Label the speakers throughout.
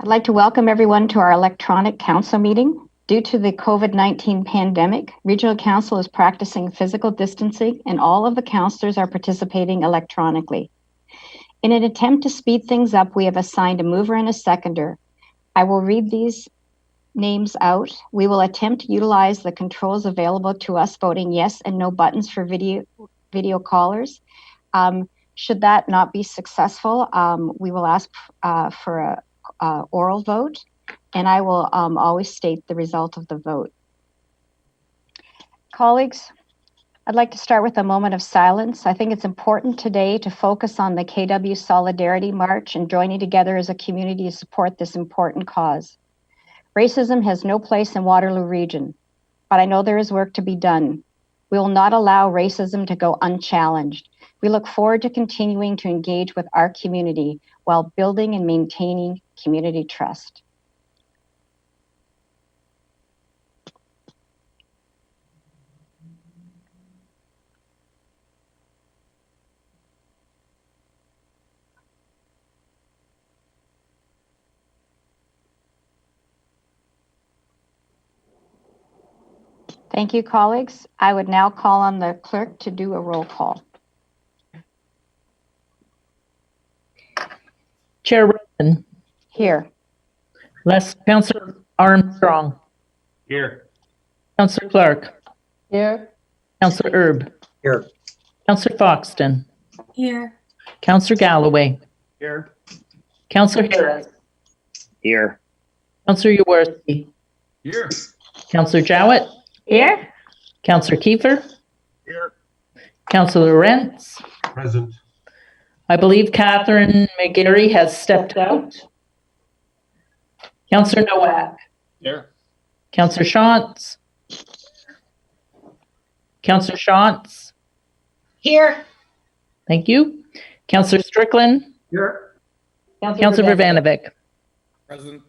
Speaker 1: like to welcome everyone to our electronic council meeting. Due to the COVID-19 pandemic, Regional Council is practicing physical distancing and all of the councillors are participating electronically. In an attempt to speed things up, we have assigned a mover and a seconder. I will read these names out. We will attempt to utilize the controls available to us, voting yes and no buttons for video callers. Should that not be successful, we will ask for a oral vote, and I will always state the result of the vote. Colleagues, I'd like to start with a moment of silence. I think it's important today to focus on the KW Solidarity March and joining together as a community to support this important cause. Racism has no place in Waterloo Region, but I know there is work to be done. We will not allow racism to go unchallenged. We look forward to continuing to engage with our community while building and maintaining community trust. Thank you, colleagues. I would now call on the clerk to do a roll call.
Speaker 2: Chair Redmond.
Speaker 1: Here.
Speaker 2: Councillor Armstrong.
Speaker 3: Here.
Speaker 2: Councillor Clark.
Speaker 1: Here.
Speaker 2: Councillor Erb.
Speaker 3: Here.
Speaker 2: Councillor Foxton.
Speaker 4: Here.
Speaker 2: Councillor Galloway.
Speaker 3: Here.
Speaker 2: Councillor Harris.
Speaker 3: Here.
Speaker 2: Councillor Yaworski.
Speaker 3: Here.
Speaker 2: Councillor Jowett.
Speaker 1: Here.
Speaker 2: Councillor Kiefer.
Speaker 3: Here.
Speaker 2: Councillor Rentz.
Speaker 3: Present.
Speaker 2: I believe Catherine McGarry has stepped out. Councillor Nowak.
Speaker 3: Here.
Speaker 2: Councillor Shantz. Councillor Shantz.
Speaker 4: Here.
Speaker 2: Thank you. Councillor Strickland.
Speaker 3: Here.
Speaker 2: Councillor Vanovic.
Speaker 3: Present.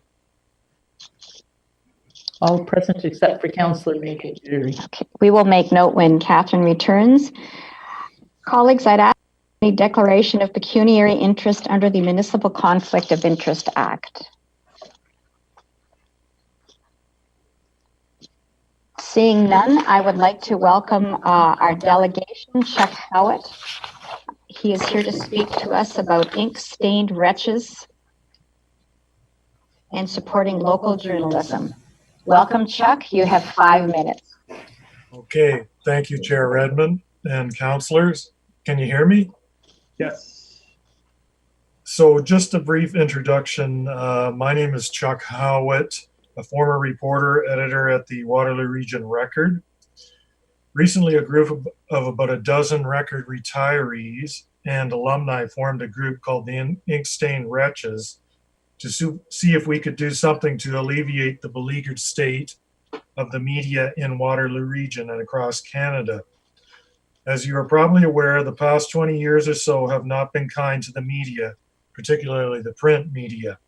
Speaker 2: All present except for Councillor McGarry.
Speaker 1: Okay. We will make note when Catherine returns. Colleagues, I'd ask a declaration of pecuniary interest under the Municipal Conflict of Interest Act. Seeing none, I would like to welcome our delegation, Chuck Howitt. He is here to speak to us about ink-stained wretches and supporting local journalism. Welcome, Chuck. You have 5 minutes.
Speaker 5: Okay, thank you, Chair Redmond and councillors. Can you hear me?
Speaker 3: Yes.
Speaker 5: So just a brief introduction. My name is Chuck Howitt, a former reporter, editor at the Waterloo Region Record. Recently, a group of about a dozen Record retirees and alumni formed a group called the Ink-Stained Wretches to see if we could do something to alleviate the beleaguered state of the media in Waterloo Region and across Canada. As you are probably aware, the past 20 years or so have not been kind to the media, particularly the print media.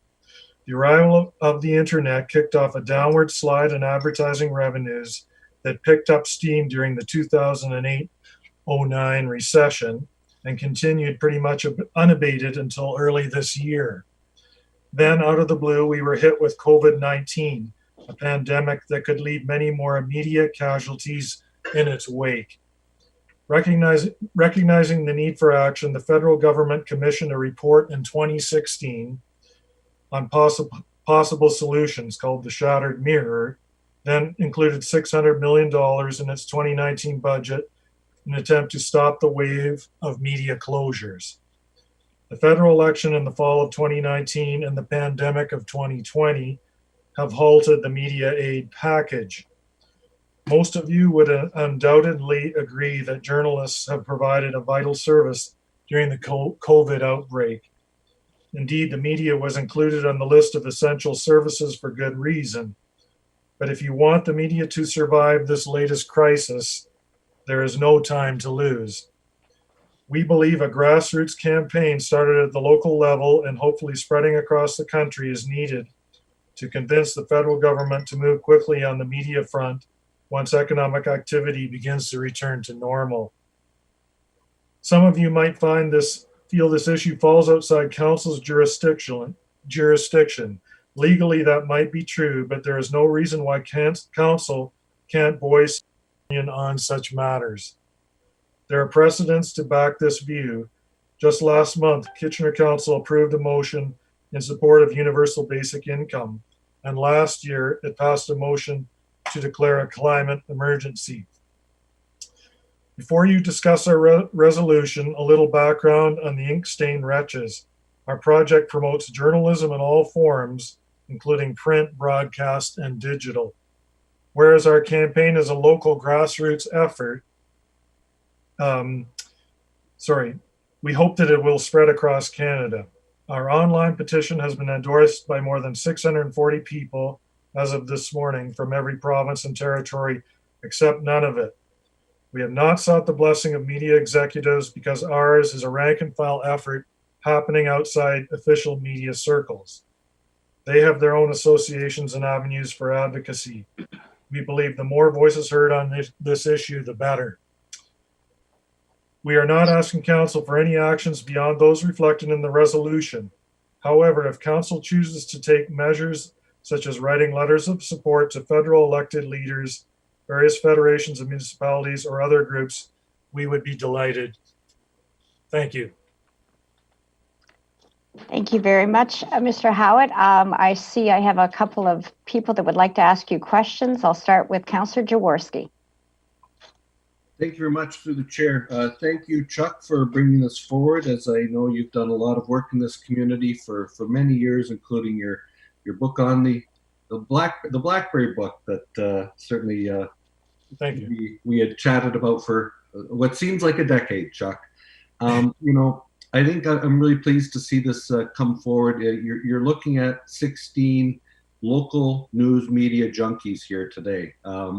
Speaker 5: The arrival of the internet kicked off a downward slide in advertising revenues that picked up steam during the 2008-09 recession and continued pretty much unabated until early this year. Then, out of the blue, we were hit with COVID-19, a pandemic that could leave many more immediate casualties in its wake. Recognizing the need for action, the federal government commissioned a report in 2016 on possible solutions called the Shattered Mirror, then included $600 million in its 2019 budget in an attempt to stop the wave of media closures. The federal election in the fall of 2019 and the pandemic of 2020 have halted the media aid package. Most of you would undoubtedly agree that journalists have provided a vital service during the COVID outbreak. Indeed, the media was included on the list of essential services for good reason. But if you want the media to survive this latest crisis, there is no time to lose. We believe a grassroots campaign started at the local level and hopefully spreading across the country is needed to convince the federal government to move quickly on the media front once economic activity begins to return to normal. Some of you might feel this issue falls outside council's jurisdiction. Legally, that might be true, but there is no reason why council can't voice opinion on such matters. There are precedents to back this view. Just last month, Kitchener Council approved a motion in support of universal basic income, and last year it passed a motion to declare a climate emergency. Before you discuss our resolution, a little background on the ink-stained Wretches. Our project promotes journalism in all forms, including print, broadcast, and digital. Whereas our campaign is a local grassroots effort, we hope that it will spread across Canada. Our online petition has been endorsed by more than 640 people as of this morning from every province and territory except Nunavut. We have not sought the blessing of media executives because ours is a rank and file effort happening outside official media circles. They have their own associations and avenues for advocacy. We believe the more voices heard on this issue, the better. We are not asking council for any actions beyond those reflected in the resolution. However, if council chooses to take measures such as writing letters of support to federal elected leaders, various federations of municipalities, or other groups, we would be delighted. Thank you.
Speaker 1: Thank you very much, Mr. Howitt. I see I have a couple of people that would like to ask you questions. I'll start with Councillor Jaworski.
Speaker 6: Thank you very much through the chair. Thank you, Chuck, for bringing this forward. As I know, you've done a lot of work in this community for many years, including your book on the Blackberry book that certainly
Speaker 5: Thank you.
Speaker 6: we had chatted about for what seems like a decade, Chuck. I think I'm really pleased to see this come forward. You're looking at 16 local news media junkies here today.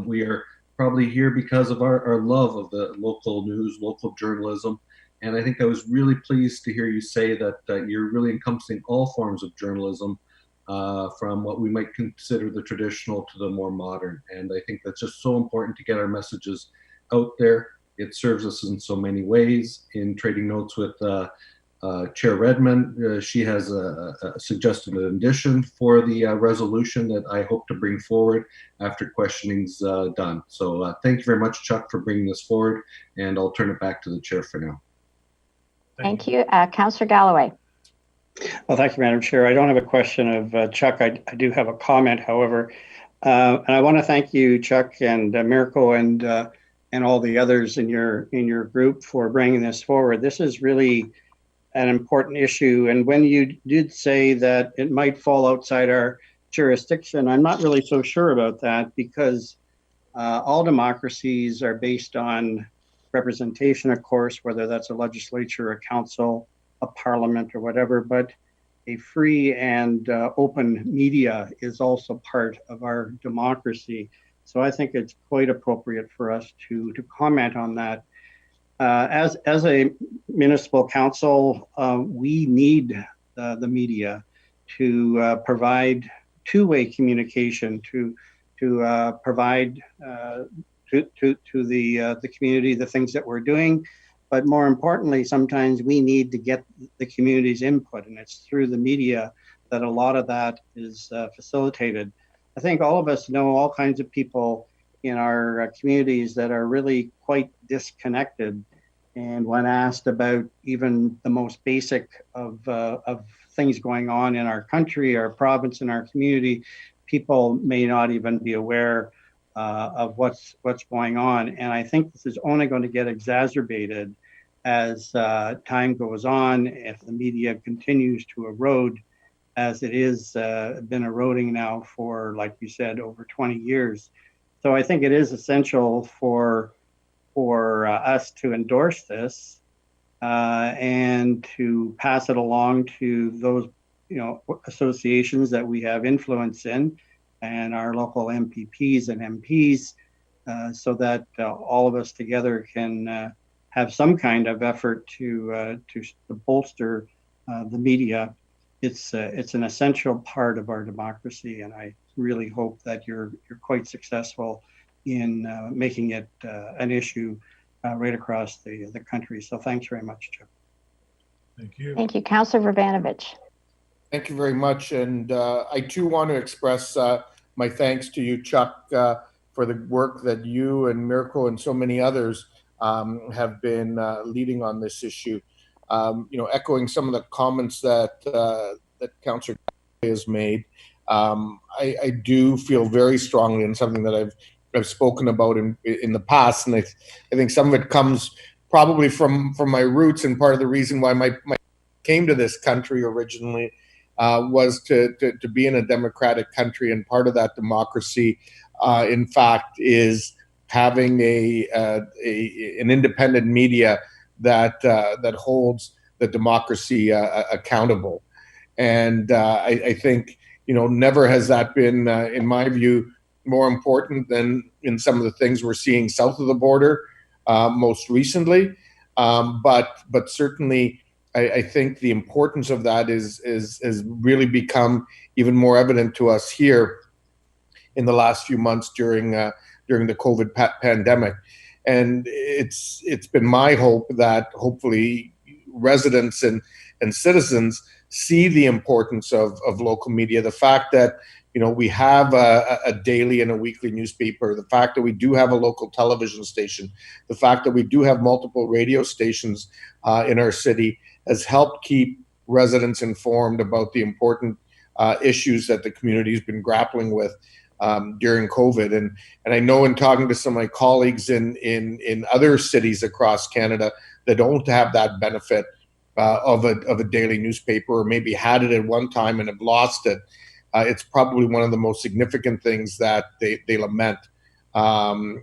Speaker 6: We are probably here because of our love of the local news, local journalism. And I think I was really pleased to hear you say that you're really encompassing all forms of journalism, from what we might consider the traditional to the more modern. And I think that's just so important to get our messages out there. It serves us in so many ways. In trading notes with Chair Redmond, she has suggested an addition for the resolution that I hope to bring forward after questioning's done. So thank you very much, Chuck, for bringing this forward, and I'll turn it back to the chair for now.
Speaker 1: Thank you. Councillor Galloway.
Speaker 7: Well, thank you, Madam Chair. I don't have a question of Chuck. I do have a comment, however. And I want to thank you, Chuck, and Mirko, and all the others in your group for bringing this forward. This is really an important issue. And when you did say that it might fall outside our jurisdiction, I'm not really so sure about that, because all democracies are based on representation, of course, whether that's a legislature, a council, a parliament, or whatever, but a free and open media is also part of our democracy. So I think it's quite appropriate for us to comment on that. As a municipal council, we need the media to provide two-way communication, to provide to the community the things that we're doing. But more importantly, sometimes we need to get the community's input, and it's through the media that a lot of that is facilitated. I think all of us know all kinds of people in our communities that are really quite disconnected. And when asked about even the most basic of things going on in our country, our province, and our community, people may not even be aware of what's going on. And I think this is only going to get exacerbated as time goes on, if the media continues to erode, as it is been eroding now for, like you said, over 20 years. So I think it is essential for us to endorse this and to pass it along to those associations that we have influence in, and our local MPPs and MPs, so that all of us together can have some kind of effort to bolster the media. It's an essential part of our democracy, and I really hope that you're quite successful in making it an issue right across the country. So thanks very much, Chuck.
Speaker 5: Thank you.
Speaker 1: Thank you. Councillor Vrbanovich.
Speaker 3: Thank you very much. And I too want to express my thanks to you, Chuck, for the work that you and Miracle and so many others have been leading on this issue. Echoing some of the comments that Councillor has made, I do feel very strongly, and something that I've spoken about in the past, and I think some of it comes probably from my roots, and part of the reason why my came to this country originally was to be in a democratic country, and part of that democracy, in fact, is having an independent media that holds the democracy accountable. And I think never has that been, in my view, more important than in some of the things we're seeing south of the border most recently. But certainly, I think the importance of that is really become even more evident to us here in the last few months during the COVID pandemic. And it's been my hope that hopefully residents and citizens see the importance of local media, the fact that we have a daily and a weekly newspaper, the fact that we do have a local television station, the fact that we do have multiple radio stations in our city has helped keep residents informed about the important issues that the community has been grappling with during COVID. And I know in talking to some of my colleagues in other cities across Canada that don't have that benefit of a daily newspaper, or maybe had it at one time and have lost it, it's probably one of the most significant things that they lament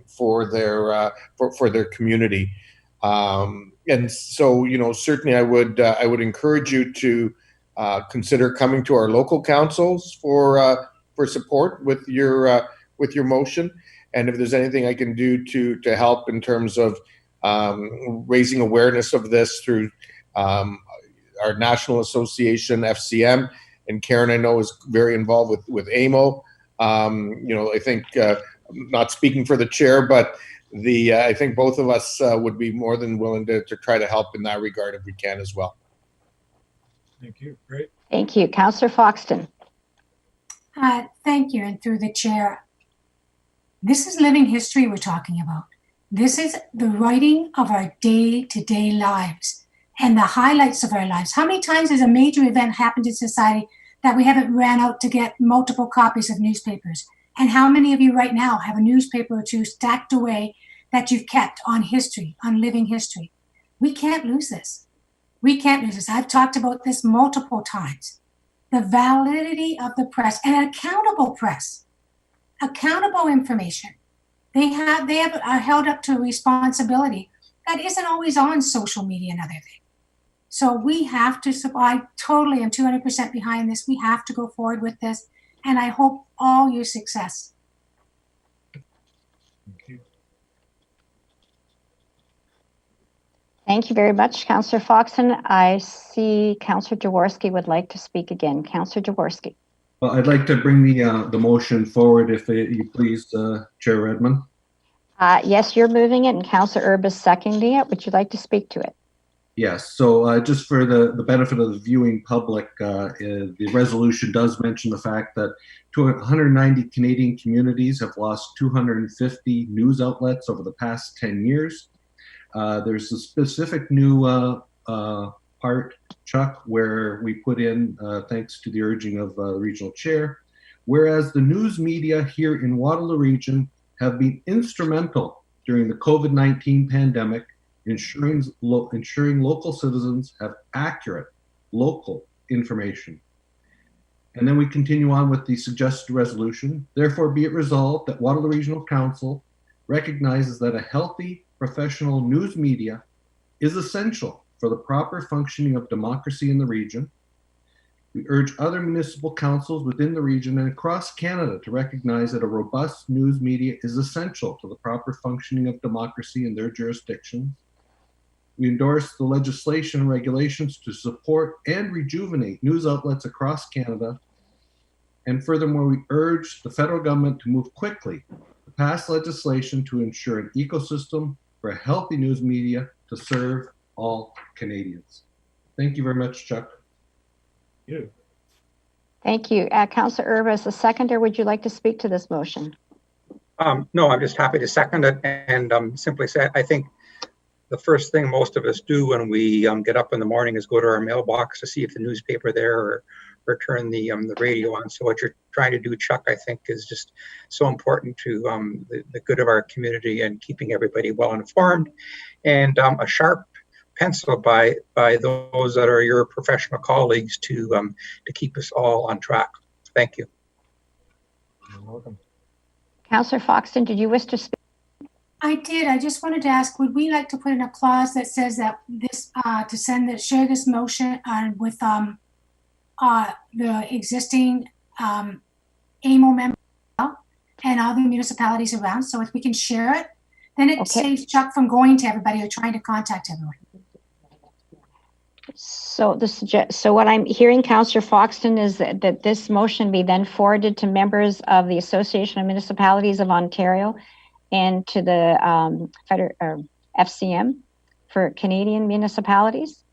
Speaker 3: for their community. And so, certainly I would encourage you to consider coming to our local councils for support with your motion. And if there's anything I can do to help in terms of raising awareness of this through our national association, FCM, and Karen, I know, is very involved with AMO. I think, not speaking for the chair, but I think both of us would be more than willing to try to help in that regard if we can as well.
Speaker 5: Thank you. Great.
Speaker 1: Thank you. Councillor Foxton.
Speaker 4: Thank you, and through the chair. This is living history we're talking about. This is the writing of our day-to-day lives and the highlights of our lives. How many times has a major event happened in society that we haven't ran out to get multiple copies of newspapers? And how many of you right now have a newspaper or two stacked away that you've kept on history, on living history? We can't lose this. We can't lose this. I've talked about this multiple times. The validity of the press, and accountable press, accountable information. They are held up to a responsibility that isn't always on social media and other things. So we have to, I totally am 200% behind this. We have to go forward with this, and I hope all your success.
Speaker 5: Thank you.
Speaker 1: Thank you very much, Councillor Foxton. I see Councillor Jaworski would like to speak again. Councillor Jaworski.
Speaker 6: Well, I'd like to bring the motion forward, if you please, Chair Redmond.
Speaker 1: Yes, you're moving it, and Councillor Erb is seconding it. Would you like to speak to it?
Speaker 6: Yes. So just for the benefit of the viewing public, the resolution does mention the fact that 190 Canadian communities have lost 250 news outlets over the past 10 years. There's a specific new part, Chuck, where we put in, thanks to the urging of the regional chair, whereas the news media here in Waterloo Region have been instrumental during the COVID-19 pandemic, ensuring local citizens have accurate local information. And then we continue on with the suggested resolution. Therefore, be it resolved that Waterloo Regional Council recognizes that a healthy professional news media is essential for the proper functioning of democracy in the region. We urge other municipal councils within the region and across Canada to recognize that a robust news media is essential to the proper functioning of democracy in their jurisdictions. We endorse the legislation and regulations to support and rejuvenate news outlets across Canada. And furthermore, we urge the federal government to move quickly to pass legislation to ensure an ecosystem for a healthy news media to serve all Canadians. Thank you very much, Chuck.
Speaker 5: Thank you.
Speaker 1: Thank you. Councillor Erb, as the seconder, would you like to speak to this motion?
Speaker 8: No, I'm just happy to second it and simply say I think the first thing most of us do when we get up in the morning is go to our mailbox to see if the newspaper there or turn the radio on. So what you're trying to do, Chuck, I think is just so important to the good of our community and keeping everybody well informed. And a sharp pencil by those that are your professional colleagues to keep us all on track. Thank you.
Speaker 5: You're welcome.
Speaker 1: Councillor Foxton, did you wish to speak?
Speaker 4: I did. I just wanted to ask, would we like to put in a clause that says that this, share this motion with the existing AMO members and other municipalities around? So if we can share it, then it saves Chuck from going to everybody or trying to contact everyone.
Speaker 1: So what I'm hearing, Councillor Foxton, is that this motion be then forwarded to members of the Association of Municipalities of Ontario and to the FCM for Canadian municipalities.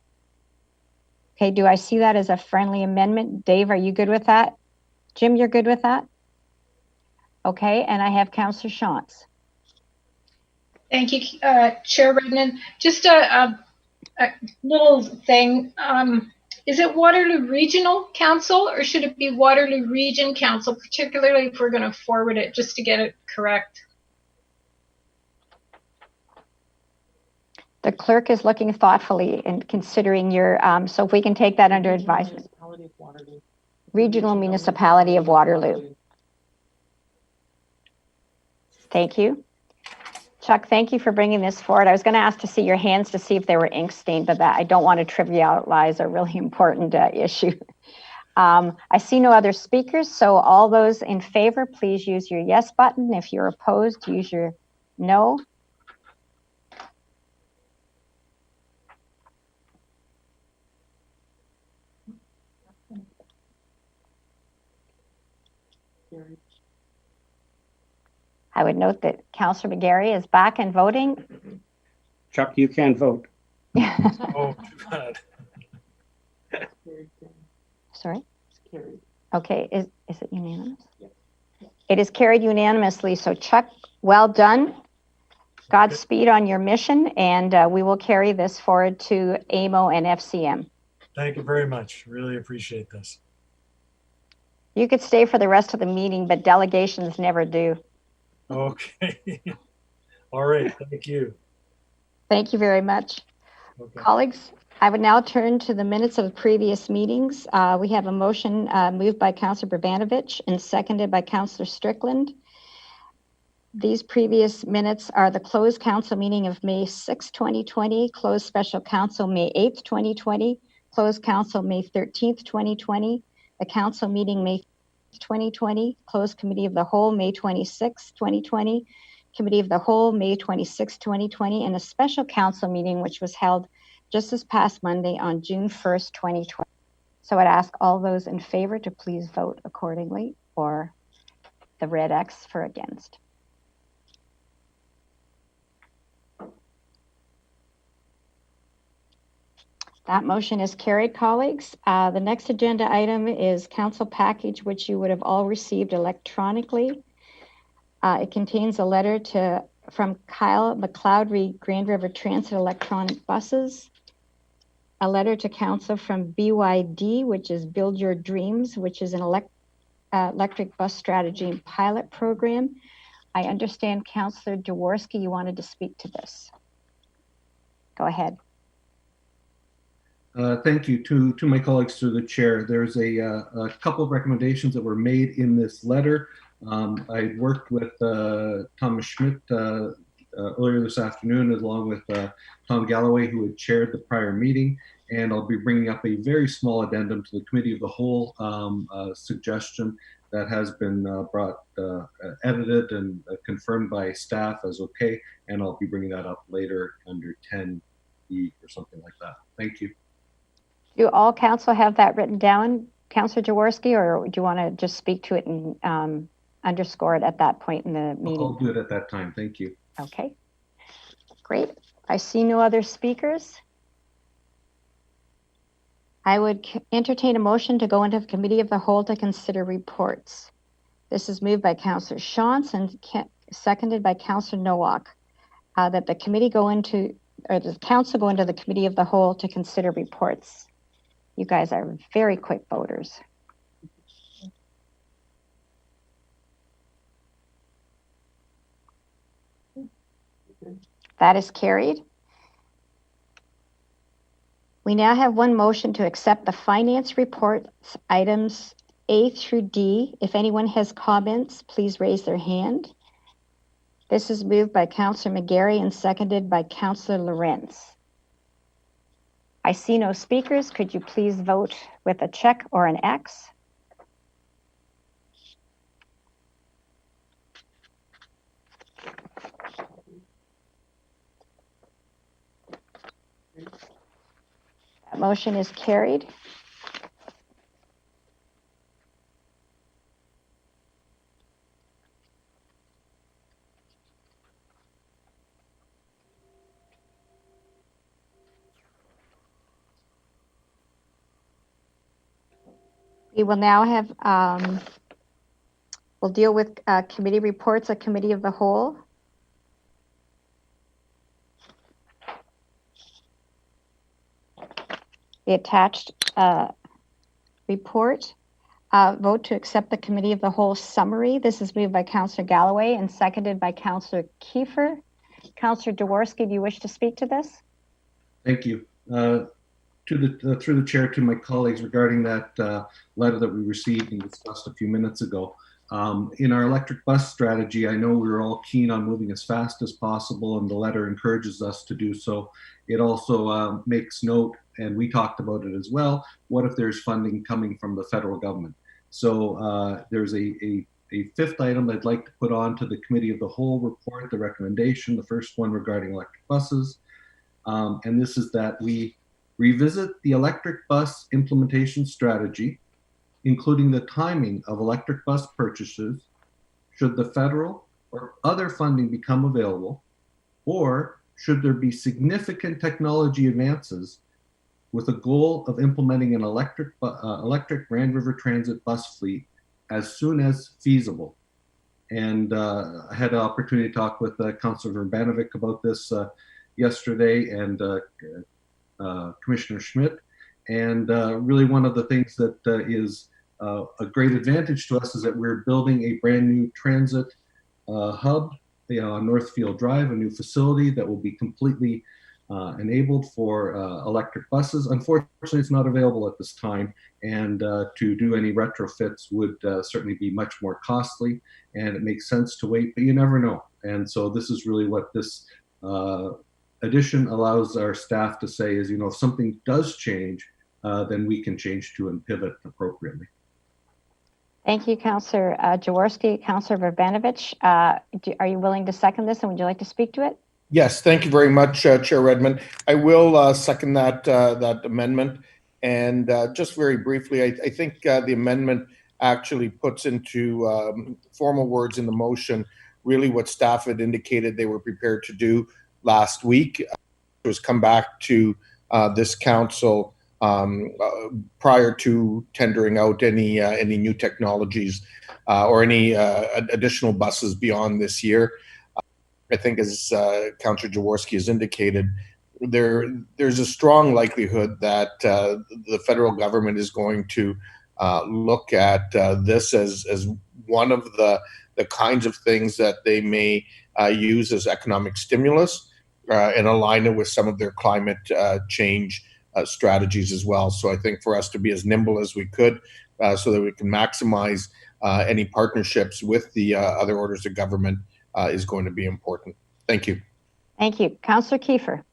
Speaker 1: Okay, do I see that as a friendly amendment? Dave, are you good with that? Jim, you're good with that? Okay, and I have Councillor Shantz.
Speaker 9: Thank you, Chair Rednan. Just a little thing. Is it Waterloo Regional Council or should it be Waterloo Region Council, particularly if we're going to forward it, just to get it correct?
Speaker 1: The clerk is looking thoughtfully and considering your, so if we can take that under advisement. Regional Municipality of Waterloo. Thank you. Chuck, thank you for bringing this forward. I was going to ask to see your hands to see if they were ink stained, but that I don't want to trivialize a really important issue. I see no other speakers, so all those in favor, please use your yes button. If you're opposed, use your no. I would note that Councillor McGarry is back and voting.
Speaker 7: Chuck, you can vote.
Speaker 5: Oh, too bad.
Speaker 1: Sorry? Okay, is it unanimous? It is carried unanimously. So Chuck, well done. Godspeed on your mission, and we will carry this forward to AMO and FCM.
Speaker 5: Thank you very much. Really appreciate this.
Speaker 1: You could stay for the rest of the meeting, but delegations never do.
Speaker 5: Okay. All right. Thank you.
Speaker 1: Thank you very much.
Speaker 5: Okay.
Speaker 1: Colleagues, I would now turn to the minutes of the previous meetings. We have a motion moved by Councillor Bravanovich and seconded by Councillor Strickland. These previous minutes are the closed council meeting of May 6, 2020, closed special council May 8, 2020, closed council May 13th, 2020, the council meeting May 2020, closed committee of the whole May 26, 2020, committee of the whole May 26, 2020, and a special council meeting which was held just this past Monday on June 1st, 2020. So I'd ask all those in favor to please vote accordingly, or the red X for against. That motion is carried, colleagues. The next agenda item is council package, which you would have all received electronically. It contains a letter from Kyle McLeod re Grand River Transit Electronic Buses, a letter to council from BYD, which is Build Your Dreams, which is an electric bus strategy and pilot program. I understand, Councillor Jaworski, you wanted to speak to this. Go ahead.
Speaker 6: Thank you to my colleagues through the chair. There's a couple of recommendations that were made in this letter. I worked with Thomas Schmidt earlier this afternoon, along with Tom Galloway, who had chaired the prior meeting, and I'll be bringing up a very small addendum to the committee of the whole suggestion that has been edited and confirmed by staff as okay, and I'll be bringing that up later under 10E or something like that. Thank you.
Speaker 1: Do all council have that written down, Councillor Jaworski, or do you want to just speak to it and underscore it at that point in the meeting?
Speaker 6: I'll do it at that time. Thank you.
Speaker 1: Okay, great. I see no other speakers. I would entertain a motion to go into the Committee of the Whole to consider reports. This is moved by Councillor Shantz and seconded by Councillor Nowak, that the committee go into, or the council go into the Committee of the Whole to consider reports. You guys are very quick voters. That is carried. We now have one motion to accept the finance report items A through D. If anyone has comments, please raise their hand. This is moved by Councillor McGarry and seconded by Councillor Lorenz. I see no speakers. Could you please vote with a check or an X? That motion is carried. We will now have, we'll deal with committee reports, a Committee of the Whole. The attached report, vote to accept the Committee of the Whole summary. This is moved by Councillor Galloway and seconded by Councillor Kiefer. Councillor Jaworski, do you wish to speak to this?
Speaker 6: Thank you. Through the chair to my colleagues regarding that letter that we received and discussed a few minutes ago. In our electric bus strategy, I know we're all keen on moving as fast as possible, and the letter encourages us to do so. It also makes note, and we talked about it as well, what if there's funding coming from the federal government? So there's a fifth item I'd like to put on to the Committee of the Whole report, the recommendation, the first one regarding electric buses. And this is that we revisit the electric bus implementation strategy, including the timing of electric bus purchases, should the federal or other funding become available, or should there be significant technology advances with a goal of implementing an electric Grand River Transit bus fleet as soon as feasible. And I had the opportunity to talk with Councillor Verbanovic about this yesterday, and Commissioner Schmidt. And really one of the things that is a great advantage to us is that we're building a brand new transit hub on Northfield Drive, a new facility that will be completely enabled for electric buses. Unfortunately, it's not available at this time, and to do any retrofits would certainly be much more costly, and it makes sense to wait, but you never know. And so this is really what this addition allows our staff to say is, if something does change, then we can change to and pivot appropriately.
Speaker 1: Thank you, Councillor Jaworski. Councillor Verbanovic, are you willing to second this, and would you like to speak to it?
Speaker 3: Yes, thank you very much, Chair Redmond. I will second that amendment. And just very briefly, I think the amendment actually puts into formal words in the motion really what staff had indicated they were prepared to do last week, was come back to this council prior to tendering out any new technologies or any additional buses beyond this year. I think, as Councillor Jaworski has indicated, there's a strong likelihood that the federal government is going to look at this as one of the kinds of things that they may use as economic stimulus and align it with some of their climate change strategies as well. So I think for us to be as nimble as we could so that we can maximize any partnerships with the other orders of government is going to be important. Thank you.
Speaker 1: Thank you. Councillor Kiefer.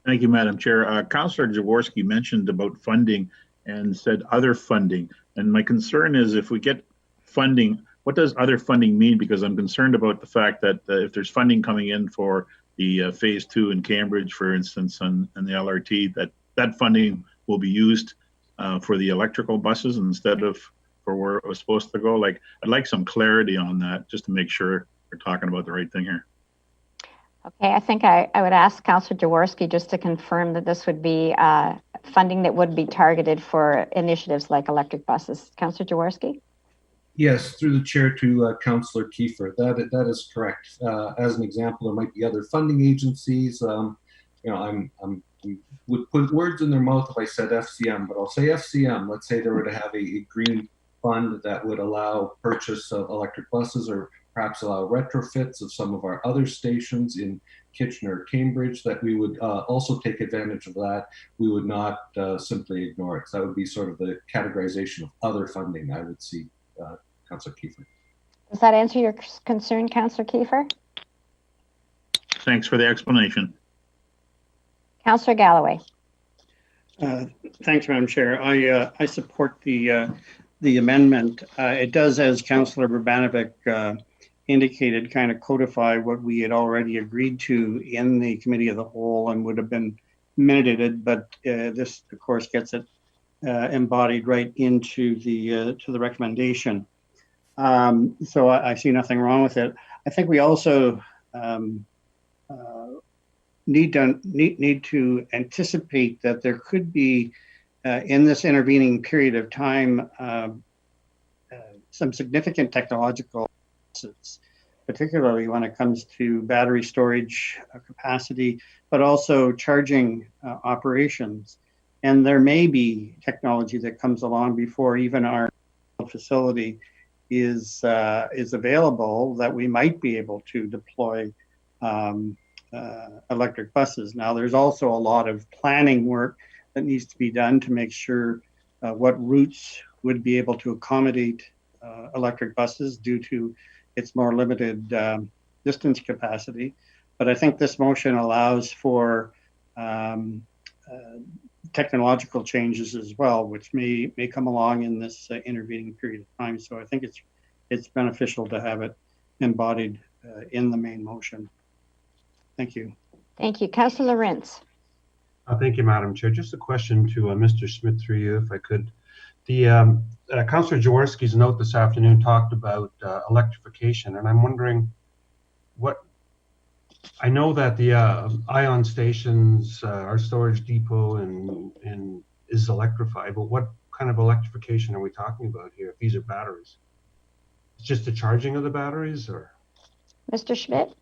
Speaker 10: Thank you, Madam Chair. Councillor Jaworski mentioned about funding and said other funding. And my concern is if we get funding, what does other funding mean? Because I'm concerned about the fact that if there's funding coming in for the phase 2 in Cambridge, for instance, and the LRT, that funding will be used for the electrical buses instead of for where it was supposed to go. I'd like some clarity on that just to make sure we're talking about the right thing here.
Speaker 1: Okay, I think I would ask Councillor Jaworski just to confirm that this would be funding that would be targeted for initiatives like electric buses. Councillor Jaworski?
Speaker 6: Yes, through the chair to Councillor Kiefer. That is correct. As an example, there might be other funding agencies. I would put words in their mouth if I said FCM, but I'll say FCM. Let's say they were to have a green fund that would allow purchase of electric buses, or perhaps allow retrofits of some of our other stations in Kitchener, Cambridge, that we would also take advantage of that. We would not simply ignore it. So that would be sort of the categorization of other funding I would see, Councillor Kiefer.
Speaker 1: Does that answer your concern, Councillor Kiefer?
Speaker 10: Thanks for the explanation.
Speaker 1: Councillor Galloway?
Speaker 7: Thanks, Madam Chair. I support the amendment. It does, as Councillor Urbanovic indicated, kind of codify what we had already agreed to in the Committee of the Whole and would have been minuted, but this, of course, gets it embodied right into the recommendation. So I see nothing wrong with it. I think we also need to anticipate that there could be in this intervening period of time some significant technological advances, particularly when it comes to battery storage capacity, but also charging operations. And there may be technology that comes along before even our facility is available that we might be able to deploy electric buses. Now, there's also a lot of planning work that needs to be done to make sure what routes would be able to accommodate electric buses due to its more limited distance capacity. But I think this motion allows for technological changes as well, which may come along in this intervening period of time. So I think it's beneficial to have it embodied in the main motion. Thank you.
Speaker 1: Thank you. Councillor Rentz?
Speaker 11: Thank you, Madam Chair. Just a question to Mr. Schmidt through you, if I could. The Councillor Jaworski's note this afternoon talked about electrification, and I'm wondering what. I know that the ion stations, our storage depot, and is electrified, but what kind of electrification are we talking about here? If these are batteries, it's just the charging of the batteries, or?
Speaker 1: Mr. Schmidt?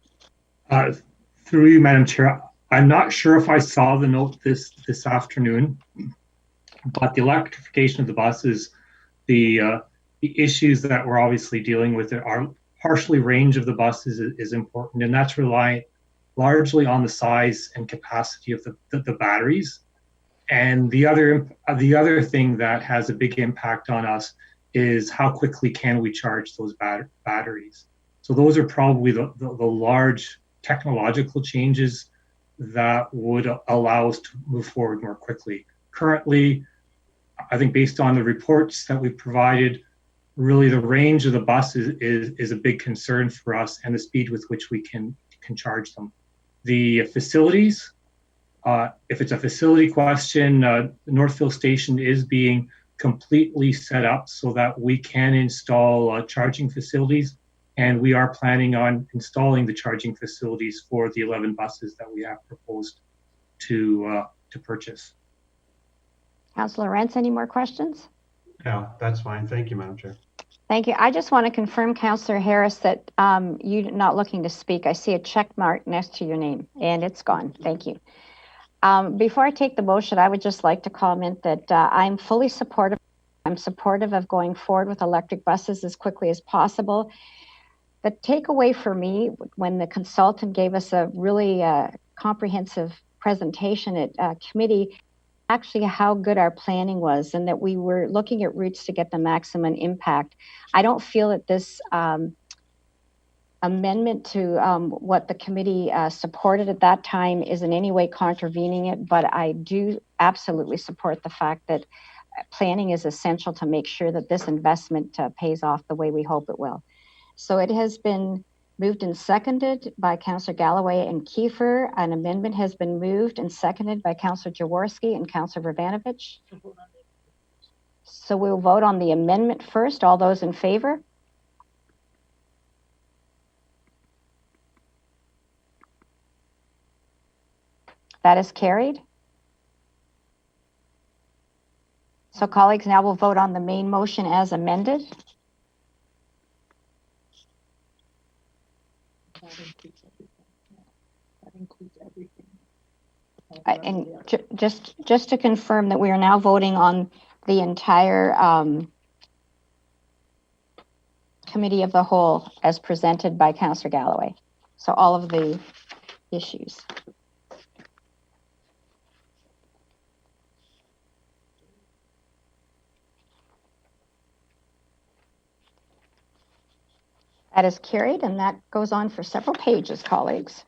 Speaker 12: Through you, Madam Chair, I'm not sure if I saw the note this afternoon, but the electrification of the buses, the issues that we're obviously dealing with are partially range of the buses is important, and that's reliant largely on the size and capacity of the batteries. And the other thing that has a big impact on us is how quickly can we charge those batteries. So those are probably the large technological changes that would allow us to move forward more quickly. Currently, I think based on the reports that we've provided, really the range of the buses is a big concern for us, and the speed with which we can charge them. The facilities, if it's a facility question, Northfield Station is being completely set up so that we can install charging facilities, and we are planning on installing the charging facilities for the 11 buses that we have proposed to purchase.
Speaker 1: Councillor Rentz, any more questions?
Speaker 11: Yeah, that's fine. Thank you, Madam Chair.
Speaker 1: Thank you. I just want to confirm, Councillor Harris, that you're not looking to speak. I see a check mark next to your name, and it's gone. Thank you. Before I take the motion, I would just like to comment that I'm fully supportive. I'm supportive of going forward with electric buses as quickly as possible. The takeaway for me, when the consultant gave us a really comprehensive presentation at committee, actually how good our planning was, and that we were looking at routes to get the maximum impact. I don't feel that this amendment to what the committee supported at that time is in any way contravening it, but I do absolutely support the fact that planning is essential to make sure that this investment pays off the way we hope it will. So it has been moved and seconded by Councillor Galloway and Kiefer. An amendment has been moved and seconded by Councillor Jaworski and Councillor Urbanovic. So we'll vote on the amendment first. All those in favor? That is carried. So colleagues, now we'll vote on the main motion as amended. And just to confirm that we are now voting on the entire committee of the whole as presented by Councillor Galloway. So all of the issues. That is carried, and that goes on for several pages, colleagues.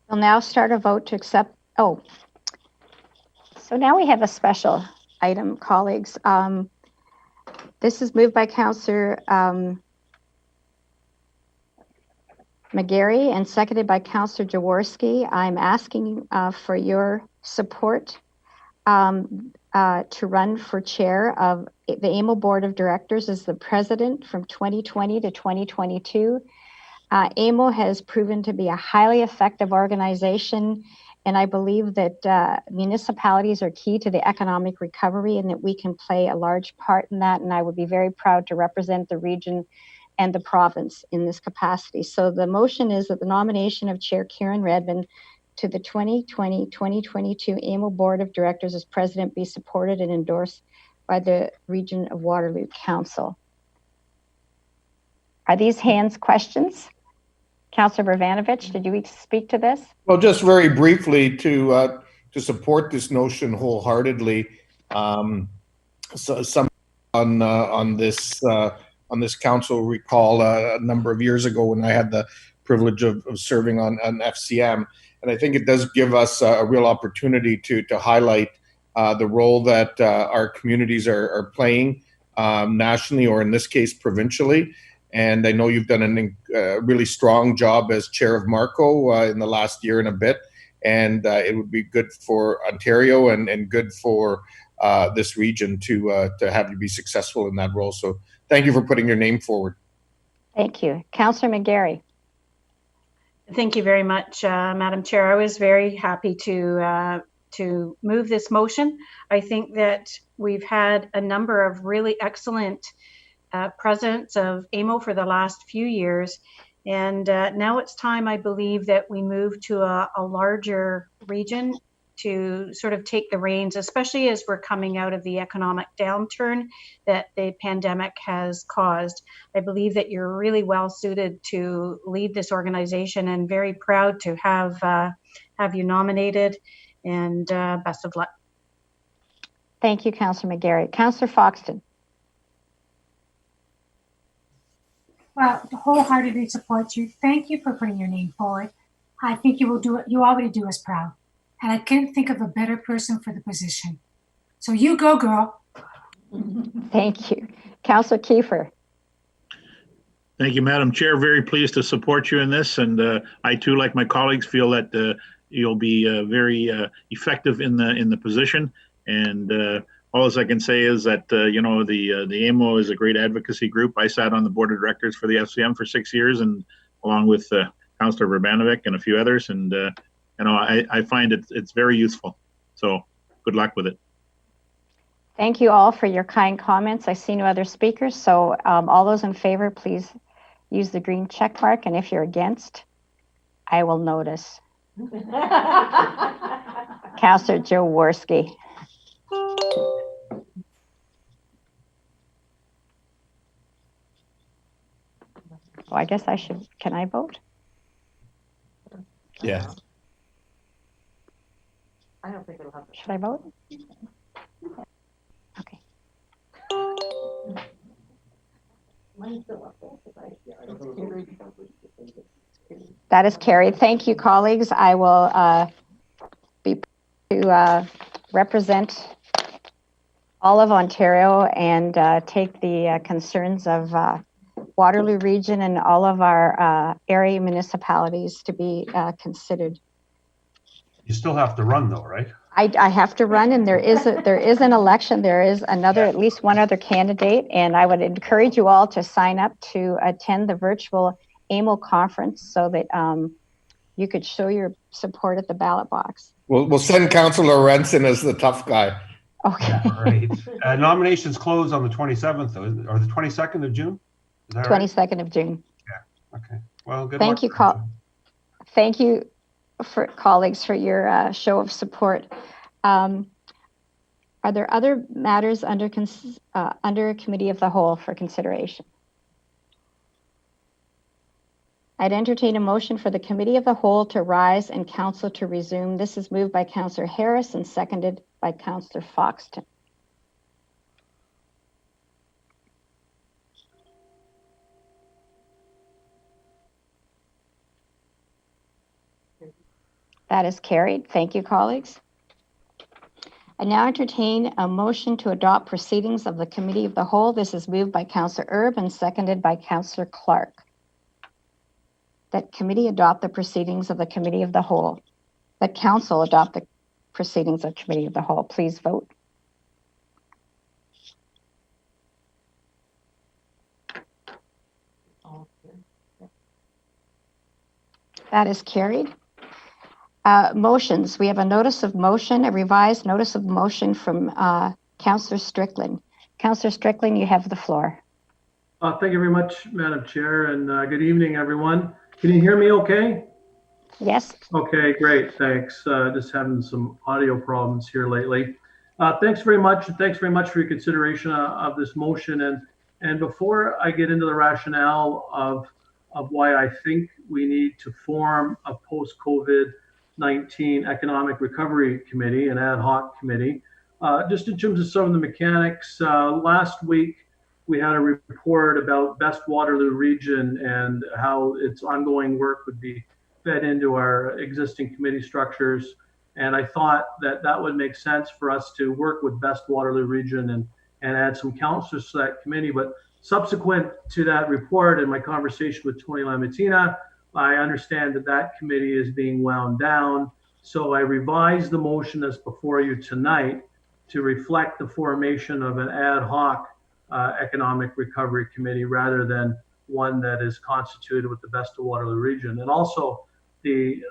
Speaker 1: We'll now start a vote to accept, so now we have a special item, colleagues. This is moved by Councillor McGarry and seconded by Councillor Jaworski. I'm asking for your support to run for chair of the AMO Board of Directors as the president from 2020 to 2022. AMO has proven to be a highly effective organization, and I believe that municipalities are key to the economic recovery and that we can play a large part in that, and I would be very proud to represent the region and the province in this capacity. So the motion is that the nomination of Chair Karen Redmond to the 2020-2022 AMO Board of Directors as president be supported and endorsed by the Region of Waterloo Council. Are these hands questions? Councillor Bravanovich, did you speak to this?
Speaker 3: Well, just very briefly to support this notion wholeheartedly. So some on this council recall a number of years ago when I had the privilege of serving on FCM, and I think it does give us a real opportunity to highlight the role that our communities are playing nationally, or in this case provincially. And I know you've done a really strong job as chair of Marco in the last year and a bit, and it would be good for Ontario and good for this region to have you be successful in that role. So thank you for putting your name forward.
Speaker 1: Thank you. Councillor McGarry.
Speaker 13: Thank you very much, Madam Chair. I was very happy to move this motion. I think that we've had a number of really excellent presidents of AMO for the last few years, and now it's time, I believe, that we move to a larger region to sort of take the reins, especially as we're coming out of the economic downturn that the pandemic has caused. I believe that you're really well suited to lead this organization, and very proud to have you nominated, and best of luck.
Speaker 1: Thank you, Councillor McGarry. Councillor Foxton.
Speaker 4: Well, wholeheartedly support you. Thank you for putting your name forward. I think you will do it. You already do us proud. And I can't think of a better person for the position. So you go, girl.
Speaker 1: Thank you. Councillor Kiefer.
Speaker 10: Thank you, Madam Chair. Very pleased to support you in this. And I too, like my colleagues, feel that you'll be very effective in the position. And all I can say is that, the AMO is a great advocacy group. I sat on the board of directors for the FCM for 6 years, and along with Councillor Verbanovic and a few others. And, I find it's very useful. So good luck with it.
Speaker 1: Thank you all for your kind comments. I see no other speakers. So all those in favor, please use the green check mark. And if you're against, I will notice. Councillor Jaworski. Well, I guess I should, can I vote?
Speaker 3: Yeah.
Speaker 2: I don't think it'll happen.
Speaker 1: Should I vote? Okay. That is carried. Thank you, colleagues. I will be to represent all of Ontario and take the concerns of Waterloo Region and all of our area municipalities to be considered.
Speaker 11: You still have to run though, right?
Speaker 1: I have to run, and there is an election. There is at least one other candidate, and I would encourage you all to sign up to attend the virtual AMO conference so that You could show your support at the ballot box.
Speaker 3: We'll send Councillor Renson as the tough guy.
Speaker 1: Okay.
Speaker 11: All right. Nominations close on the 27th or the 22nd of June? Is that right?
Speaker 1: 22nd of June.
Speaker 11: Yeah. Okay. Well, good
Speaker 1: Thank
Speaker 11: luck.
Speaker 1: Thank you, for colleagues, for your show of support. Are there other matters under Committee of the Whole for consideration? I'd entertain a motion for the Committee of the Whole to rise and Council to resume. This is moved by Councillor Harris and seconded by Councillor Foxton. That is carried. Thank you, colleagues. I now entertain a motion to adopt proceedings of the Committee of the Whole. This is moved by Councillor Erb and seconded by Councillor Clark. That committee adopt the proceedings of the Committee of the Whole. That Council adopt the proceedings of Committee of the Whole. Please vote. That is carried. Motions. We have a notice of motion, a revised notice of motion from Councillor Strickland. Councillor Strickland, you have the floor.
Speaker 14: Thank you very much, Madam Chair, and good evening, everyone. Can you hear me okay?
Speaker 1: Yes.
Speaker 14: Okay, great, thanks. Just having some audio problems here lately. Thanks very much for your consideration of this motion. And before I get into the rationale of why I think we need to form a post-COVID-19 Economic Recovery Committee, an ad hoc committee, just in terms of some of the mechanics, last week we had a report about Best Waterloo Region and how its ongoing work would be fed into our existing committee structures. And I thought that that would make sense for us to work with Best Waterloo Region and add some councillors to that committee. But subsequent to that report and my conversation with Tony Lamatina, I understand that that committee is being wound down. So I revised the motion that's before you tonight to reflect the formation of an ad hoc Economic Recovery Committee rather than one that is constituted with the Best of Waterloo Region. And also the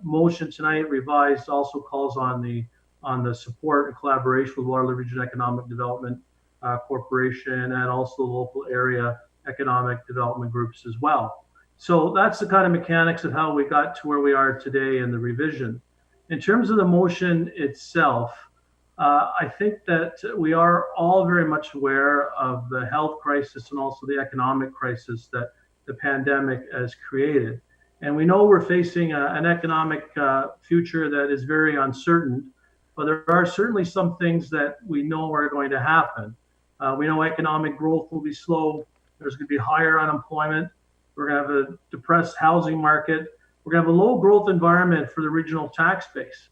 Speaker 14: motion tonight revised also calls on the support and collaboration with Waterloo Region Economic Development Corporation and also local area economic development groups as well. So that's the kind of mechanics of how we got to where we are today in the revision. In terms of the motion itself, I think that we are all very much aware of the health crisis and also the economic crisis that the pandemic has created. And we know we're facing an economic future that is very uncertain, but there are certainly some things that we know are going to happen. We know economic growth will be slow. There's going to be higher unemployment. We're going to have a depressed housing market. We're going to have a low growth environment for the regional tax base.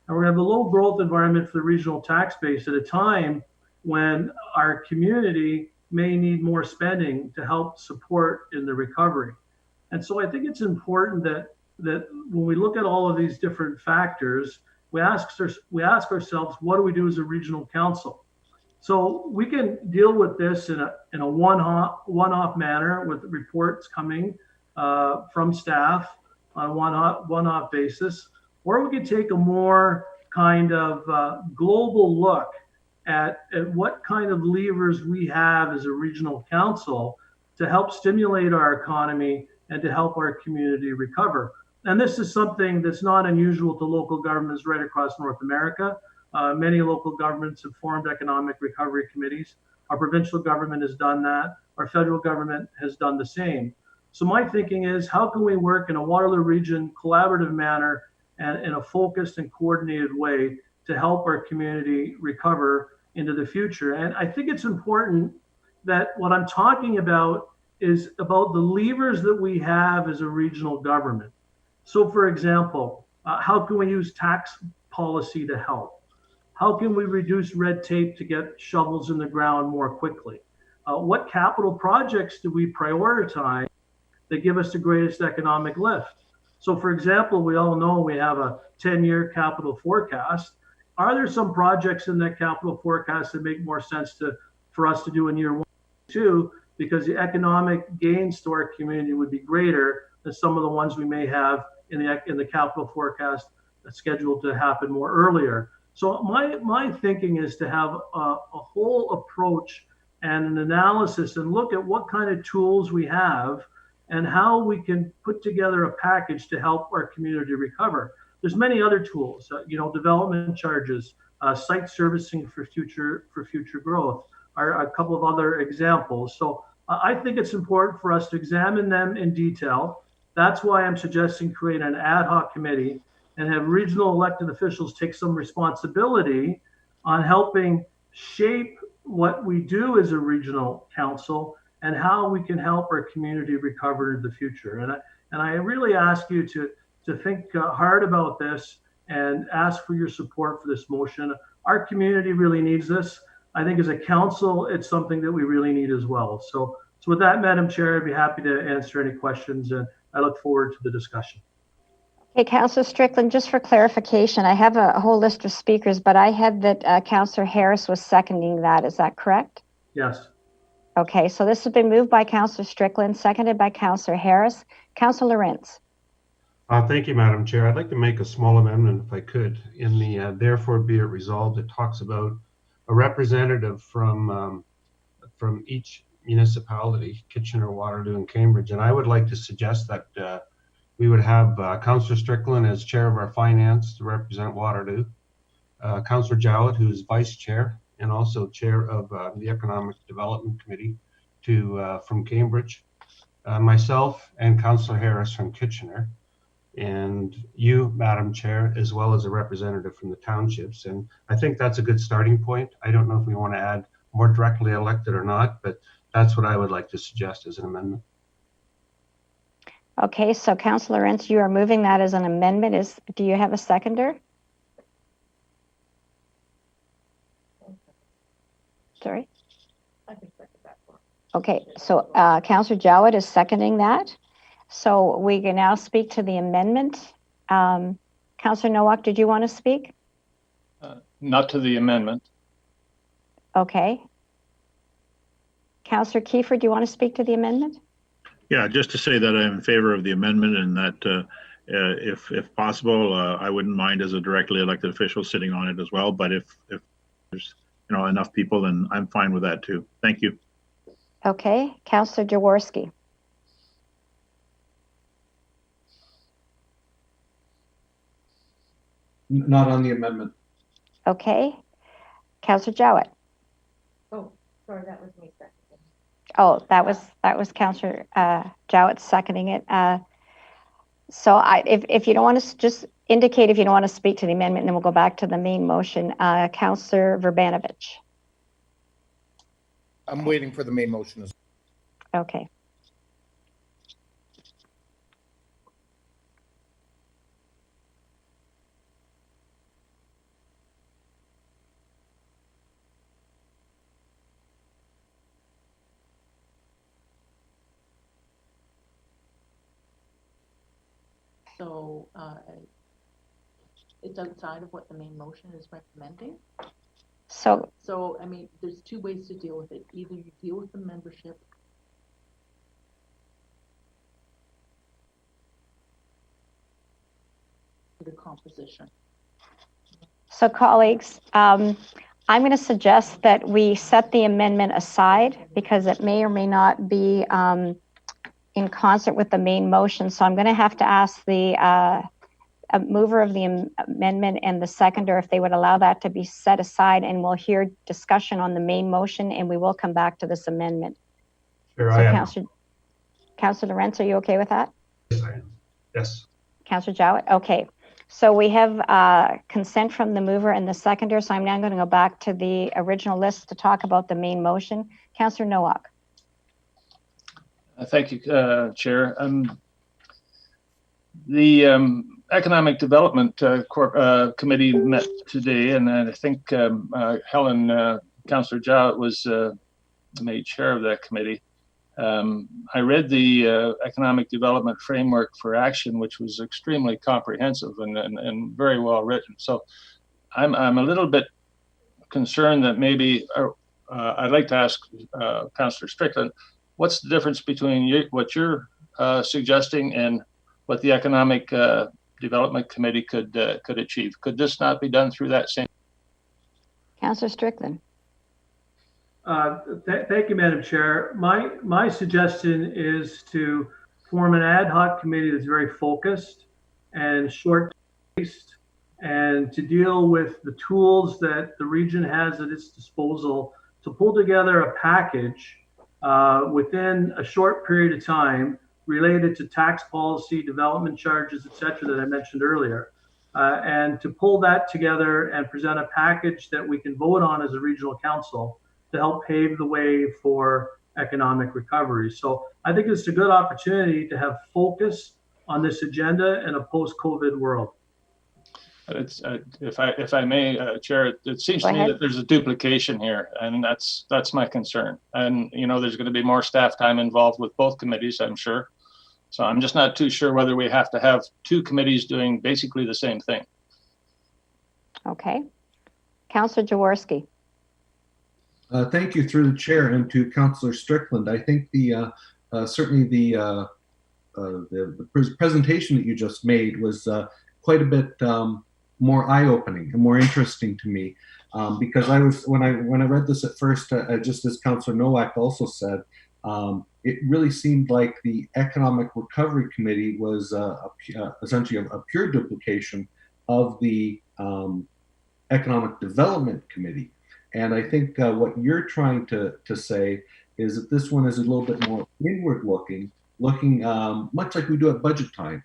Speaker 14: And we're going to have a low growth environment for the regional tax base at a time when our community may need more spending to help support in the recovery. And so I think it's important that when we look at all of these different factors, we ask ourselves, what do we do as a regional council? So we can deal with this in a one-off manner with reports coming from staff on a one-off basis, or we could take a more kind of global look at what kind of levers we have as a regional council to help stimulate our economy and to help our community recover. And this is something that's not unusual to local governments right across North America. Many local governments have formed economic recovery committees. Our provincial government has done that. Our federal government has done the same. So my thinking is, how can we work in a Waterloo Region collaborative manner and in a focused and coordinated way to help our community recover into the future? And I think it's important that what I'm talking about is about the levers that we have as a regional government. So for example, how can we use tax policy to help? How can we reduce red tape to get shovels in the ground more quickly? What capital projects do we prioritize that give us the greatest economic lift? So for example, we all know we have a 10-year capital forecast. Are there some projects in that capital forecast that make more sense for us to do in year 1 or 2, because the economic gains to our community would be greater than some of the ones we may have in the capital forecast that's scheduled to happen more earlier. So my thinking is to have a whole approach and an analysis and look at what kind of tools we have and how we can put together a package to help our community recover. There's many other tools, development charges, site servicing for future growth are a couple of other examples. So I think it's important for us to examine them in detail. That's why I'm suggesting create an ad hoc committee and have regional elected officials take some responsibility on helping shape what we do as a regional council and how we can help our community recover in the future. And I really ask you to think hard about this and ask for your support for this motion. Our community really needs this. I think as a council, it's something that we really need as well. So with that, Madam Chair, I'd be happy to answer any questions, and I look forward to the discussion.
Speaker 1: Okay, Councillor Strickland, just for clarification, I have a whole list of speakers, but I had that Councillor Harris was seconding that. Is that correct?
Speaker 14: Yes.
Speaker 1: Okay, so this has been moved by Councillor Strickland, seconded by Councillor Harris. Councillor Lorentz.
Speaker 11: Thank you, Madam Chair. I'd like to make a small amendment, if I could. In the therefore be it resolved, it talks about a representative from each municipality, Kitchener, Waterloo, and Cambridge. And I would like to suggest that we would have Councillor Strickland as chair of our finance to represent Waterloo, Councillor Jowett, who's vice chair and also chair of the Economic Development Committee from Cambridge, myself and Councillor Harris from Kitchener, and you, Madam Chair, as well as a representative from the townships. And I think that's a good starting point. I don't know if we want to add more directly elected or not, but that's what I would like to suggest as an amendment.
Speaker 1: Okay, so Councillor Lorentz, you are moving that as an amendment. Do you have a seconder? Sorry? I can second that one. Okay, so Councillor Jowett is seconding that. So we can now speak to the amendment. Councillor Nowak, did you want to speak?
Speaker 15: Not to the amendment.
Speaker 1: Okay. Councillor Kiefer, do you want to speak to the amendment?
Speaker 10: Yeah, just to say that I'm in favor of the amendment, and that if possible, I wouldn't mind as a directly elected official sitting on it as well. But if there's enough people, then I'm fine with that too. Thank you.
Speaker 1: Okay, Councillor Jaworski.
Speaker 6: Not on the amendment.
Speaker 1: Okay, Councillor Jowett.
Speaker 16: Oh, sorry, that was me seconding.
Speaker 1: Oh, that was Councillor Jowett seconding it. So if you don't want to, just indicate if you don't want to speak to the amendment, and then we'll go back to the main motion. Councillor Verbanovich.
Speaker 3: I'm waiting for the main motion.
Speaker 1: Okay.
Speaker 16: So it's outside of what the main motion is recommending.
Speaker 1: So
Speaker 16: I mean, there's two ways to deal with it. Either you deal with the membership or the composition.
Speaker 1: So colleagues, I'm going to suggest that we set the amendment aside because it may or may not be in concert with the main motion. So I'm going to have to ask the mover of the amendment and the seconder if they would allow that to be set aside, and we'll hear discussion on the main motion, and we will come back to this amendment.
Speaker 11: Sure,
Speaker 1: so
Speaker 11: I am.
Speaker 1: Councillor Lorentz, are you okay with that?
Speaker 11: Yes, I am. Yes.
Speaker 1: Councillor Jowett? Okay. So we have consent from the mover and the seconder. So I'm now going to go back to the original list to talk about the main motion. Councillor Nowak.
Speaker 15: Thank you, Chair. The Economic Development Committee met today, and I think Helen, Councillor Jowett, was made chair of that committee. I read the Economic Development Framework for Action, which was extremely comprehensive and very well written. So I'm a little bit concerned that maybe I'd like to ask Councillor Strickland, what's the difference between what you're suggesting and what the Economic Development Committee could achieve. Could this not be done through that same?
Speaker 1: Councillor Strickland.
Speaker 14: Thank you, Madam Chair. My suggestion is to form an ad hoc committee that's very focused and short-paced, and to deal with the tools that the region has at its disposal to pull together a package within a short period of time related to tax policy, development charges, et cetera, that I mentioned earlier. And to pull that together and present a package that we can vote on as a regional council to help pave the way for economic recovery. So I think it's a good opportunity to have focus on this agenda in a post-COVID world.
Speaker 15: It's, if I may, Chair, it seems to me that there's a duplication here, and that's my concern. And you know, there's going to be more staff time involved with both committees, I'm sure. So I'm just not too sure whether we have to have two committees doing basically the same thing.
Speaker 1: Okay. Councillor Jaworski.
Speaker 6: Thank you, through the chair, and to Councillor Strickland. I think certainly the presentation that you just made was quite a bit more eye-opening and more interesting to me, because when I read this at first, just as Councillor Nowak also said, it really seemed like the Economic Recovery Committee was essentially a pure duplication of the Economic Development Committee. And I think what you're trying to say is that this one is a little bit more inward looking much like we do at budget time,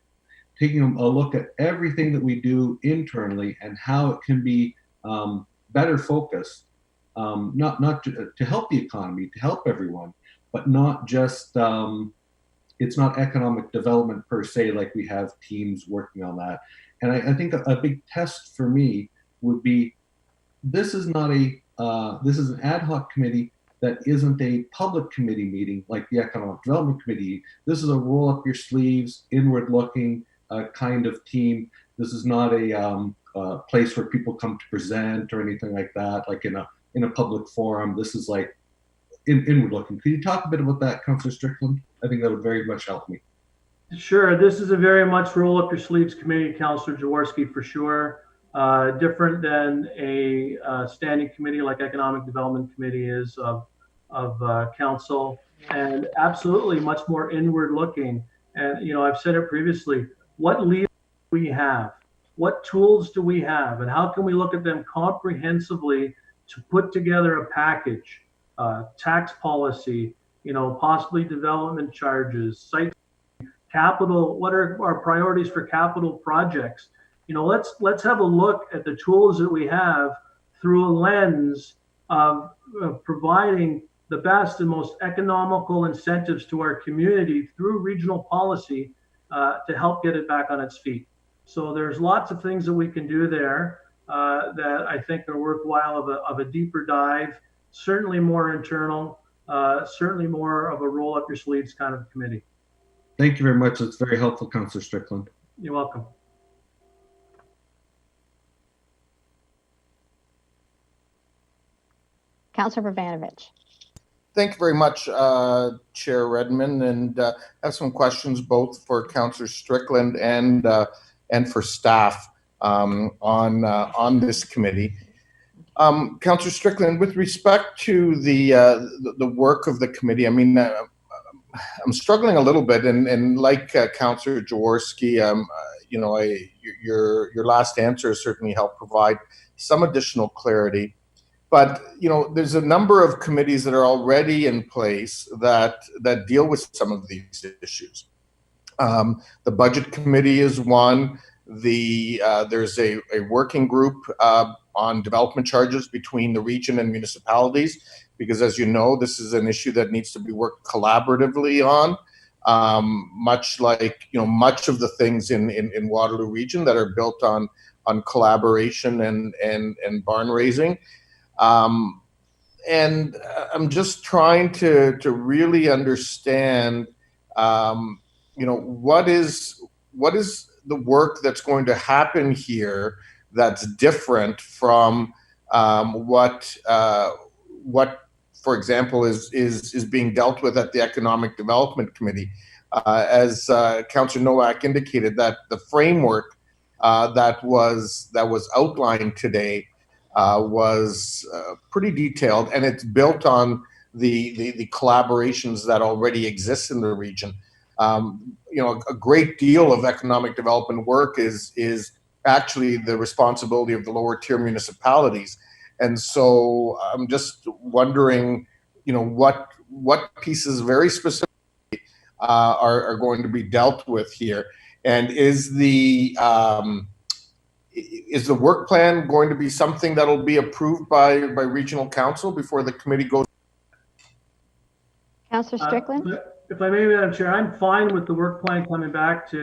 Speaker 6: taking a look at everything that we do internally and how it can be better focused, not to help the economy, to help everyone, but not just, it's not economic development per se, like we have teams working on that. And I think a big test for me would be, this is not this is an ad hoc committee that isn't a public committee meeting like the Economic Development Committee. This is a roll up your sleeves, inward looking kind of team. This is not a place where people come to present or anything like that, like in a public forum. This is like inward looking. Could you talk a bit about that, Councillor Strickland? I think that would very much help me.
Speaker 14: Sure. This is a very much roll up your sleeves committee, Councillor Jaworski, for sure. Different than a standing committee like Economic Development Committee is of council, and absolutely much more inward looking. And, you know, I've said it previously, what levers do we have? What tools do we have? And how can we look at them comprehensively to put together a package, tax policy, you know, possibly development charges, site capital, what are our priorities for capital projects? You know, let's have a look at the tools that we have through a lens of providing the best and most economical incentives to our community through regional policy to help get it back on its feet. So there's lots of things that we can do there that I think are worthwhile of a deeper dive, certainly more internal, certainly more of a roll up your sleeves kind of committee.
Speaker 6: Thank you very much. That's very helpful, Councillor Strickland.
Speaker 14: You're welcome.
Speaker 1: Councillor Bravanovich.
Speaker 3: Thank you very much, Chair Redmond, and I have some questions both for Councillor Strickland and for staff on this committee. Councillor Strickland, with respect to the work of the committee, I mean, I'm struggling a little bit, and like Councillor Jaworski, you know, your last answer certainly helped provide some additional clarity. But, you know, there's a number of committees that are already in place that deal with some of these issues. The Budget Committee is one. There's a working group on development charges between the region and municipalities, because as you know, this is an issue that needs to be worked collaboratively on, much like, you know, much of the things in Waterloo region that are built on collaboration and barn raising. And I'm just trying to really understand, you know, what is the work that's going to happen here that's different from what, for example, is being dealt with at the Economic Development Committee. as Councillor Nowak indicated, that the framework that was outlined today was pretty detailed, and it's built on the collaborations that already exist in the region. You know, a great deal of economic development work is actually the responsibility of the lower tier municipalities, and so I'm just wondering, you know, what pieces very specifically are going to be dealt with here, and is the work plan going to be something that'll be approved by regional council before the committee goes?
Speaker 1: Councillor Strickland?
Speaker 14: If I may, Madam Chair, I'm fine with the work plan coming back to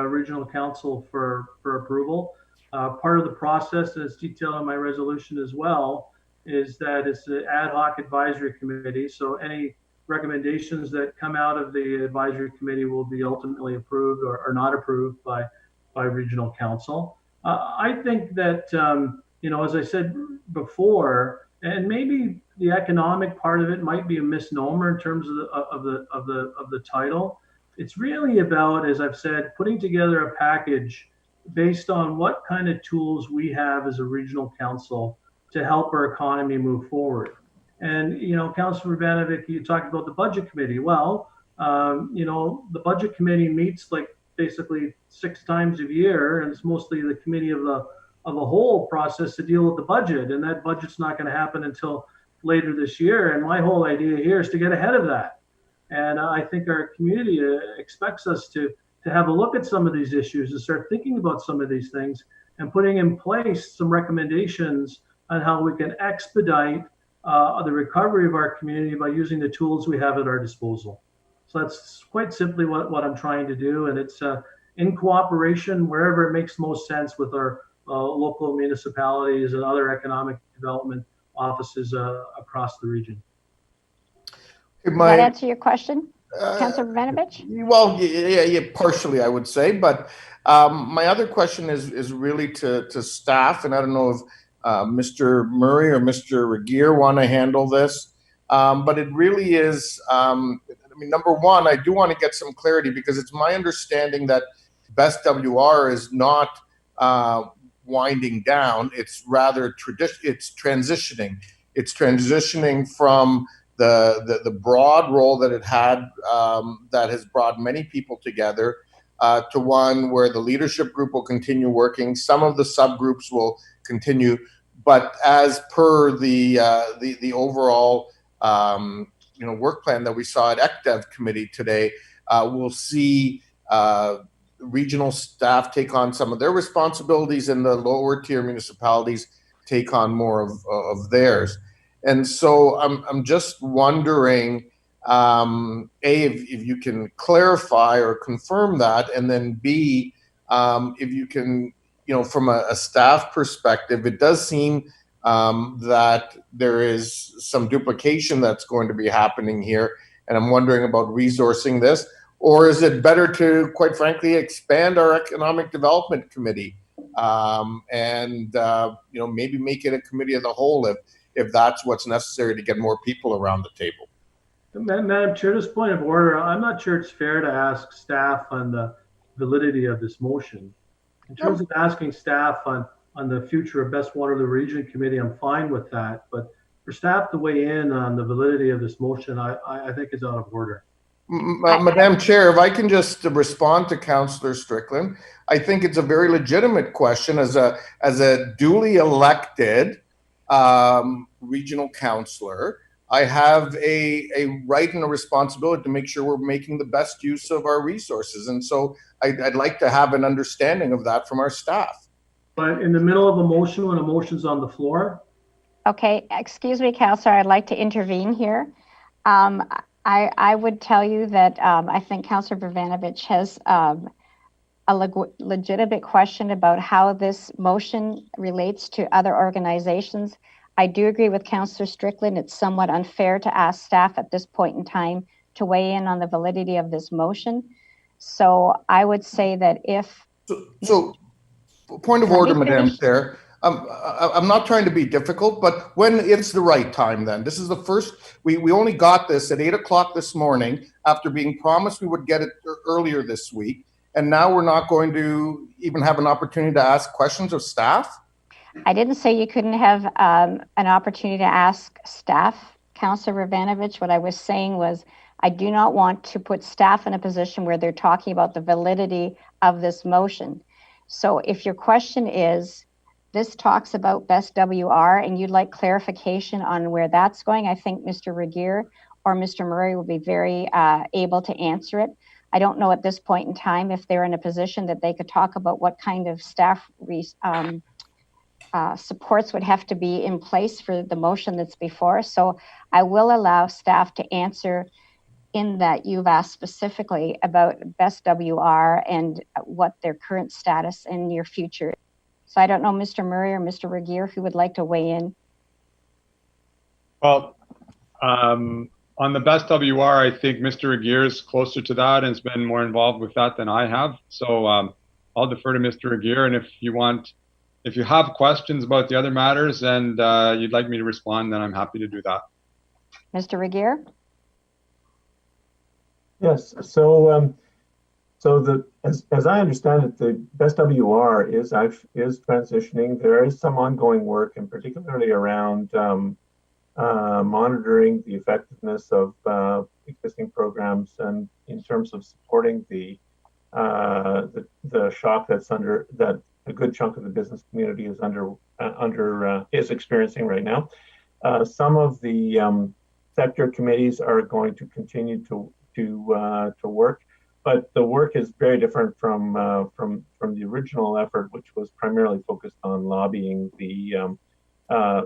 Speaker 14: regional council for approval. Part of the process, as detailed in my resolution as well, is that it's an ad hoc advisory committee. So any recommendations that come out of the advisory committee will be ultimately approved or not approved by regional council. I think that, you know, as I said before, and maybe the economic part of it might be a misnomer in terms of the title. It's really about, as I've said, putting together a package based on what kind of tools we have as a regional council to help our economy move forward. And, you know, Councillor Vanovic, you talked about the budget committee. Well, you know, the budget committee meets like basically 6 times a year, and it's mostly the committee of the whole process to deal with the budget, and that budget's not going to happen until later this year. And my whole idea here is to get ahead of that. And I think our community expects us to have a look at some of these issues and start thinking about some of these things and putting in place some recommendations on how we can expedite the recovery of our community by using the tools we have at our disposal. So that's quite simply what I'm trying to do. And it's in cooperation wherever it makes most sense with our local municipalities and other economic development offices across the region.
Speaker 1: Does that answer your question, Councillor Vanovic?
Speaker 3: Well, yeah, partially, I would say. But my other question is really to staff, and I don't know if Mr. Murray or Mr. Regier want to handle this. But it really is, I mean, number one, I do want to get some clarity, because it's my understanding that Best WR is not winding down. It's rather it's transitioning. It's transitioning from the broad role that it had, that has brought many people together, to one where the leadership group will continue working. Some of the subgroups will continue, but as per the overall you know, work plan that we saw at ECDEV committee today, we'll see regional staff take on some of their responsibilities, and the lower tier municipalities take on more of theirs. And so I'm just wondering, A, if you can clarify or confirm that, and then B, if you can, you know, from a staff perspective, it does seem that there is some duplication that's going to be happening here, and I'm wondering about resourcing this. Or is it better to, quite frankly, expand our economic development committee, and you know, maybe make it a committee of the whole if that's what's necessary to get more people around the table?
Speaker 14: Madam Chair, this point of order, I'm not sure it's fair to ask staff on the validity of this motion. In terms of asking staff on the future of Best Waterloo Region Committee, I'm fine with that. But for staff to weigh in on the validity of this motion, I think is out of order.
Speaker 3: Madam Chair, if I can just respond to Councillor Strickland, I think it's a very legitimate question. As a duly elected regional councillor, I have a right and a responsibility to make sure we're making the best use of our resources, and so I'd like to have an understanding of that from our staff.
Speaker 14: But in the middle of a motion, when a motion's on the floor.
Speaker 1: Okay, excuse me, Councillor, I'd like to intervene here. I would tell you that I think Councillor Vanovic has a legitimate question about how this motion relates to other organizations. I do agree with Councillor Strickland. It's somewhat unfair to ask staff at this point in time to weigh in on the validity of this motion. So I would say that if...
Speaker 3: So point of order, Madam Chair. I'm not trying to be difficult, but when it's the right time, then this is the first. We only got this at 8 o'clock this morning after being promised we would get it earlier this week, and now we're not going to even have an opportunity to ask questions of staff.
Speaker 1: I didn't say you couldn't have an opportunity to ask staff, Councillor Ravanovich. What I was saying was I do not want to put staff in a position where they're talking about the validity of this motion. So if your question is, this talks about best WR and you'd like clarification on where that's going, I think Mr. Regier or Mr. Murray will be very able to answer it. I don't know at this point in time if they're in a position that they could talk about what kind of staff supports would have to be in place for the motion that's before us. So I will allow staff to answer in that you've asked specifically about best WR and what their current status and your future. So I don't know, Mr. Murray or Mr. Regier, who would like to weigh in.
Speaker 17: Well, on the best WR, I think Mr. Regier is closer to that and has been more involved with that than I have. So I'll defer to Mr. Regier. And if you have questions about the other matters and you'd like me to respond, then I'm happy to do that.
Speaker 1: Mr. Regier?
Speaker 18: Yes. So as I understand it, the best WR is transitioning. There is some ongoing work, and particularly around monitoring the effectiveness of existing programs, and in terms of supporting the shock that's under that a good chunk of the business community is is experiencing right now. Some of the sector committees are going to continue to work, but the work is very different from the original effort, which was primarily focused on lobbying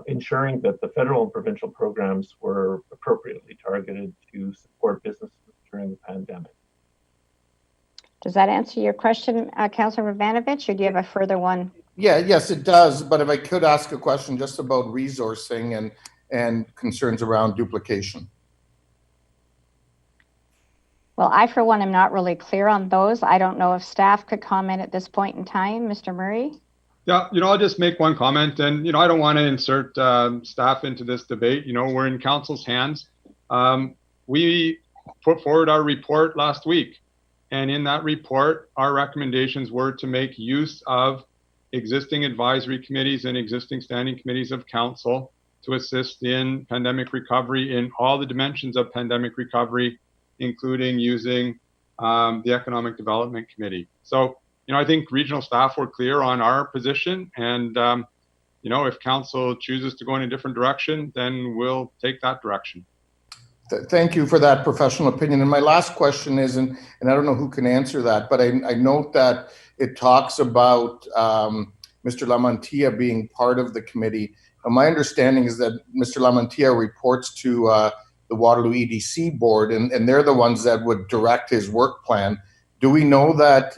Speaker 18: ensuring that the federal and provincial programs were appropriately targeted to support businesses during the pandemic.
Speaker 1: Does that answer your question, Councillor Ravanovich, or do you have a further one?
Speaker 3: Yes, it does. But if I could ask a question just about resourcing and concerns around duplication.
Speaker 1: Well, I, for one, am not really clear on those. I don't know if staff could comment at this point in time. Mr. Murray?
Speaker 17: Yeah, I'll just make one comment, and I don't want to insert staff into this debate. We're in council's hands. We put forward our report last week, and in that report, our recommendations were to make use of existing advisory committees and existing standing committees of council to assist in pandemic recovery in all the dimensions of pandemic recovery, including using the Economic Development Committee. So, I think regional staff were clear on our position, and if council chooses to go in a different direction, then we'll take that direction.
Speaker 3: Thank you for that professional opinion. And my last question is, and I don't know who can answer that, but I note that it talks about Mr. Lamantia being part of the committee. My understanding is that Mr. Lamantia reports to the Waterloo EDC board, and they're the ones that would direct his work plan. Do we know that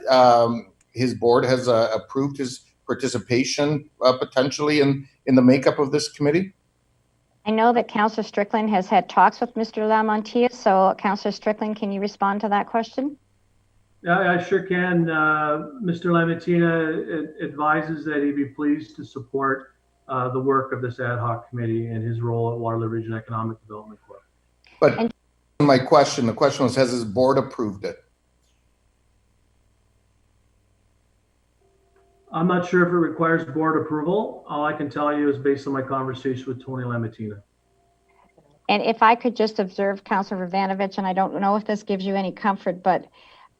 Speaker 3: his board has approved his participation potentially in the makeup of this committee?
Speaker 1: I know that Councillor Strickland has had talks with Mr. Lamantia. So, Councillor Strickland, can you respond to that question?
Speaker 14: Yeah, I sure can. Mr. Lamantia advises that he be pleased to support the work of this ad hoc committee and his role at Waterloo Region Economic Development Corp.
Speaker 3: But the question was, has his board approved it?
Speaker 14: I'm not sure if it requires board approval. All I can tell you is based on my conversation with Tony Lamantina.
Speaker 1: And if I could just observe, Councillor Ravanovich, and I don't know if this gives you any comfort, but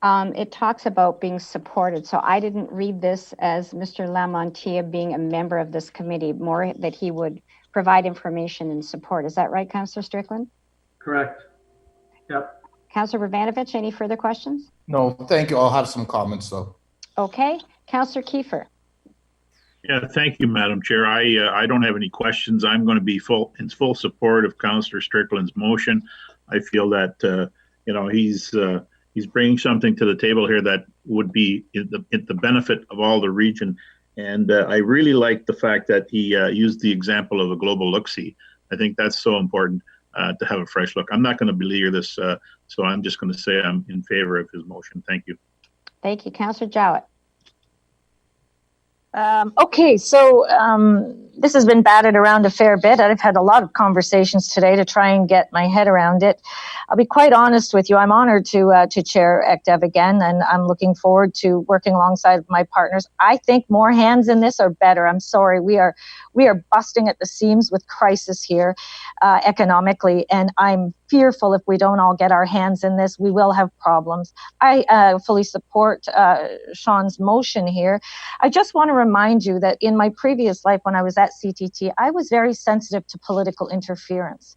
Speaker 1: it talks about being supported. So I didn't read this as Mr. Lamantia being a member of this committee, more that he would provide information and support. Is that right, Councillor Strickland?
Speaker 14: Correct. Yep.
Speaker 1: Councillor Ravanovich, any further questions?
Speaker 3: No, thank you. I'll have some comments though.
Speaker 1: Okay. Councillor Kiefer.
Speaker 10: Yeah, thank you, Madam Chair. I don't have any questions. I'm going to be in full support of Councillor Strickland's motion. I feel that he's bringing something to the table here that would be in the benefit of all the region. And I really like the fact that he used the example of a global look-see. I think that's so important to have a fresh look. I'm not going to beleaguer this, so I'm just going to say I'm in favor of his motion. Thank you.
Speaker 1: Thank you. Councillor Jowett.
Speaker 19: Okay, so this has been batted around a fair bit. I've had a lot of conversations today to try and get my head around it. I'll be quite honest with you. I'm honored to chair ECDEV again, and I'm looking forward to working alongside my partners. I think more hands in this are better. I'm sorry, we are busting at the seams with crisis here economically, and I'm fearful if we don't all get our hands in this, we will have problems. I fully support Sean's motion here. I just want to remind you that in my previous life when I was at CTT, I was very sensitive to political interference.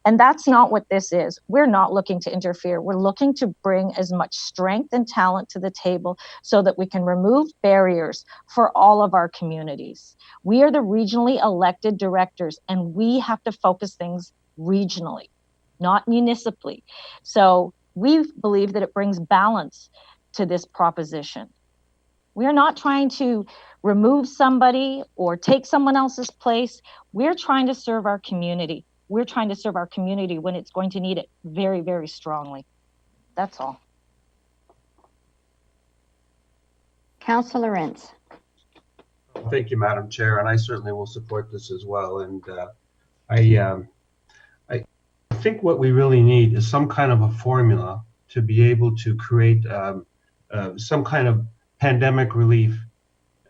Speaker 19: And that's not what this is. We're not looking to interfere. We're looking to bring as much strength and talent to the table so that we can remove barriers for all of our communities. We are the regionally elected directors, and we have to focus things regionally, not municipally. So we believe that it brings balance to this proposition. We're not trying to remove somebody or take someone else's place. We're trying to serve our community. We're trying to serve our community when it's going to need it very, very strongly. That's all.
Speaker 1: Councillor Rentz.
Speaker 11: Thank you, Madam Chair, and I certainly will support this as well. And I think what we really need is some kind of a formula to be able to create some kind of pandemic relief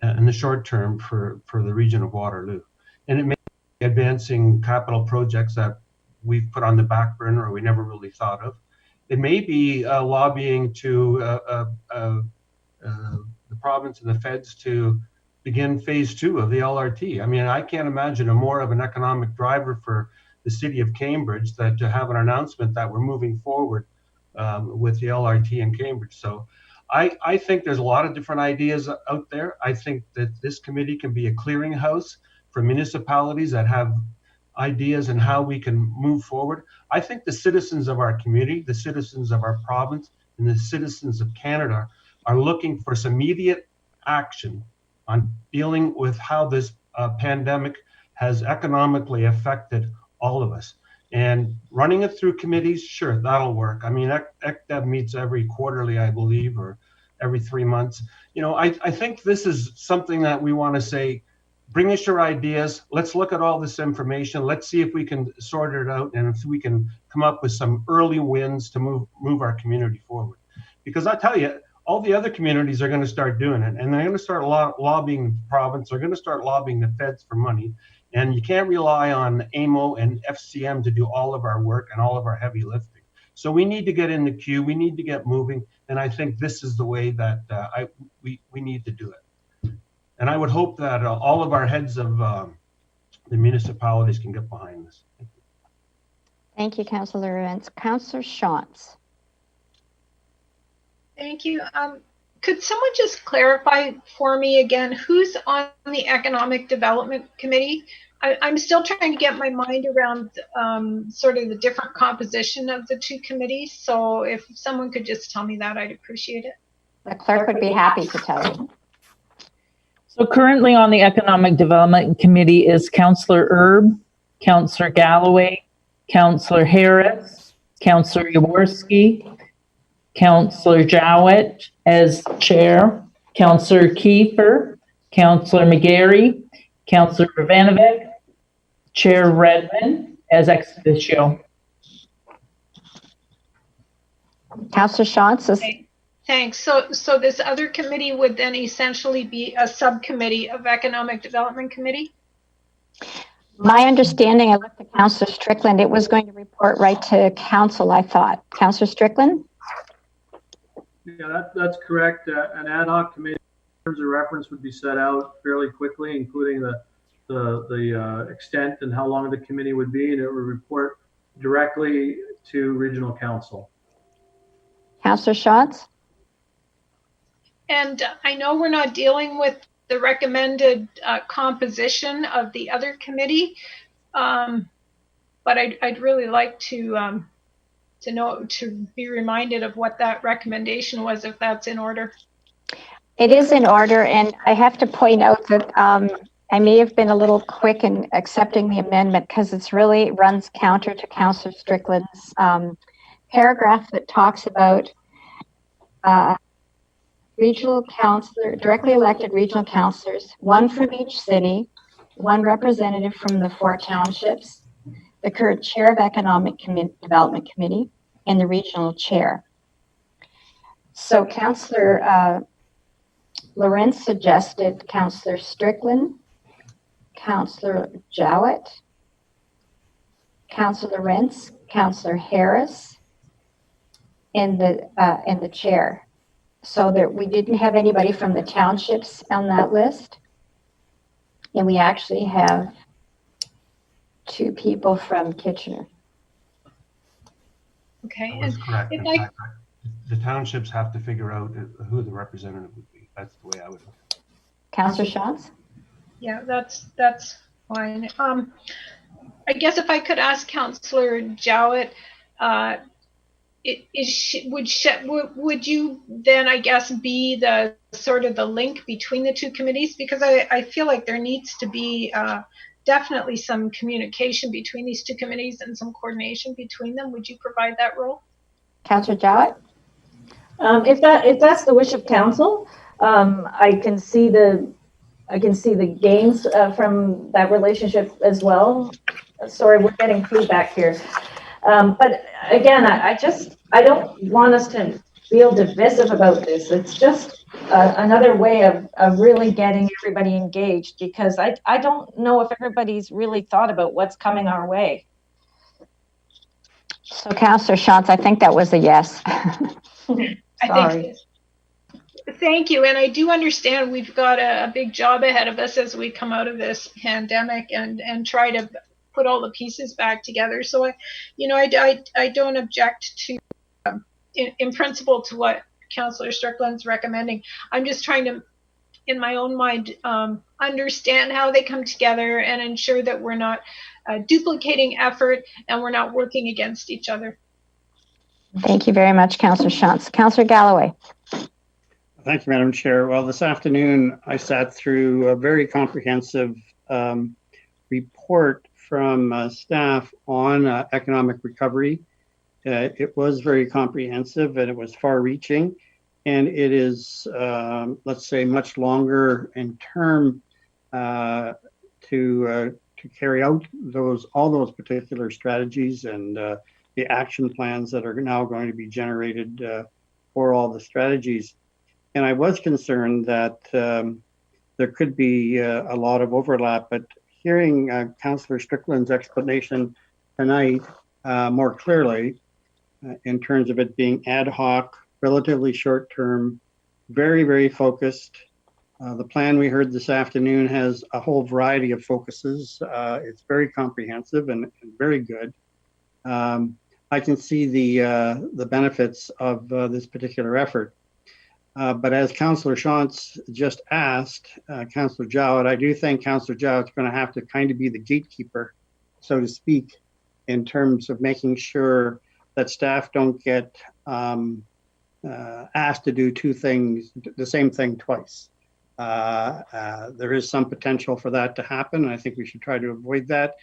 Speaker 11: in the short term for the region of Waterloo. And it may be advancing capital projects that we've put on the back burner or we never really thought of. It may be lobbying to the province and the feds to begin phase 2 of the LRT. I mean, I can't imagine a more of an economic driver for the city of Cambridge than to have an announcement that we're moving forward with the LRT in Cambridge. So I think there's a lot of different ideas out there. I think that this committee can be a clearinghouse for municipalities that have ideas and how we can move forward. I think the citizens of our community, the citizens of our province, and the citizens of Canada are looking for some immediate action on dealing with how this pandemic has economically affected all of us. And running it through committees, sure, that'll work. I mean, ECDEV meets every quarterly, I believe, or every 3 months. You know, I think this is something that we want to say, bring us your ideas. Let's look at all this information. Let's see if we can sort it out and if we can come up with some early wins to move our community forward. Because I tell you, all the other communities are going to start doing it, and they're going to start lobbying the province. They're going to start lobbying the feds for money. And you can't rely on AMO and FCM to do all of our work and all of our heavy lifting. So we need to get in the queue. We need to get moving. And I think this is the way that we need to do it. And I would hope that all of our heads of the municipalities can get behind this.
Speaker 1: Thank you, Councillor Rentz. Councillor Shantz.
Speaker 9: Thank you. Could someone just clarify for me again, who's on the Economic Development Committee? I'm still trying to get my mind around sort of the different composition of the two committees. So if someone could just tell me that, I'd appreciate it.
Speaker 1: The clerk would be happy to tell you.
Speaker 2: So currently on the Economic Development Committee is Councillor Erb, Councillor Galloway, Councillor Harris, Councillor Jaworski, Councillor Jowett as chair, Councillor Kiefer, Councillor McGarry, Councillor Ivanovic, Chair Redmond as ex officio.
Speaker 1: Councillor Shantz.
Speaker 9: Okay. Thanks. So this other committee would then essentially be a subcommittee of Economic Development Committee?
Speaker 1: My understanding, I looked at Councillor Strickland, it was going to report right to council, I thought. Councillor Strickland?
Speaker 14: Yeah, that's correct. An ad hoc committee in terms of reference would be set out fairly quickly, including the extent and how long the committee would be, and it would report directly to regional council.
Speaker 1: Councillor Shantz?
Speaker 9: And I know we're not dealing with the recommended composition of the other committee, but I'd really like to be reminded of what that recommendation was, if that's in order.
Speaker 1: It is in order, and I have to point out that I may have been a little quick in accepting the amendment because it really runs counter to Councillor Strickland's paragraph that talks about regional councillor, directly elected regional councillors, one from each city, one representative from the 4 townships, the current chair of Economic Development Committee, and the regional chair. So Councillor Lorenz suggested Councillor Strickland, Councillor Jowett, Councillor Lorenz, Councillor Harris, and the chair. So that we didn't have anybody from the townships on that list. And we actually have 2 people from Kitchener.
Speaker 9: Okay.
Speaker 11: That was correct. In fact, the townships have to figure out who the representative would be. That's the way I would look at it.
Speaker 1: Councillor Schatz?
Speaker 9: Yeah, that's fine. I guess if I could ask Councillor Jowett, would you then, I guess, be the sort of the link between the 2 committees? Because I feel like there needs to be definitely some communication between these 2 committees and some coordination between them. Would you provide that role?
Speaker 1: Councillor Jowett?
Speaker 19: If that's the wish of council, I can see the gains from that relationship as well. Sorry, we're getting feedback here. But again, I don't want us to feel divisive about this. It's just another way of really getting everybody engaged, because I don't know if everybody's really thought about what's coming our way.
Speaker 1: So Councillor Schatz, I think that was a yes.
Speaker 9: Sorry. Thank you. And I do understand we've got a big job ahead of us as we come out of this pandemic and try to put all the pieces back together. So I don't object to, in principle, to what Councillor Strickland's recommending. I'm just trying to, in my own mind, understand how they come together and ensure that we're not duplicating effort and we're not working against each other.
Speaker 1: Thank you very much, Councillor Schatz. Councillor Galloway.
Speaker 7: Thank you, Madam Chair. Well, this afternoon I sat through a very comprehensive report from staff on economic recovery. It was very comprehensive and it was far-reaching, and it is, let's say, much longer in term to carry out all those particular strategies and the action plans that are now going to be generated for all the strategies. And I was concerned that there could be a lot of overlap, but hearing Councillor Strickland's explanation tonight more clearly in terms of it being ad hoc, relatively short term, very, very focused. The plan we heard this afternoon has a whole variety of focuses. It's very comprehensive and very good. I can see the benefits of this particular effort. But as Councillor Schatz just asked, Councillor Jowett, I do think Councillor Jowett's going to have to kind of be the gatekeeper, so to speak, in terms of making sure that staff don't get asked to do 2 things, the same thing twice. There is some potential for that to happen, and I think we should try to avoid that.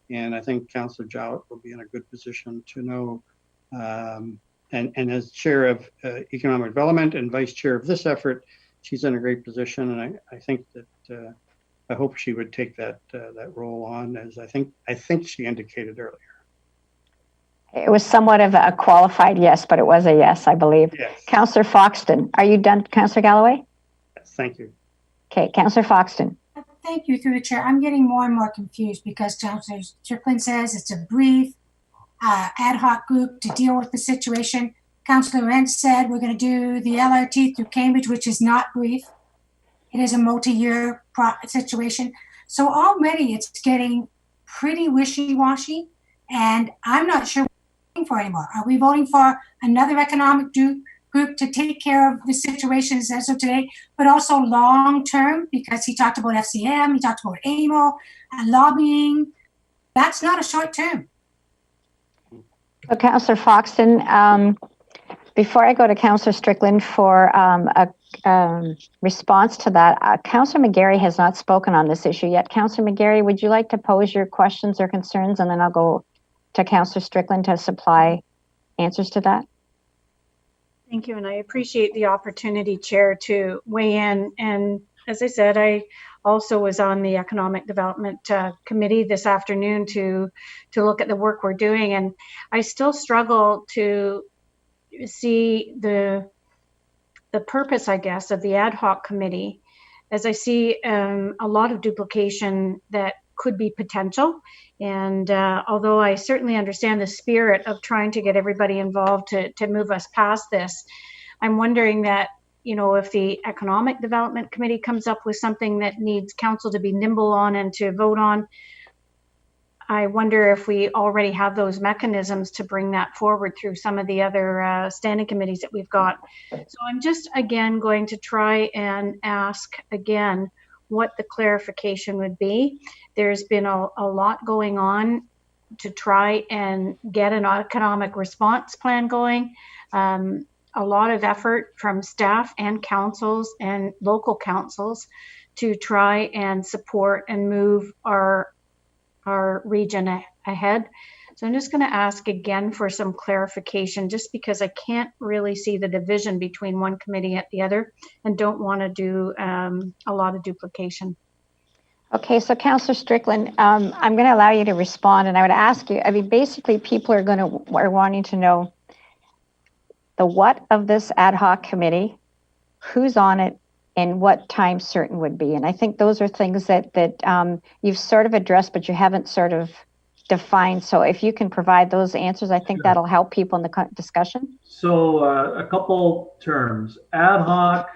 Speaker 7: And I think Councillor Jowett will be in a good position to know. And as chair of economic development and vice chair of this effort, she's in a great position. And I think that I hope she would take that role on, as I think she indicated earlier.
Speaker 1: It was somewhat of a qualified yes, but it was a yes, I believe.
Speaker 7: Yes.
Speaker 1: Councillor Foxton, are you done, Councillor Galloway?
Speaker 7: Yes, thank you.
Speaker 1: Okay, Councillor Foxton.
Speaker 4: Thank you, through the chair. I'm getting more and more confused because Councillor Strickland says it's a brief ad hoc group to deal with the situation. Councillor Lorenz said we're going to do the LRT through Cambridge, which is not brief. It is a multi-year situation. So already it's getting pretty wishy-washy, and I'm not sure what we're voting for anymore. Are we voting for another economic group to take care of the situations as of today, but also long-term? Because he talked about FCM, he talked about AMO, lobbying. That's not a short-term.
Speaker 1: So Councillor Foxton, before I go to Councillor Strickland for a response to that, Councillor McGarry has not spoken on this issue yet. Councillor McGarry, would you like to pose your questions or concerns, and then I'll go to Councillor Strickland to supply answers to that?
Speaker 13: Thank you, and I appreciate the opportunity, Chair, to weigh in. And as I said, I also was on the Economic Development Committee this afternoon to look at the work we're doing, and I still struggle to see the purpose, I guess, of the ad hoc committee, as I see a lot of duplication that could be potential. And although I certainly understand the spirit of trying to get everybody involved to move us past this, I'm wondering that, you know, if the Economic Development Committee comes up with something that needs council to be nimble on and to vote on, I wonder if we already have those mechanisms to bring that forward through some of the other standing committees that we've got. So I'm just, again, going to try and ask again what the clarification would be. There's been a lot going on to try and get an economic response plan going. A lot of effort from staff and councils and local councils to try and support and move our region ahead. So I'm just going to ask again for some clarification, just because I can't really see the division between one committee and the other, and don't want to do a lot of duplication.
Speaker 1: Okay, so Councillor Strickland, I'm going to allow you to respond, and I would ask you, I mean, basically people are wanting to know the what of this ad hoc committee, who's on it, and what time certain would be. And I think those are things that you've sort of addressed, but you haven't sort of defined. So if you can provide those answers, I think that'll help people in the discussion.
Speaker 14: So a couple terms: ad hoc,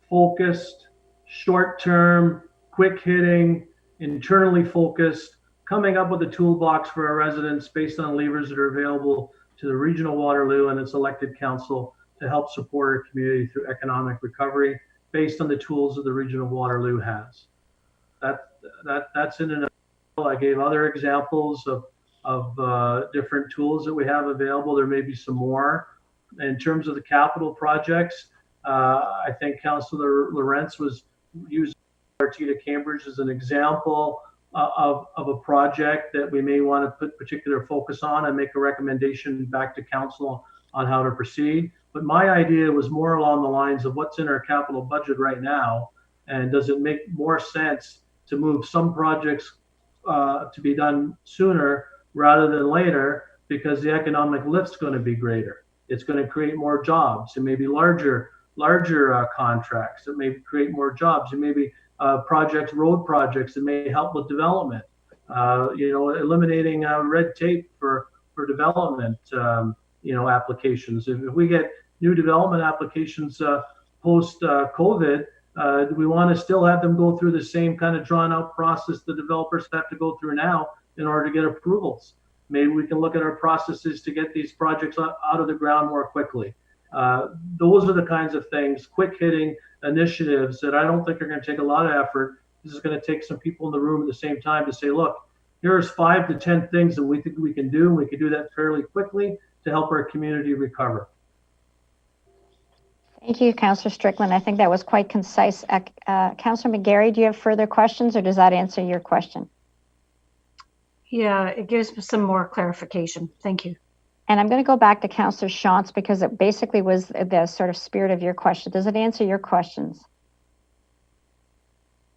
Speaker 14: focused, short-term, quick-hitting, internally focused, coming up with a toolbox for our residents based on levers that are available to the Regional Waterloo and its elected council to help support our community through economic recovery based on the tools that the Regional Waterloo has. That's in an. I gave other examples of different tools that we have available. There may be some more. In terms of the capital projects, I think Councillor Lawrence was using RT to Cambridge as an example of a project that we may want to put particular focus on and make a recommendation back to council on how to proceed. But my idea was more along the lines of what's in our capital budget right now, and does it make more sense to move some projects to be done sooner rather than later, because the economic lift's going to be greater. It's going to create more jobs. It may be larger contracts. It may create more jobs. It may be road projects that may help with development. Eliminating red tape for development. Applications. If we get new development applications post COVID, we want to still have them go through the same kind of drawn out process the developers have to go through now in order to get approvals. Maybe we can look at our processes to get these projects out of the ground more quickly. Those are the kinds of things, quick hitting initiatives that I don't think are going to take a lot of effort. This is going to take some people in the room at the same time to say, look, here's 5 to 10 things that we think we can do. And we can do that fairly quickly to help our community recover.
Speaker 1: Thank you, Councillor Strickland. I think that was quite concise. Councillor McGarry, do you have further questions, or does that answer your question?
Speaker 13: Yeah, it gives some more clarification. Thank you.
Speaker 1: And I'm going to go back to Councillor Shantz, because it basically was the sort of spirit of your question. Does it answer your questions?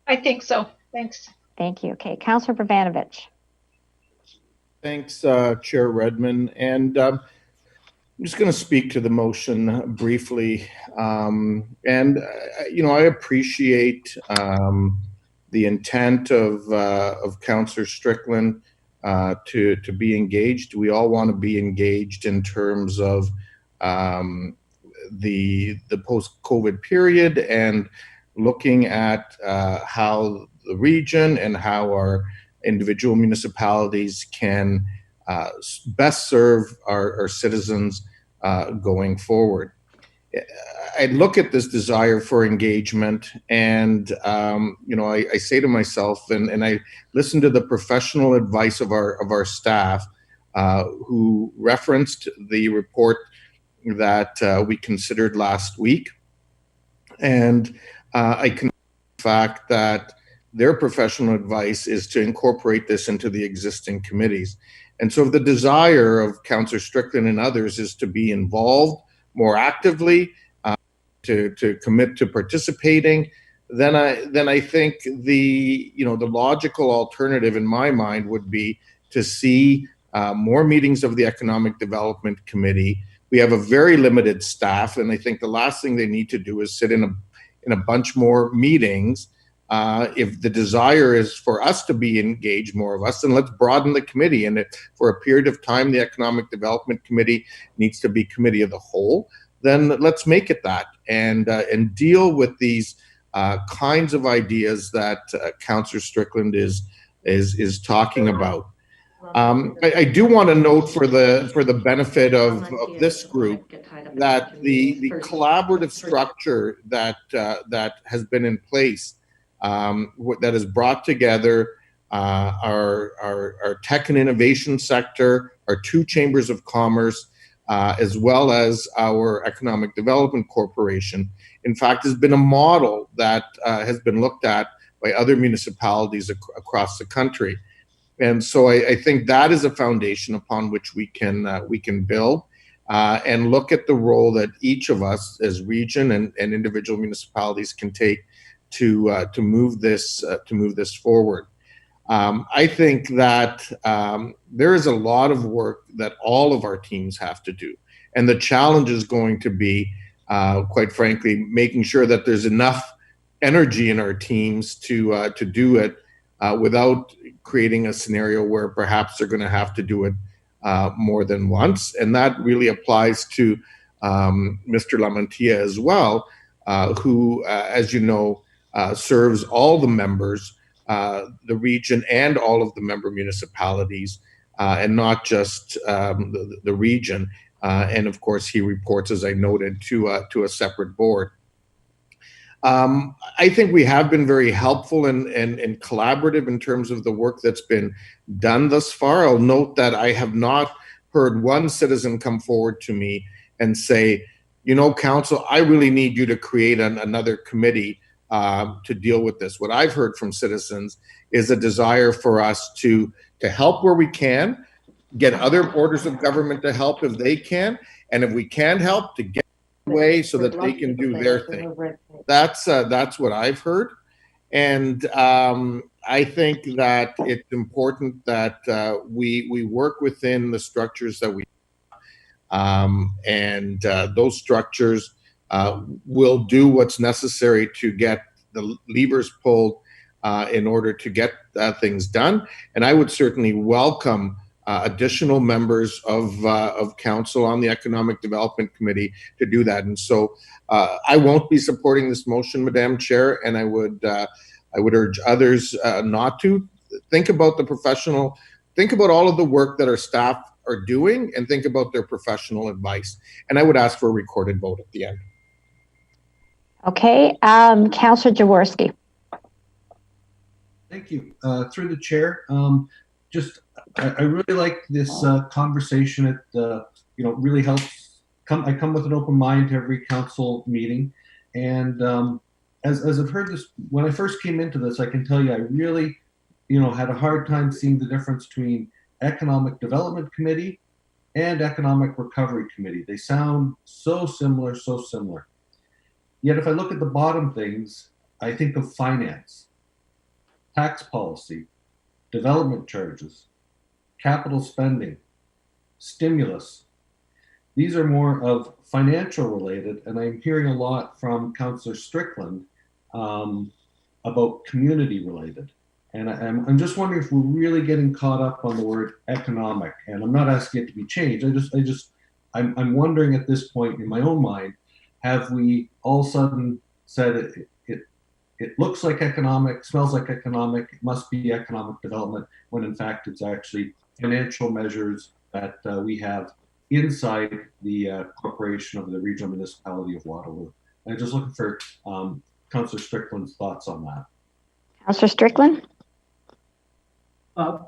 Speaker 9: I think so. Thanks.
Speaker 1: Thank you. Okay, Councillor Pravanovich.
Speaker 3: Thanks, Chair Redmond. And I'm just going to speak to the motion briefly. I appreciate the intent of Councillor Strickland to be engaged. We all want to be engaged in terms of the post-COVID period and looking at how the region and how our individual municipalities can best serve our citizens going forward. I look at this desire for engagement, and I say to myself, and I listen to the professional advice of our staff, who referenced the report that we considered last week, and I can the fact that their professional advice is to incorporate this into the existing committees. And so the desire of Councillor Strickland and others is to be involved more actively, to commit to participating, then I think the logical alternative in my mind would be to see more meetings of the Economic Development Committee. We have a very limited staff, and I think the last thing they need to do is sit in a bunch more meetings. If the desire is for us to be engaged, more of us, then let's broaden the committee. And if for a period of time the Economic Development Committee needs to be committee of the whole, then let's make it that, and deal with these kinds of ideas that Councillor Strickland is talking about. I do want to note for the benefit of this group that the collaborative structure that has been in place, that has brought together our tech and innovation sector, our two chambers of commerce, as well as our Economic Development Corporation, in fact, has been a model that has been looked at by other municipalities across the country. And so I think that is a foundation upon which we can build and look at the role that each of us as region and individual municipalities can take to move this forward. I think that there is a lot of work that all of our teams have to do, and the challenge is going to be, quite frankly, making sure that there's enough energy in our teams to do it without creating a scenario where perhaps they're going to have to do it more than once. And that really applies to Mr. Lamantia as well, who, as you know, serves all the members, the region and all of the member municipalities, and not just the region. And of course, he reports, as I noted, to a separate board. I think we have been very helpful and collaborative in terms of the work that's been done thus far. I'll note that I have not heard one citizen come forward to me and say, Council, I really need you to create another committee to deal with this. What I've heard from citizens is a desire for us to help where we can, get other orders of government to help if they can, and if we can't help, to get way so that they can do their thing. That's what I've heard, and I think that it's important that we work within the structures that we and those structures will do what's necessary to get the levers pulled in order to get things done. And I would certainly welcome additional members of council on the Economic Development Committee to do that. And so I won't be supporting this motion, Madam Chair, and I would urge others not to. Think about think about all of the work that our staff are doing, and think about their professional advice. And I would ask for a recorded vote at the end.
Speaker 1: Okay, Councillor Jaworski.
Speaker 6: Thank you. Through the chair, I really like this conversation. It really helps. I come with an open mind to every council meeting, and as I've heard this, when I first came into this, I can tell you I really, had a hard time seeing the difference between Economic Development Committee and Economic Recovery Committee. They sound so similar, so similar. Yet if I look at the bottom things, I think of finance, tax policy, development charges, capital spending, stimulus. These are more of financial related, and I'm hearing a lot from Councillor Strickland about community related. And I'm just wondering if we're really getting caught up on the word economic. And I'm not asking it to be changed. I'm wondering at this point in my own mind, have we all of a sudden said it looks like economic, smells like economic, it must be economic development, when in fact it's actually financial measures that we have inside the corporation of the Regional Municipality of Waterloo. And I'm just looking for Councillor Strickland's thoughts on that.
Speaker 1: Councillor Strickland?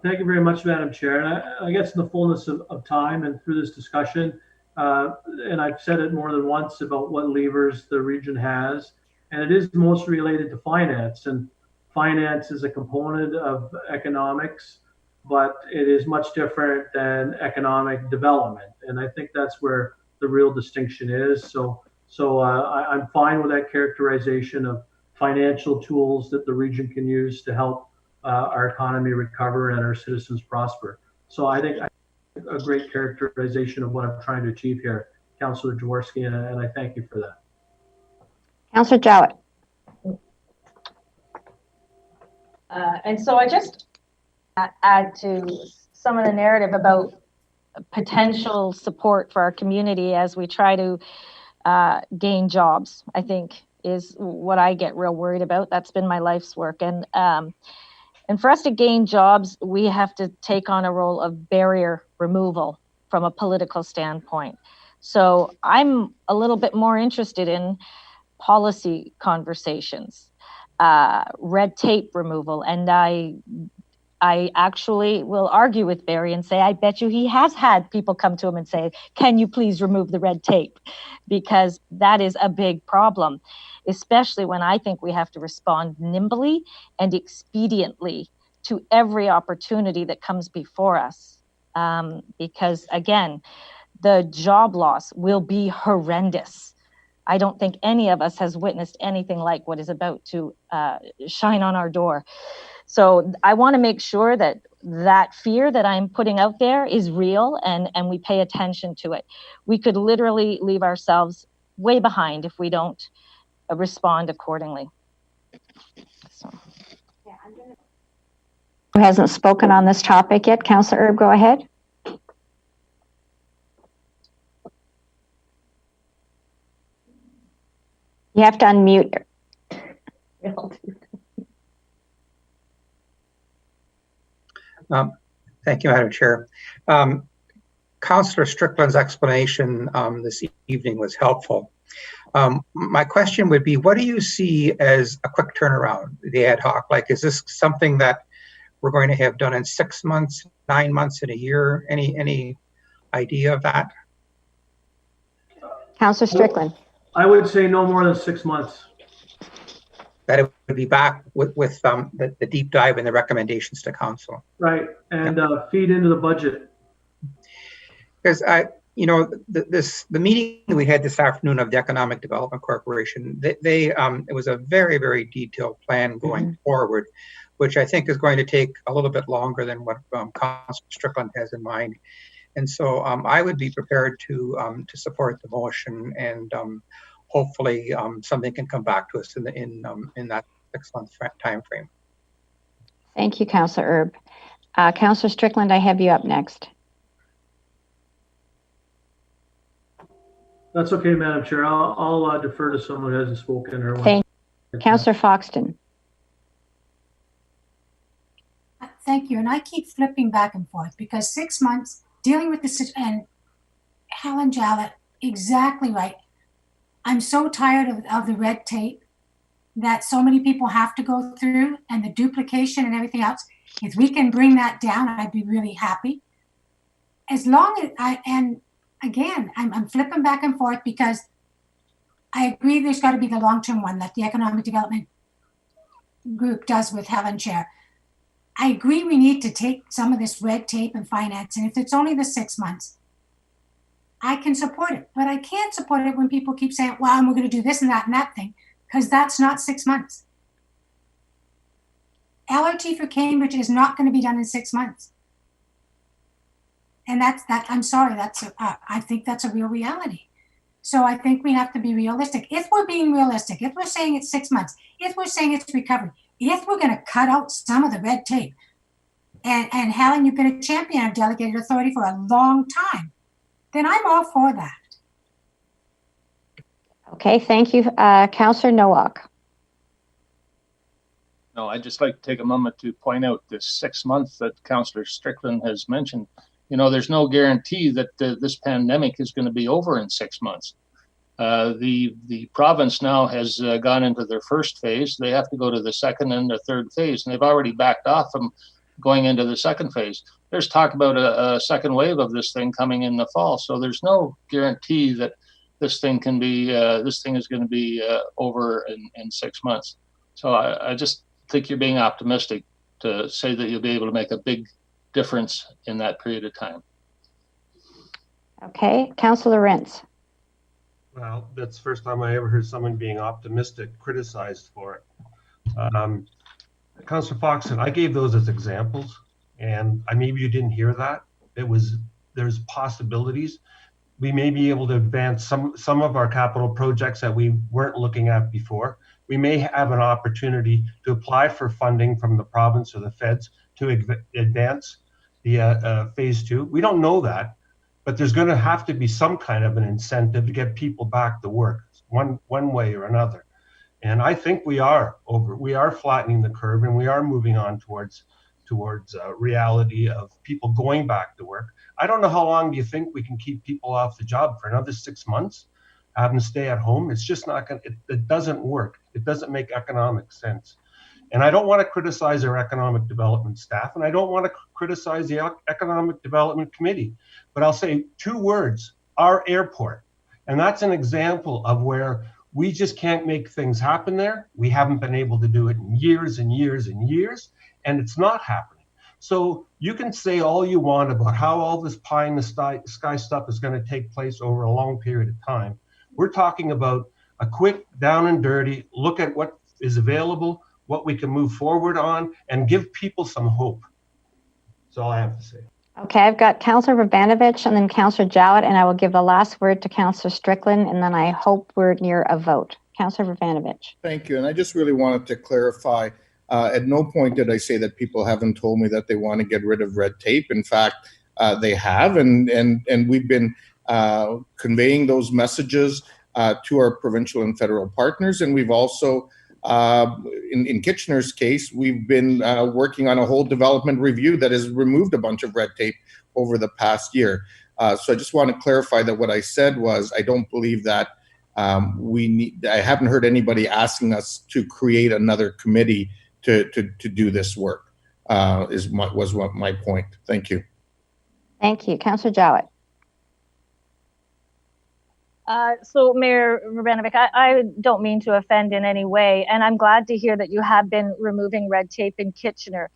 Speaker 14: Thank you very much, Madam Chair. And I guess in the fullness of time and through this discussion, and I've said it more than once about what levers the region has, and it is mostly related to finance. And finance is a component of economics, but it is much different than economic development. And I think that's where the real distinction is. So I'm fine with that characterization of financial tools that the region can use to help our economy recover and our citizens prosper. So I think a great characterization of what I'm trying to achieve here, Councillor Jaworski, and I thank you for that.
Speaker 1: Councillor Jowett.
Speaker 19: And so I just add to some of the narrative about potential support for our community as we try to gain jobs, I think is what I get real worried about. That's been my life's work. And for us to gain jobs, we have to take on a role of barrier removal from a political standpoint. So I'm a little bit more interested in policy conversations, red tape removal. And I actually will argue with Barry and say, I bet you he has had people come to him and say, can you please remove the red tape? Because that is a big problem, especially when I think we have to respond nimbly and expediently to every opportunity that comes before us. Because again, the job loss will be horrendous. I don't think any of us has witnessed anything like what is about to shine on our door. So I want to make sure that that fear that I'm putting out there is real and we pay attention to it. We could literally leave ourselves way behind if we don't respond accordingly. So.
Speaker 1: Who hasn't spoken on this topic yet? Councillor Erb, go ahead. You have to unmute.
Speaker 8: Thank you, Madam Chair. Councillor Strickland's explanation this evening was helpful. My question would be, what do you see as a quick turnaround, the ad hoc? Like, is this something that we're going to have done in 6 months, 9 months, in a year? Any idea of that?
Speaker 1: Councillor Strickland.
Speaker 14: I would say no more than 6 months.
Speaker 8: That it would be back with the deep dive and the recommendations to council.
Speaker 14: Right, and feed into the budget.
Speaker 8: Because the meeting we had this afternoon of the Economic Development Corporation, it was a very, very detailed plan going forward, which I think is going to take a little bit longer than what Councillor Strickland has in mind. And so I would be prepared to support the motion, and hopefully something can come back to us in that 6 month time frame.
Speaker 1: Thank you, Councillor Erb. Councillor Strickland, I have you up next.
Speaker 14: That's okay, Madam Chair. I'll defer to someone who hasn't spoken. Or
Speaker 1: Thank you. Councillor Foxton.
Speaker 4: Thank you. And I keep flipping back and forth because 6 months dealing with this, and Helen Jowett, exactly right. I'm so tired of the red tape that so many people have to go through and the duplication and everything else. If we can bring that down, I'd be really happy. As long as I'm flipping back and forth because I agree there's got to be the long-term one that the Economic Development Group does with Helen Chair. I agree we need to take some of this red tape and finance, and if it's only the 6 months, I can support it. But I can't support it when people keep saying, well, and we're going to do this and that thing, because that's not 6 months. LRT for Cambridge is not going to be done in 6 months. And I'm sorry, I think that's a real reality. So I think we have to be realistic. If we're being realistic, if we're saying it's 6 months, if we're saying it's recovery, if we're going to cut out some of the red tape, and Helen, you've been a champion of delegated authority for a long time, then I'm all for that.
Speaker 1: Okay, thank you. Councillor Nowak.
Speaker 15: No, I'd just like to take a moment to point out this 6 months that Councillor Strickland has mentioned. You know, there's no guarantee that this pandemic is going to be over in 6 months. The province now has gone into their first phase. They have to go to the second and the third phase, and they've already backed off from going into the second phase. There's talk about a second wave of this thing coming in the fall, so there's no guarantee that this thing is going to be over in 6 months. So I just think you're being optimistic to say that you'll be able to make a big difference in that period of time.
Speaker 1: Okay, Councillor Rentz.
Speaker 11: Well, that's the first time I ever heard someone being optimistic criticized for it. Councillor Foxton, I gave those as examples, and maybe you didn't hear that. There's possibilities. We may be able to advance some of our capital projects that we weren't looking at before. We may have an opportunity to apply for funding from the province or the feds to advance the phase 2. We don't know that, but there's going to have to be some kind of an incentive to get people back to work one way or another. And I think we are flattening the curve, and we are moving on towards reality of people going back to work. I don't know how long do you think we can keep people off the job for another 6 months, have them stay at home? It's just not going to, it doesn't work. It doesn't make economic sense. And I don't want to criticize our economic development staff, and I don't want to criticize the economic development committee, but I'll say 2 words, our airport. And that's an example of where we just can't make things happen there. We haven't been able to do it in years and years and years, and it's not happening. So you can say all you want about how all this pie in the sky stuff is going to take place over a long period of time. We're talking about a quick, down and dirty look at what is available, what we can move forward on, and give people some hope. That's all I have to say.
Speaker 1: Okay, I've got Councillor Vrbanovich and then Councillor Jowett, and I will give the last word to Councillor Strickland, and then I hope we're near a vote. Councillor Vrbanovich.
Speaker 3: Thank you. And I just really wanted to clarify, at no point did I say that people haven't told me that they want to get rid of red tape. In fact, they have, and we've been conveying those messages to our provincial and federal partners. And we've also, in Kitchener's case, we've been working on a whole development review that has removed a bunch of red tape over the past year. So I just want to clarify that what I said was I don't believe that I haven't heard anybody asking us to create another committee to do this work, was what my point. Thank you.
Speaker 1: Thank you. Councillor Jowett.
Speaker 19: So Mayor Vrbanovich, I don't mean to offend in any way, and I'm glad to hear that you have been removing red tape in Kitchener.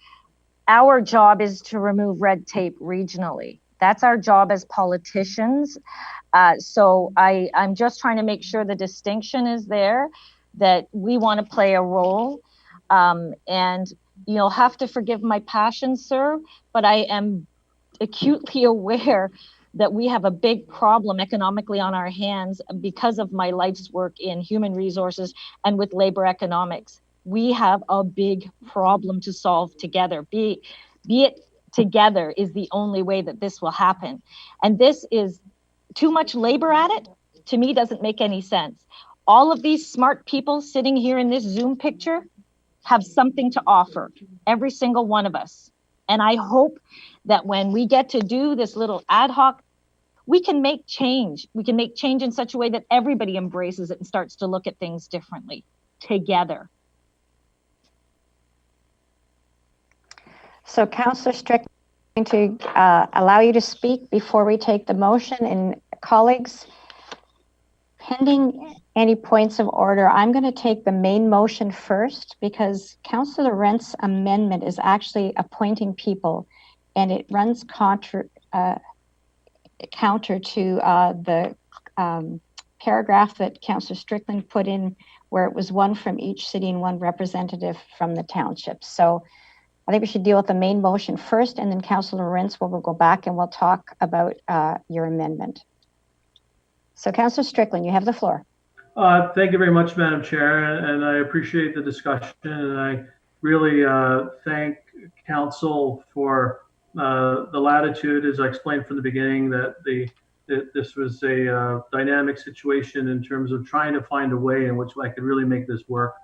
Speaker 19: Our job is to remove red tape regionally. That's our job as politicians. So I'm just trying to make sure the distinction is there, that we want to play a role. And you'll have to forgive my passion, sir, but I am acutely aware that we have a big problem economically on our hands because of my life's work in human resources and with labor economics. We have a big problem to solve together. Be it together is the only way that this will happen. And this is too much labor at it, to me, doesn't make any sense. All of these smart people sitting here in this Zoom picture have something to offer, every single one of us. And I hope that when we get to do this little ad hoc, we can make change. We can make change in such a way that everybody embraces it and starts to look at things differently together.
Speaker 1: So Councillor Strickland, I'm going to allow you to speak before we take the motion. And colleagues, pending any points of order, I'm going to take the main motion first because Councillor Rent's amendment is actually appointing people, and it runs counter to the paragraph that Councillor Strickland put in, where it was one from each city and one representative from the township. So I think we should deal with the main motion first, and then Councillor Rentz will go back and we'll talk about your amendment. So Councillor Strickland, you have the floor.
Speaker 14: Thank you very much, Madam Chair, and I appreciate the discussion, and I really thank Council for the latitude, as I explained from the beginning, that this was a dynamic situation in terms of trying to find a way in which I could really make this work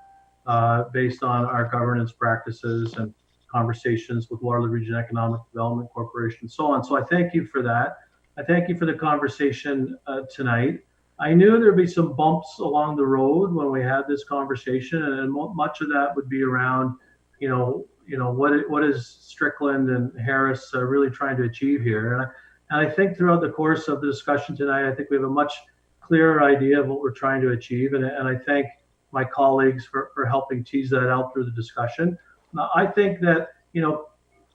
Speaker 14: based on our governance practices and conversations with Waterloo Region Economic Development Corporation, and so on. So I thank you for that. I thank you for the conversation tonight. I knew there'd be some bumps along the road when we had this conversation, and much of that would be around, what is Strickland and Harris really trying to achieve here? And I think throughout the course of the discussion tonight, I think we have a much clearer idea of what we're trying to achieve, and I thank my colleagues for helping tease that out through the discussion. I think that,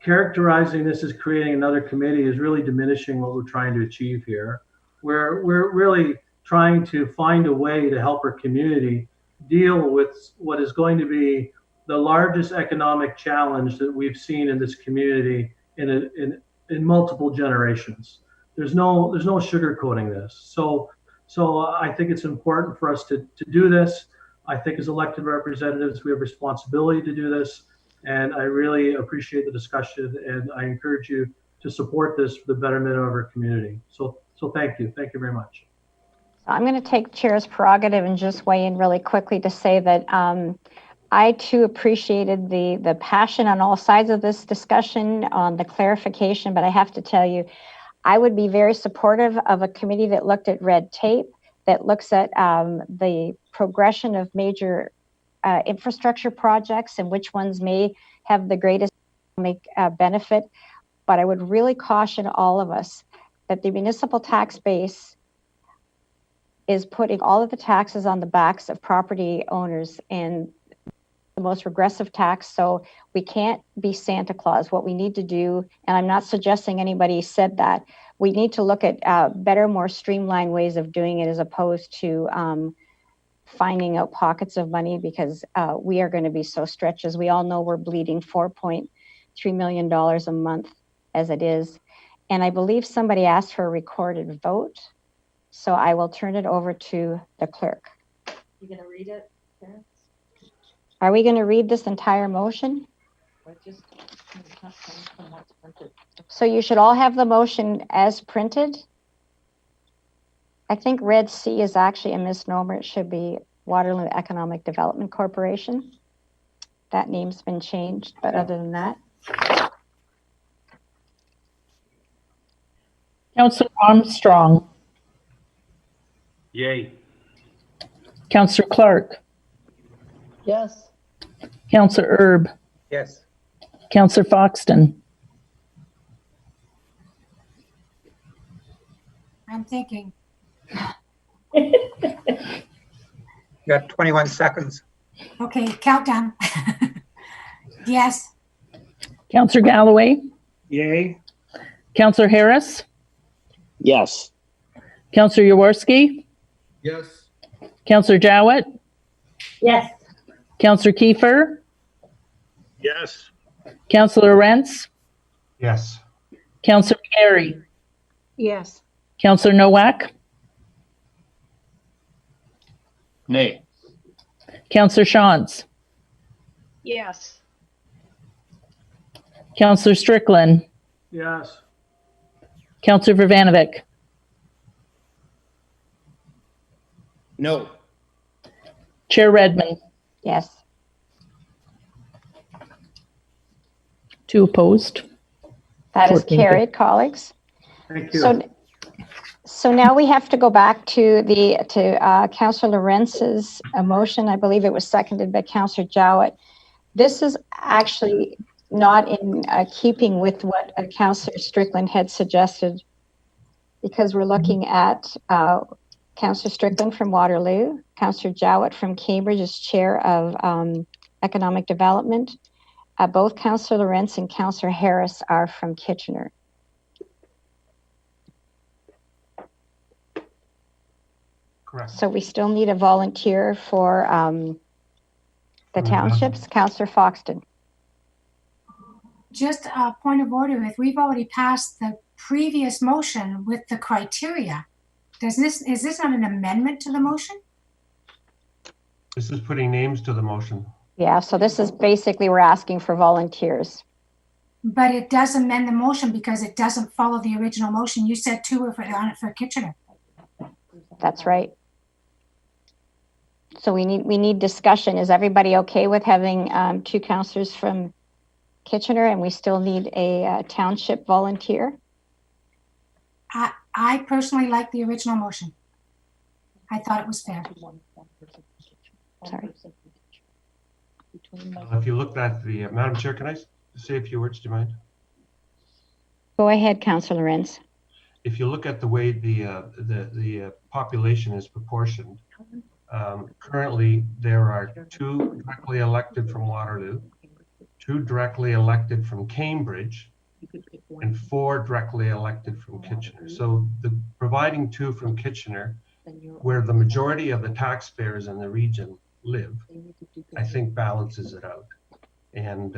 Speaker 14: characterizing this as creating another committee is really diminishing what we're trying to achieve here. We're really trying to find a way to help our community deal with what is going to be the largest economic challenge that we've seen in this community in multiple generations. There's no sugarcoating this. So I think it's important for us to do this. I think as elected representatives, we have responsibility to do this. And I really appreciate the discussion, and I encourage you to support this for the betterment of our community. So thank you. Thank you very much.
Speaker 1: I'm going to take Chair's prerogative and just weigh in really quickly to say that I too appreciated the passion on all sides of this discussion on the clarification, but I have to tell you, I would be very supportive of a committee that looked at red tape, that looks at the progression of major infrastructure projects and which ones may have the greatest economic benefit. But I would really caution all of us that the municipal tax base is putting all of the taxes on the backs of property owners and the most regressive tax. So we can't be Santa Claus. What we need to do, and I'm not suggesting anybody said that, we need to look at better, more streamlined ways of doing it as opposed to finding out pockets of money, because we are going to be so stretched. As we all know, we're bleeding $4.3 million a month as it is. And I believe somebody asked for a recorded vote. So I will turn it over to the clerk.
Speaker 16: You going to read it, Karen?
Speaker 1: Are we going to read this entire motion? So you should all have the motion as printed. I think Red C is actually a misnomer. It should be Waterloo Economic Development Corporation. That name's been changed, but other than that.
Speaker 2: Councillor Armstrong.
Speaker 14: Yay.
Speaker 2: Councillor Clark.
Speaker 16: Yes.
Speaker 2: Councillor Erb.
Speaker 8: Yes.
Speaker 2: Councillor Foxton.
Speaker 4: I'm thinking.
Speaker 8: You got 21 seconds.
Speaker 4: Okay, countdown. Yes.
Speaker 2: Councillor Galloway.
Speaker 7: Yay.
Speaker 2: Councillor Harris.
Speaker 7: Yes.
Speaker 2: Councillor Jaworski.
Speaker 6: Yes.
Speaker 2: Councillor Jowett.
Speaker 16: Yes.
Speaker 2: Councillor Kiefer.
Speaker 10: Yes.
Speaker 2: Councillor Rentz.
Speaker 11: Yes.
Speaker 2: Councillor McGarry.
Speaker 13: Yes.
Speaker 2: Councillor Nowak.
Speaker 15: Nay.
Speaker 2: Councillor Shantz.
Speaker 9: Yes.
Speaker 2: Councillor Strickland.
Speaker 14: Yes.
Speaker 2: Councillor Vervanovic.
Speaker 3: No.
Speaker 2: Chair Redmond.
Speaker 1: Yes.
Speaker 2: 2 opposed.
Speaker 1: That is
Speaker 2: 14.
Speaker 1: carried, colleagues.
Speaker 14: Thank you.
Speaker 1: So now we have to go back to Councillor Lorenz's motion. I believe it was seconded by Councillor Jowett. This is actually not in keeping with what Councillor Strickland had suggested, because we're looking at Councillor Strickland from Waterloo, Councillor Jowett from Cambridge as Chair of Economic Development. Both Councillor Lorenz and Councillor Harris are from Kitchener.
Speaker 11: Correct.
Speaker 1: So we still need a volunteer for the townships. Councillor Foxton.
Speaker 4: Just a point of order, if we've already passed the previous motion with the criteria, is this not an amendment to the motion?
Speaker 11: This is putting names to the motion.
Speaker 1: Yeah, so this is basically, we're asking for volunteers.
Speaker 4: But it does amend the motion because it doesn't follow the original motion. You said 2 were on it for Kitchener.
Speaker 1: That's right. So we need discussion. Is everybody okay with having 2 councillors from Kitchener, and we still need a township volunteer?
Speaker 4: I personally like the original motion. I thought it was fair.
Speaker 1: Sorry.
Speaker 11: If you looked at the, Madam Chair, can I say a few words, do you mind?
Speaker 1: Go ahead, Councillor Lorenz.
Speaker 11: If you look at the way the population is proportioned, currently there are 2 directly elected from Waterloo, 2 directly elected from Cambridge, and 4 directly elected from Kitchener. So providing 2 from Kitchener where the majority of the taxpayers in the region live, I think balances it out. And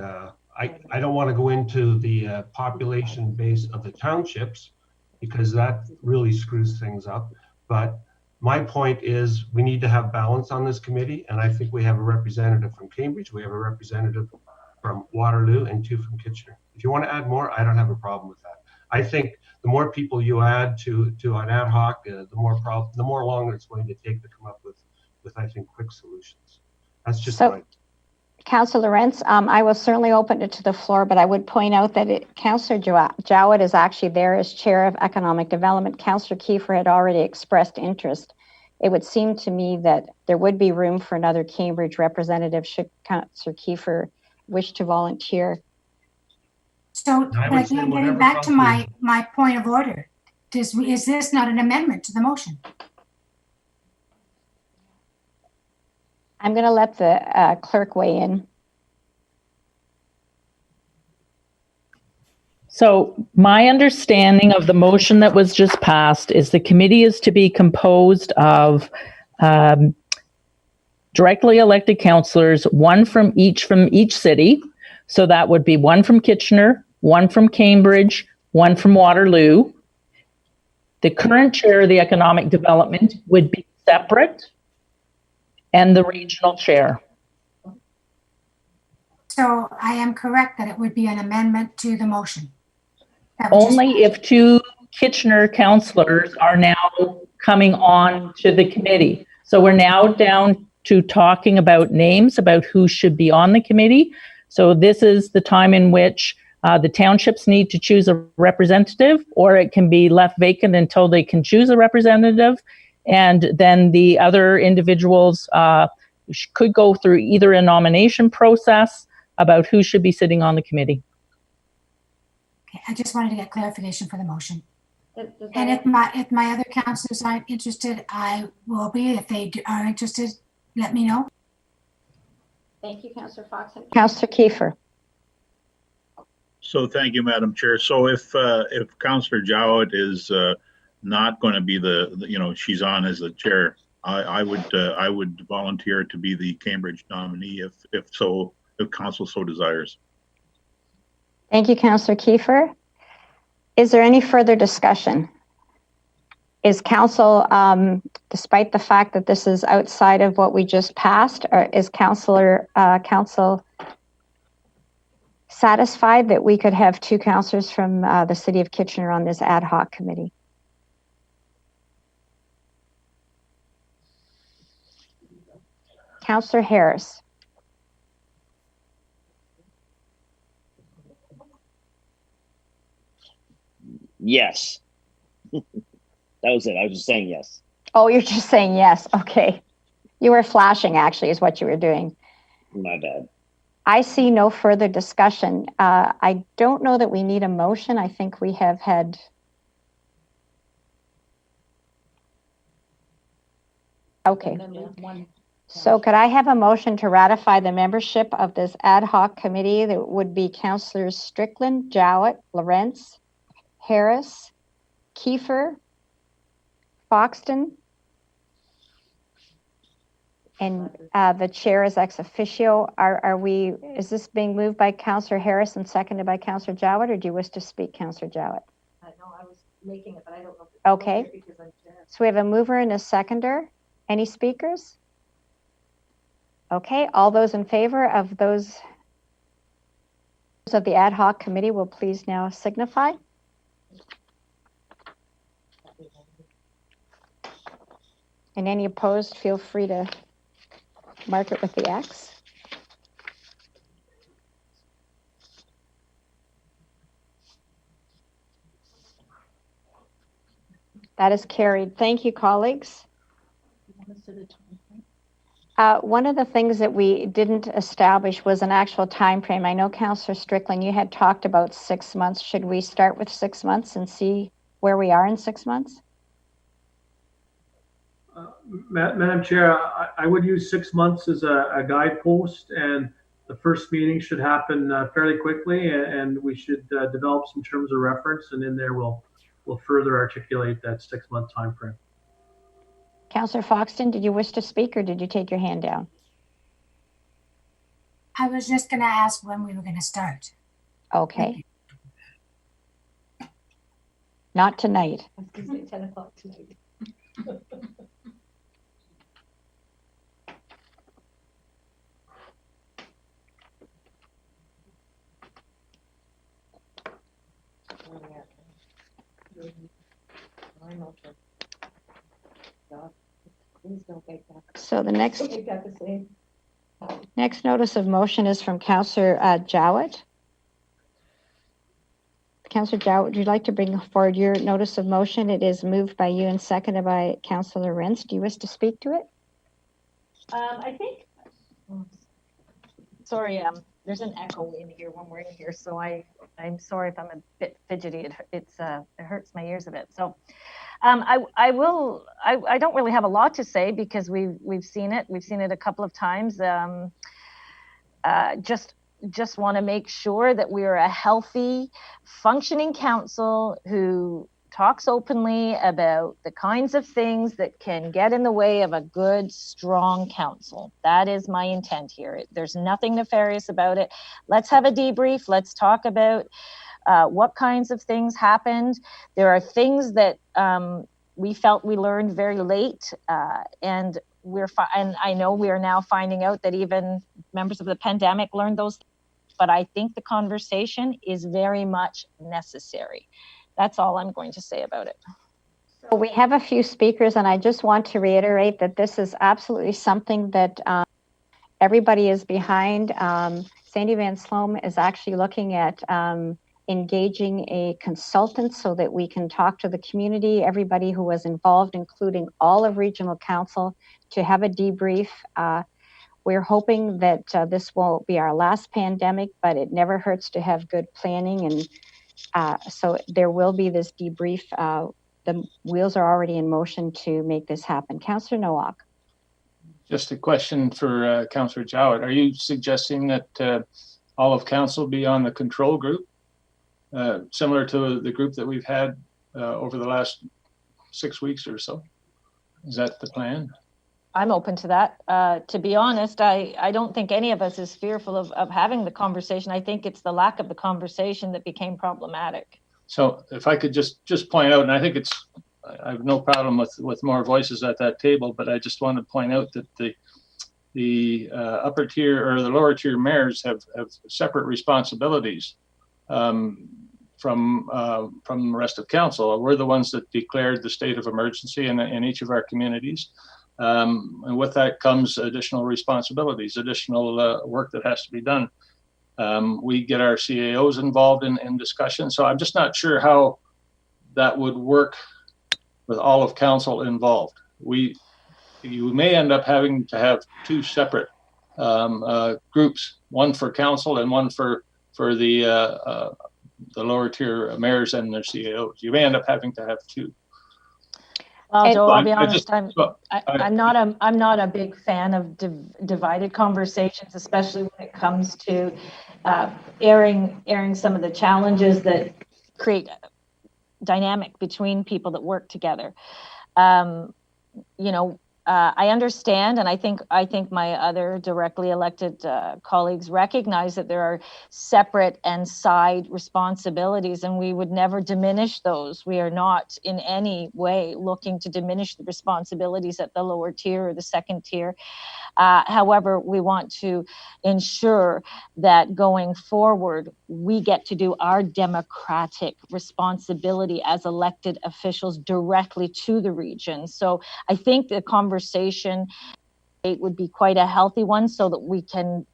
Speaker 11: I don't want to go into the population base of the townships because that really screws things up. But my point is we need to have balance on this committee. And I think we have a representative from Cambridge. We have a representative from Waterloo and 2 from Kitchener. If you want to add more, I don't have a problem with that. I think the more people you add to an ad hoc, the more longer it's going to take to come up with I think quick solutions. That's just
Speaker 1: so, Councillor Lawrence, I will certainly open it to the floor, but I would point out that Councillor Jowett is actually there as Chair of Economic Development. Councillor Kiefer had already expressed interest. It would seem to me that there would be room for another Cambridge representative should Councillor Kiefer wish to volunteer.
Speaker 4: So again, getting back to my point of order, is this not an amendment to the motion?
Speaker 1: I'm going to let the clerk weigh in.
Speaker 2: So my understanding of the motion that was just passed is the committee is to be composed of directly elected councillors, one from each city. So that would be 1 from Kitchener, 1 from Cambridge, 1 from Waterloo. The current chair of the economic development would be separate, and the regional chair.
Speaker 4: So I am correct that it would be an amendment to the motion.
Speaker 2: Only if 2 Kitchener councillors are now coming on to the committee. So we're now down to talking about names, about who should be on the committee. So this is the time in which the townships need to choose a representative, or it can be left vacant until they can choose a representative. And then the other individuals could go through either a nomination process about who should be sitting on the committee.
Speaker 4: Okay, I just wanted to get clarification for the motion. And if my other councillors aren't interested, I will be. If they are interested, let me know.
Speaker 1: Thank you, Councillor Fox. Councillor Kiefer.
Speaker 10: So thank you, Madam Chair. So if Councillor Jowett is not going to be she's on as the chair, I would volunteer to be the Cambridge nominee if council so desires.
Speaker 1: Thank you, Councillor Kiefer. Is there any further discussion? Is council, despite the fact that this is outside of what we just passed, or is council satisfied that we could have 2 councillors from the City of Kitchener on this ad hoc committee? Councillor Harris.
Speaker 20: Yes. That was it. I was just saying yes.
Speaker 1: Oh, you're just saying yes. Okay. You were flashing, actually, is what you were doing.
Speaker 20: My bad.
Speaker 1: I see no further discussion. I don't know that we need a motion. I think we have had. Okay. So could I have a motion to ratify the membership of this ad hoc committee that would be Councillors Strickland, Jowett, Lawrence, Harris, Kiefer, Foxton, and the chair is ex officio. Is this being moved by Councillor Harris and seconded by Councillor Jowett, or do you wish to speak, Councillor Jowett?
Speaker 16: No, I was making it, but I don't know.
Speaker 1: Okay. Because I'm chair. So we have a mover and a seconder. Any speakers? Okay, all those in favor of those of the ad hoc committee will please now signify. And any opposed, feel free to mark it with the X. That is carried. Thank you, colleagues. One of the things that we didn't establish was an actual time frame. I know, Councillor Strickland, you had talked about 6 months. Should we start with 6 months and see where we are in 6 months?
Speaker 14: Madam Chair, I would use 6 months as a guidepost, and the first meeting should happen fairly quickly, and we should develop some terms of reference, and in there we'll further articulate that 6 month time frame.
Speaker 1: Councillor Foxton, did you wish to speak or did you take your hand down?
Speaker 4: I was just going to ask when we were going to start.
Speaker 1: Okay. Not tonight.
Speaker 16: I was going to say 10 o'clock tonight.
Speaker 1: So the next notice of motion is from Councillor Jowett. Councillor Jowett, would you like to bring forward your notice of motion? It is moved by you and seconded by Councillor Rentz. Do you wish to speak to it?
Speaker 19: I think, sorry, there's an echo in here when we're in here, so I'm sorry if I'm a bit fidgety. It hurts my ears a bit. So I don't really have a lot to say because we've seen it. We've seen it a couple of times. Just want to make sure that we are a healthy, functioning council who talks openly about the kinds of things that can get in the way of a good, strong council. That is my intent here. There's nothing nefarious about it. Let's have a debrief. Let's talk about what kinds of things happened. There are things that we felt we learned very late, and I know we are now finding out that even members of the pandemic learned those, but I think the conversation is very much necessary. That's all I'm going to say about it.
Speaker 1: So we have a few speakers, and I just want to reiterate that this is absolutely something that everybody is behind. Sandy Van Sloom is actually looking at engaging a consultant so that we can talk to the community, everybody who was involved, including all of Regional Council, to have a debrief. We're hoping that this will be our last pandemic, but it never hurts to have good planning. And so there will be this debrief. The wheels are already in motion to make this happen. Councillor Nowak.
Speaker 15: Just a question for Councillor Jowett. Are you suggesting that all of council be on the control group, similar to the group that we've had over the last 6 weeks or so? Is that the plan?
Speaker 19: I'm open to that. To be honest, I don't think any of us is fearful of having the conversation. I think it's the lack of the conversation that became problematic.
Speaker 15: So if I could just point out, and I think I have no problem with more voices at that table, but I just want to point out that the upper tier or the lower tier mayors have separate responsibilities from the rest of council. We're the ones that declared the state of emergency in each of our communities. And with that comes additional responsibilities, additional work that has to be done. We get our CAOs involved in discussion. So I'm just not sure how that would work with all of council involved. You may end up having to have two separate groups, one for council and one for the lower tier mayors and their CAOs. You may end up having to have two.
Speaker 19: Well, Joe, I'll be honest. I'm not a big fan of divided conversations, especially when it comes to airing some of the challenges that create dynamic between people that work together. I understand, and I think my other directly elected colleagues recognize that there are separate and side responsibilities, and we would never diminish those. We are not in any way looking to diminish the responsibilities at the lower tier or the second tier. However, we want to ensure that going forward, we get to do our democratic responsibility as elected officials directly to the region. So I think the conversation would be quite a healthy one so that we can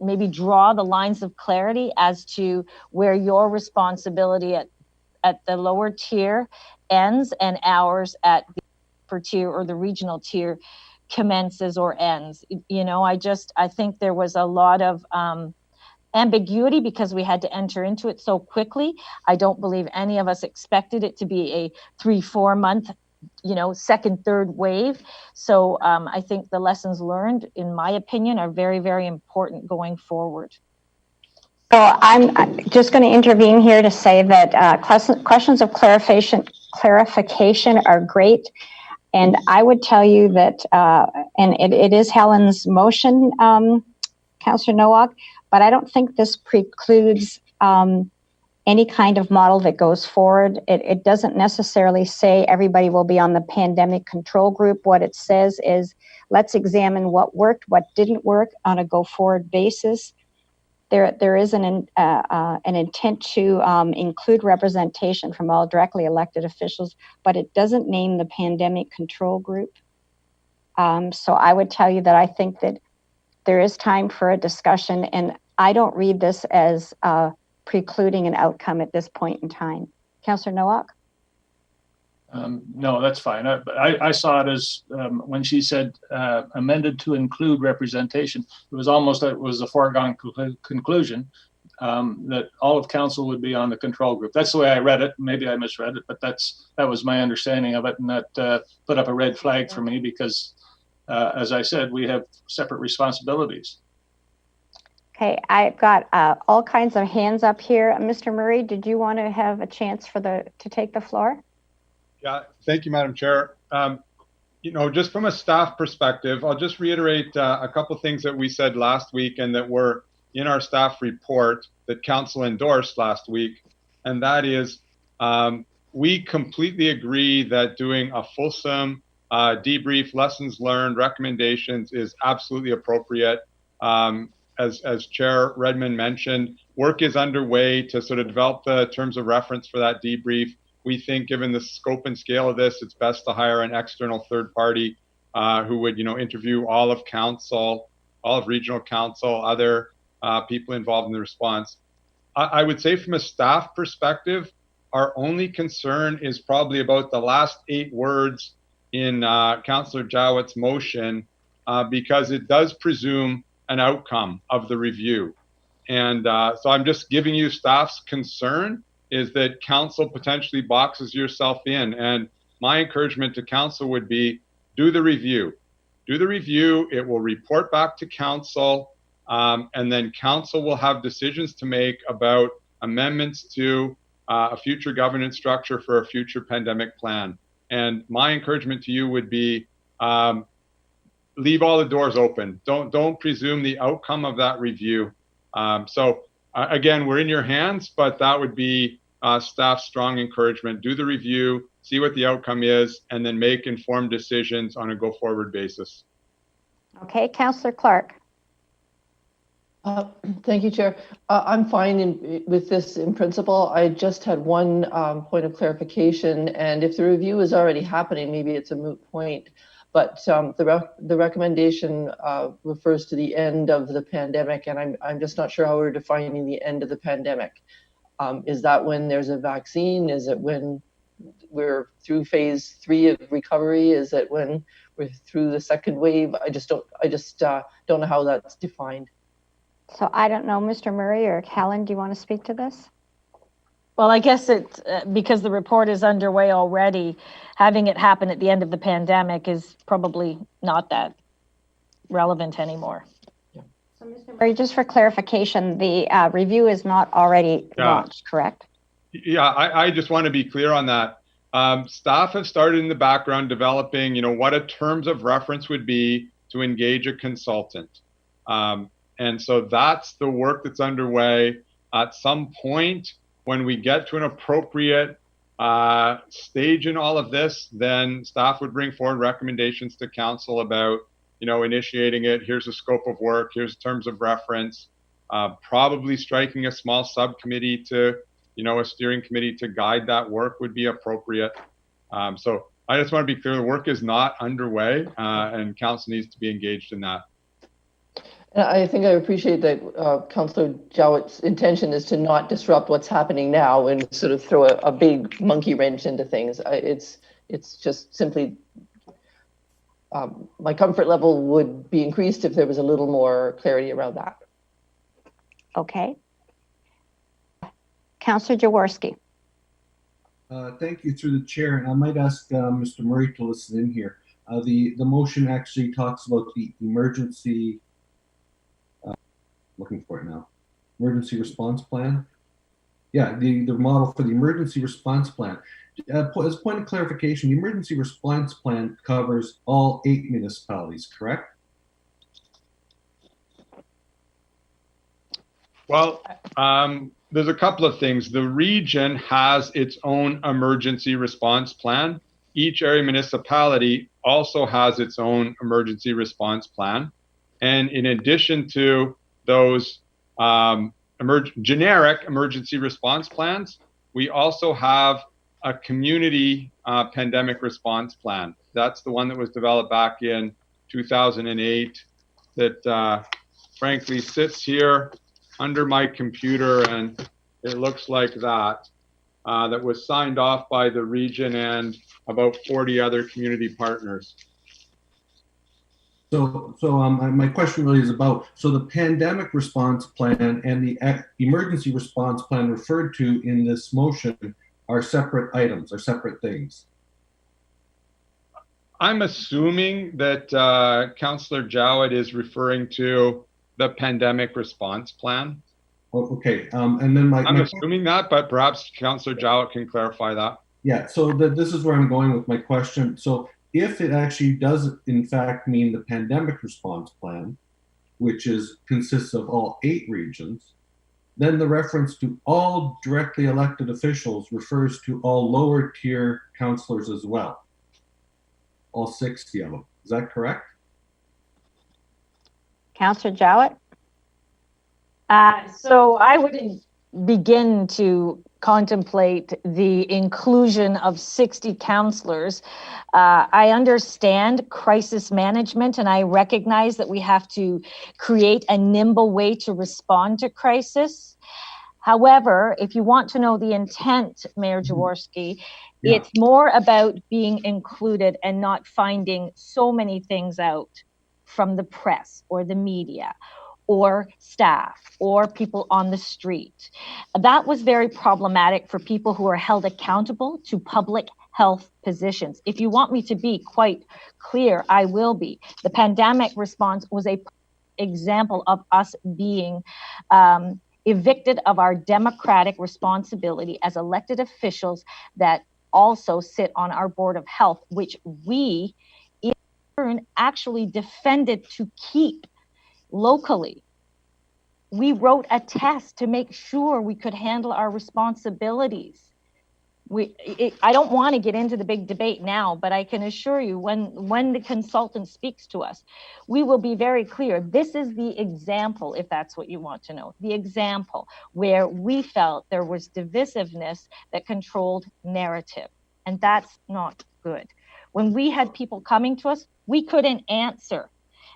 Speaker 19: maybe draw the lines of clarity as to where your responsibility at the lower tier ends and ours at the upper tier or the regional tier commences or ends. I think there was a lot of ambiguity because we had to enter into it so quickly. I don't believe any of us expected it to be a 3-4 month, second, third wave. So I think the lessons learned, in my opinion, are very, very important going forward.
Speaker 1: So I'm just going to intervene here to say that questions of clarification are great. And I would tell you that, and it is Helen's motion, Councillor Nowak, but I don't think this precludes any kind of model that goes forward. It doesn't necessarily say everybody will be on the pandemic control group. What it says is, let's examine what worked, what didn't work on a go-forward basis. There is an intent to include representation from all directly elected officials, but it doesn't name the pandemic control group. So I would tell you that I think that there is time for a discussion, and I don't read this as precluding an outcome at this point in time. Councillor Nowak?
Speaker 15: No, that's fine. I saw it as when she said amended to include representation, it was almost it was a foregone conclusion that all of council would be on the control group. That's the way I read it. Maybe I misread it, but that was my understanding of it, and that put up a red flag for me because, as I said, we have separate responsibilities.
Speaker 1: Okay, I've got all kinds of hands up here. Mr. Murray, did you want to have a chance to take the floor?
Speaker 17: Yeah, thank you, Madam Chair. Just from a staff perspective, I'll just reiterate a couple things that we said last week and that were in our staff report that Council endorsed last week. And that is, we completely agree that doing a fulsome debrief, lessons learned, recommendations is absolutely appropriate. As Chair Redmond mentioned, work is underway to sort of develop the terms of reference for that debrief. We think, given the scope and scale of this, it's best to hire an external third party who would, interview all of council, all of regional council, other people involved in the response. I would say from a staff perspective, our only concern is probably about the last 8 words in Councillor Jowett's motion, because it does presume an outcome of the review. And so I'm just giving you staff's concern is that council potentially boxes yourself in. And my encouragement to council would be, do the review. Do the review, it will report back to council, and then council will have decisions to make about amendments to a future governance structure for a future pandemic plan. And my encouragement to you would be, leave all the doors open. Don't presume the outcome of that review. Again, we're in your hands, but that would be staff's strong encouragement. Do the review, see what the outcome is, and then make informed decisions on a go-forward basis.
Speaker 1: Okay, Councillor Clark.
Speaker 16: Thank you, Chair. I'm fine with this in principle. I just had one point of clarification, and if the review is already happening, maybe it's a moot point. But the recommendation refers to the end of the pandemic, and I'm just not sure how we're defining the end of the pandemic. Is that when there's a vaccine? Is it when we're through phase 3 of recovery? Is it when we're through the second wave? I just don't know how that's defined.
Speaker 1: So I don't know, Mr. Murray or Helen, do you want to speak to this?
Speaker 19: Well, I guess it's because the report is underway already, having it happen at the end of the pandemic is probably not that relevant anymore.
Speaker 1: So, Mr. Murray, just for clarification, the review is not already launched, correct?
Speaker 17: Yeah, I just want to be clear on that. Staff have started in the background developing, what a terms of reference would be to engage a consultant. And so that's the work that's underway. At some point, when we get to an appropriate stage in all of this, then staff would bring forward recommendations to council about, initiating it. Here's a scope of work. Here's terms of reference. Probably striking a small subcommittee to, a steering committee to guide that work would be appropriate. So I just want to be clear, the work is not underway, and council needs to be engaged in that.
Speaker 16: I think I appreciate that Councillor Jowett's intention is to not disrupt what's happening now and sort of throw a big monkey wrench into things. It's just simply my comfort level would be increased if there was a little more clarity around that.
Speaker 1: Okay. Councillor Jaworski.
Speaker 6: Thank you, through the chair, and I might ask Mr. Murray to listen in here. The motion actually talks about the emergency. Looking for it now. Emergency response plan. Yeah, the model for the emergency response plan. As a point of clarification, the emergency response plan covers all 8 municipalities, correct?
Speaker 17: Well, there's a couple of things. The region has its own emergency response plan. Each area municipality also has its own emergency response plan. And in addition to those generic emergency response plans, we also have a community pandemic response plan. That's the one that was developed back in 2008 that frankly sits here under my computer, and it looks like that. That was signed off by the region and about 40 other community partners.
Speaker 6: So my question really is about, so the pandemic response plan and the emergency response plan referred to in this motion are separate items, are separate things.
Speaker 17: I'm assuming that Councillor Jowett is referring to the pandemic response plan.
Speaker 6: Oh, okay, and then
Speaker 17: I'm assuming that, but perhaps Councillor Jowett can clarify that.
Speaker 6: Yeah, so this is where I'm going with my question. So if it actually does in fact mean the pandemic response plan, which consists of all 8 regions, then the reference to all directly elected officials refers to all lower tier councillors as well. All 60 of them. Is that correct?
Speaker 1: Councillor Jowett?
Speaker 19: So I wouldn't begin to contemplate the inclusion of 60 councillors. I understand crisis management, and I recognize that we have to create a nimble way to respond to crisis. However, if you want to know the intent, Mayor Jaworski, it's more about being included and not finding so many things out from the press or the media or staff or people on the street. That was very problematic for people who are held accountable to public health positions. If you want me to be quite clear, I will be. The pandemic response was an example of us being evicted of our democratic responsibility as elected officials that also sit on our Board of Health, which we in turn actually defended to keep locally. We wrote a test to make sure we could handle our responsibilities. I don't want to get into the big debate now, but I can assure you when the consultant speaks to us, we will be very clear. This is the example, if that's what you want to know, the example where we felt there was divisiveness that controlled narrative, and that's not good. When we had people coming to us, we couldn't answer.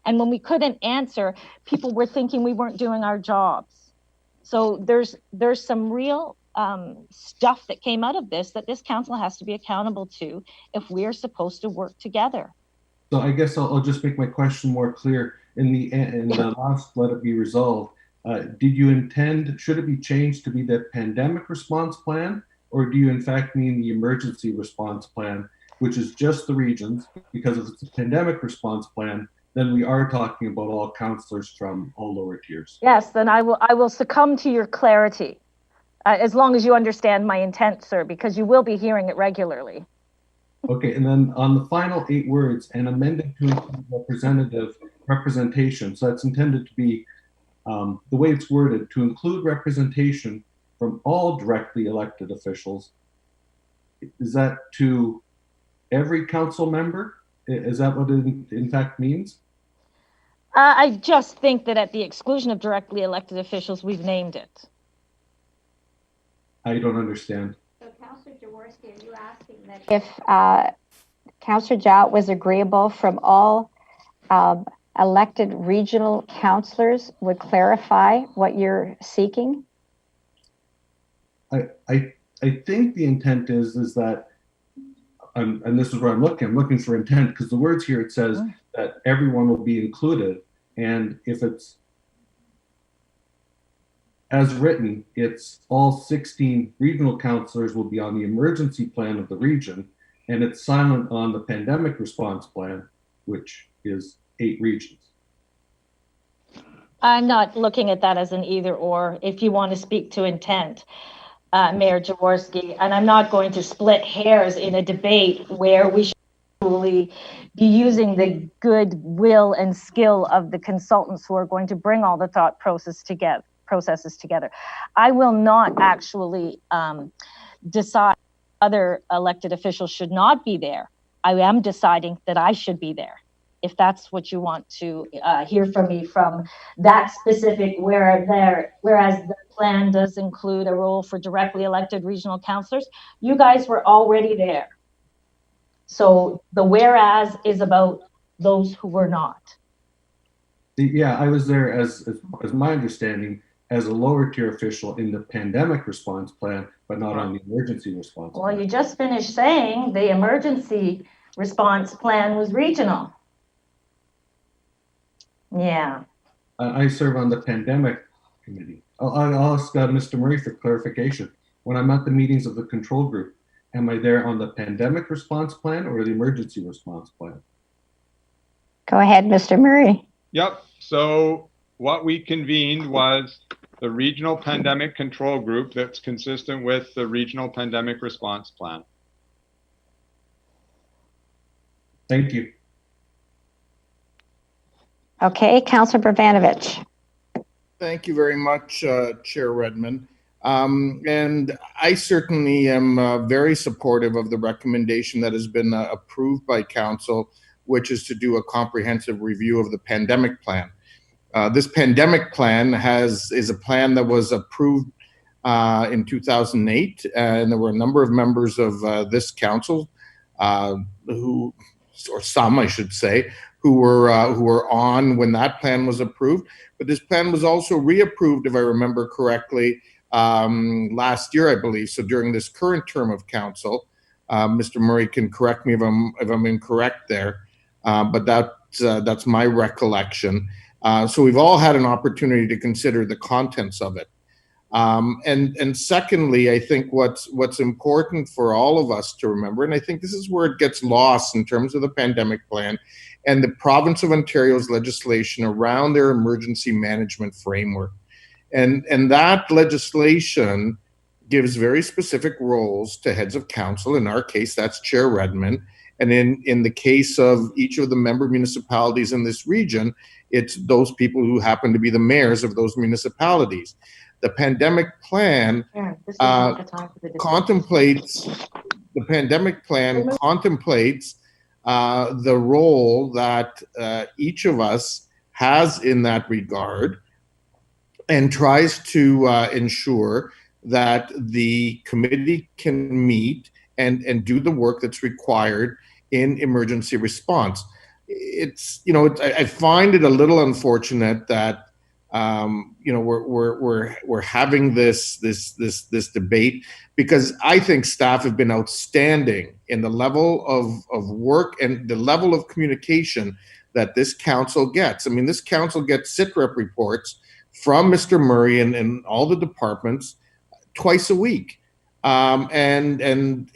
Speaker 19: And when we couldn't answer, people were thinking we weren't doing our jobs. So there's some real stuff that came out of this that this council has to be accountable to if we're supposed to work together.
Speaker 6: So I guess I'll just make my question more clear. In the last Let It Be Resolved, did you intend, should it be changed to be the pandemic response plan, or do you in fact mean the emergency response plan, which is just the regions? Because if it's a pandemic response plan, then we are talking about all councillors from all lower tiers.
Speaker 19: Yes, then I will succumb to your clarity, as long as you understand my intent, sir, because you will be hearing it regularly.
Speaker 6: Okay, and then on the final 8 words, and amended to include representation. So that's intended to be, the way it's worded, to include representation from all directly elected officials. Is that to every council member? Is that what it in fact means?
Speaker 19: I just think that at the exclusion of directly elected officials, we've named it.
Speaker 6: I don't understand.
Speaker 1: So Councillor Jaworski, are you asking that if Councillor Jowett was agreeable from all elected regional councillors would clarify what you're seeking?
Speaker 6: I think the intent is that, and this is where I'm looking for intent, because the words here, it says that everyone will be included. And if it's as written, it's all 16 regional councillors will be on the emergency plan of the region, and it's silent on the pandemic response plan, which is 8 regions.
Speaker 19: I'm not looking at that as an either or, if you want to speak to intent. Mayor Jaworski, and I'm not going to split hairs in a debate where we should be using the goodwill and skill of the consultants who are going to bring all the thought processes together. I will not actually decide other elected officials should not be there. I am deciding that I should be there. If that's what you want to hear from me from that specific whereas the plan does include a role for directly elected regional councillors, you guys were already there. So the whereas is about those who were not.
Speaker 6: Yeah, I was there as my understanding as a lower tier official in the pandemic response plan, but not on the emergency response plan.
Speaker 19: Well, you just finished saying the emergency response plan was regional. Yeah.
Speaker 6: I serve on the pandemic committee. I'll ask Mr. Murray for clarification. When I'm at the meetings of the control group, am I there on the pandemic response plan or the emergency response plan?
Speaker 1: Go ahead, Mr. Murray.
Speaker 17: Yep. So what we convened was the regional pandemic control group that's consistent with the regional pandemic response plan.
Speaker 6: Thank you.
Speaker 1: Okay, Councillor Bravanovich.
Speaker 3: Thank you very much, Chair Redmond. And I certainly am very supportive of the recommendation that has been approved by Council, which is to do a comprehensive review of the pandemic plan. This pandemic plan is a plan that was approved in 2008, and there were a number of members of this council who, or some I should say, who were on when that plan was approved. But this plan was also reapproved, if I remember correctly, last year, I believe. So during this current term of council, Mr. Murray can correct me if I'm incorrect there, but that's my recollection. So we've all had an opportunity to consider the contents of it. And secondly, I think what's important for all of us to remember, and I think this is where it gets lost in terms of the pandemic plan and the province of Ontario's legislation around their emergency management framework. And that legislation gives very specific roles to heads of council. In our case, that's Chair Redmond. And in the case of each of the member municipalities in this region, it's those people who happen to be the mayors of those municipalities. The pandemic plan contemplates the role that each of us has in that regard, and tries to ensure that the committee can meet and do the work that's required in emergency response. I find it a little unfortunate that we're having this debate, because I think staff have been outstanding in the level of work and the level of communication that this council gets. I mean, this council gets SITREP reports from Mr. Murray and all the departments twice a week. And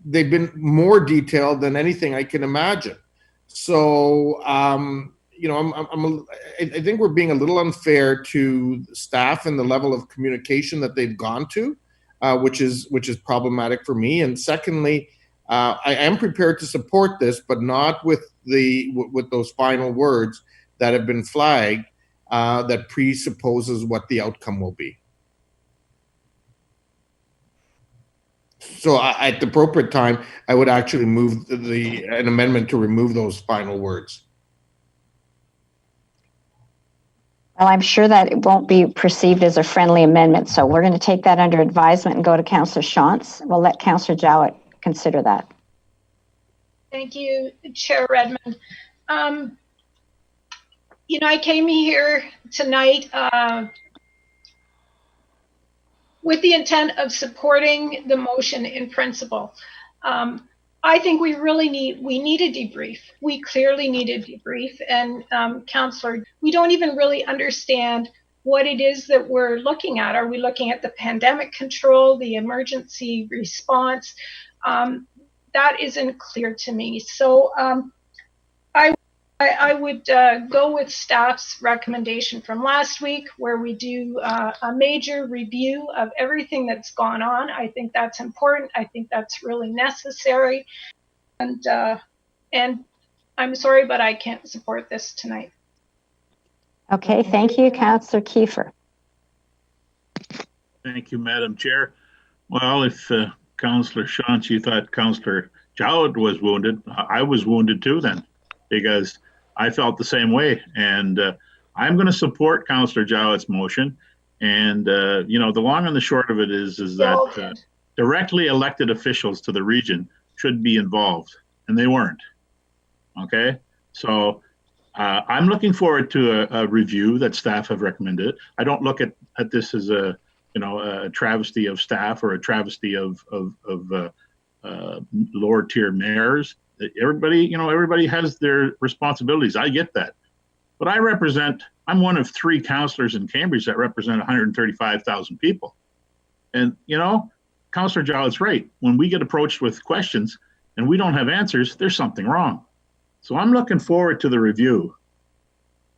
Speaker 3: they've been more detailed than anything I can imagine. So, I think we're being a little unfair to staff and the level of communication that they've gone to, which is problematic for me. And secondly, I am prepared to support this, but not with those final words that have been flagged that presupposes what the outcome will be. So at the appropriate time, I would actually move an amendment to remove those final words.
Speaker 1: Well, I'm sure that it won't be perceived as a friendly amendment, so we're going to take that under advisement and go to Councillor Shantz. We'll let Councillor Jowett consider that.
Speaker 9: Thank you, Chair Redmond. I came here tonight with the intent of supporting the motion in principle. I think we need a debrief. We clearly need a debrief. And Councillor, we don't even really understand what it is that we're looking at. Are we looking at the pandemic control, the emergency response? That isn't clear to me. So I I would go with staff's recommendation from last week, where we do a major review of everything that's gone on. I think that's important. I think that's really necessary. And I'm sorry, but I can't support this tonight.
Speaker 1: Okay, thank you, Councillor Kiefer.
Speaker 10: Thank you, Madam Chair. Well, if Councillor Chauncey thought Councillor Jowett was wounded, I was wounded too then, because I felt the same way. And I'm going to support Councillor Jowett's motion. And, you know, the long and the short of it is that directly elected officials to the region should be involved, and they weren't. Okay, so I'm looking forward to a review that staff have recommended. I don't look at this as a, you know, a travesty of staff or a travesty of lower tier mayors. Everybody, you know, everybody has their responsibilities. I get that, but I'm one of 3 councillors in Cambridge that represent 135,000 people. And, you know, Councillor Jowett's right. When we get approached with questions and we don't have answers, there's something wrong. So I'm looking forward to the review,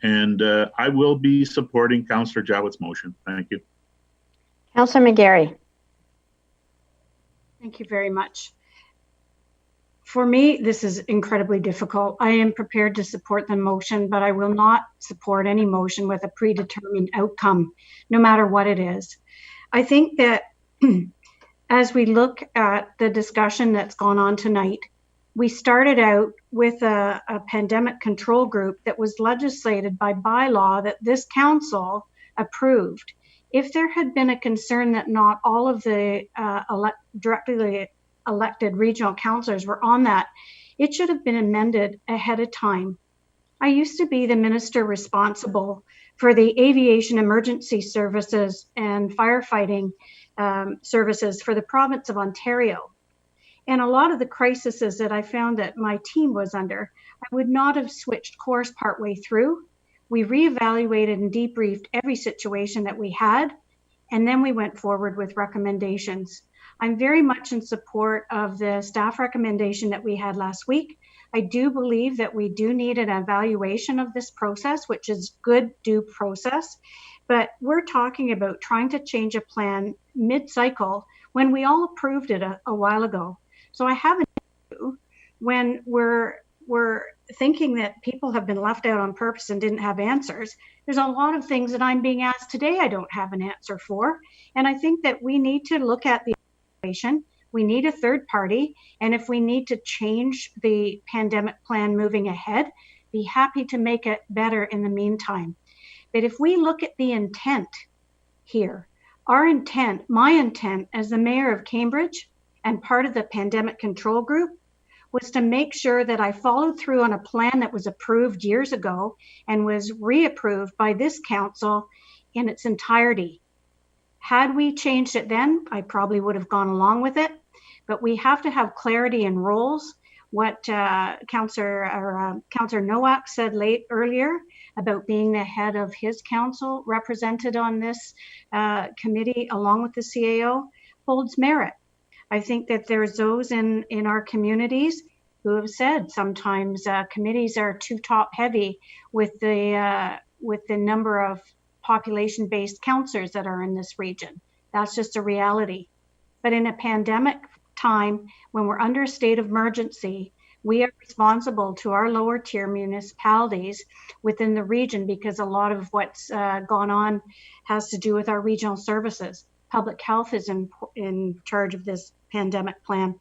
Speaker 10: and I will be supporting Councillor Jowett's motion. Thank you.
Speaker 1: Councillor McGarry.
Speaker 13: Thank you very much. For me, this is incredibly difficult. I am prepared to support the motion, but I will not support any motion with a predetermined outcome, no matter what it is. I think that as we look at the discussion that's gone on tonight, we started out with a pandemic control group that was legislated by bylaw that this council approved. If there had been a concern that not all of the directly elected regional councillors were on that, it should have been amended ahead of time. I used to be the minister responsible for the aviation emergency services and firefighting services for the province of Ontario. And a lot of the crises that I found that my team was under, I would not have switched course partway through. We reevaluated and debriefed every situation that we had, and then we went forward with recommendations. I'm very much in support of the staff recommendation that we had last week. I do believe that we do need an evaluation of this process, which is good due process, but we're talking about trying to change a plan mid-cycle when we all approved it a while ago. So I have an issue when we're thinking that people have been left out on purpose and didn't have answers. There's a lot of things that I'm being asked today I don't have an answer for. And I think that we need to look at the evaluation. We need a third party. And if we need to change the pandemic plan moving ahead, be happy to make it better in the meantime. But if we look at the intent here, our intent, my intent as the mayor of Cambridge and part of the pandemic control group, was to make sure that I followed through on a plan that was approved years ago and was reapproved by this council in its entirety. Had we changed it then, I probably would have gone along with it, but we have to have clarity in roles. What Councillor Nowak said earlier about being the head of his council represented on this committee along with the CAO holds merit. I think that there's those in our communities who have said sometimes committees are too top heavy with the number of population-based councillors that are in this region. That's just a reality. But in a pandemic time, when we're under a state of emergency, we are responsible to our lower tier municipalities within the region because a lot of what's gone on has to do with our regional services. Public health is in charge of this pandemic plan.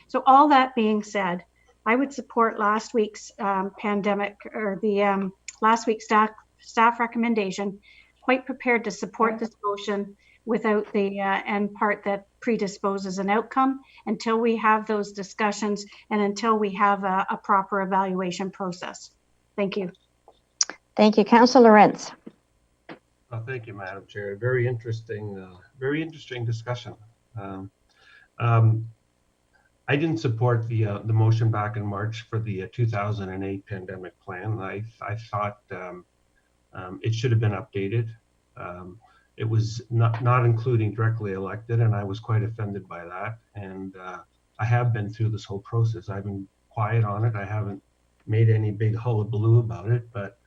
Speaker 13: So all that being said, I would support last week's last week's staff recommendation. Quite prepared to support this motion without the end part that predisposes an outcome until we have those discussions and until we have a proper evaluation process. Thank you.
Speaker 1: Thank you, Councillor Lawrence.
Speaker 11: Thank you, Madam Chair. Very interesting discussion. I didn't support the motion back in March for the 2008 pandemic plan. I thought it should have been updated. It was not including directly elected, and I was quite offended by that. And I have been through this whole process. I've been quiet on it. I haven't made any big hullabaloo about it. But,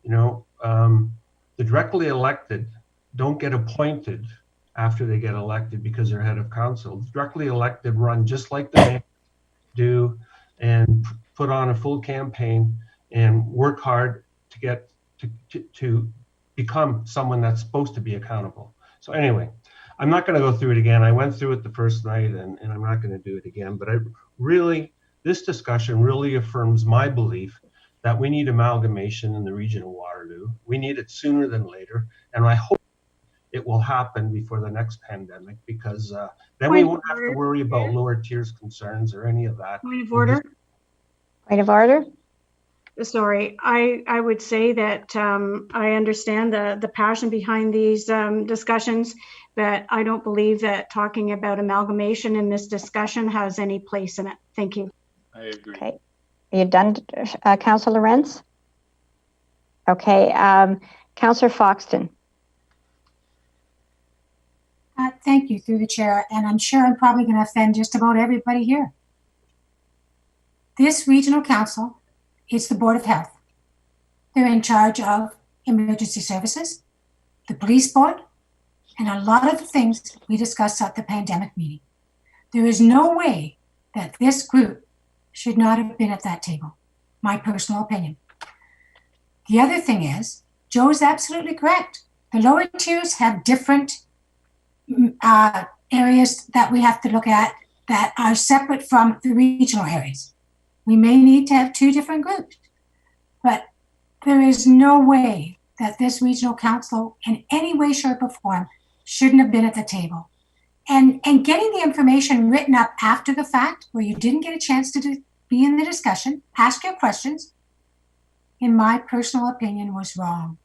Speaker 11: you know, the directly elected don't get appointed after they get elected because they're head of council. The directly elected run just like the mayor do and put on a full campaign and work hard to get to become someone that's supposed to be accountable. So anyway, I'm not going to go through it again. I went through it the first night and I'm not going to do it again. But this discussion really affirms my belief that we need amalgamation in the region of Waterloo. We need it sooner than later. And I hope it will happen before the next pandemic, because then we won't have to worry about lower tiers concerns or any of that.
Speaker 13: Point of order.
Speaker 1: Point of order.
Speaker 13: Sorry, I would say that I understand the passion behind these discussions, but I don't believe that talking about amalgamation in this discussion has any place in it. Thank you.
Speaker 15: I agree.
Speaker 1: Okay. Are you done, Councillor Lorenz? Okay. Councillor Foxton.
Speaker 4: Thank you, through the chair, and I'm sure I'm probably going to offend just about everybody here. This regional council is the Board of Health. They're in charge of emergency services, the police board, and a lot of the things we discussed at the pandemic meeting. There is no way that this group should not have been at that table, my personal opinion. The other thing is, Joe is absolutely correct. The lower tiers have different areas that we have to look at that are separate from the regional areas. We may need to have two different groups, but there is no way that this regional council in any way, shape, or form shouldn't have been at the table. And getting the information written up after the fact, where you didn't get a chance to be in the discussion, ask your questions, in my personal opinion, was wrong.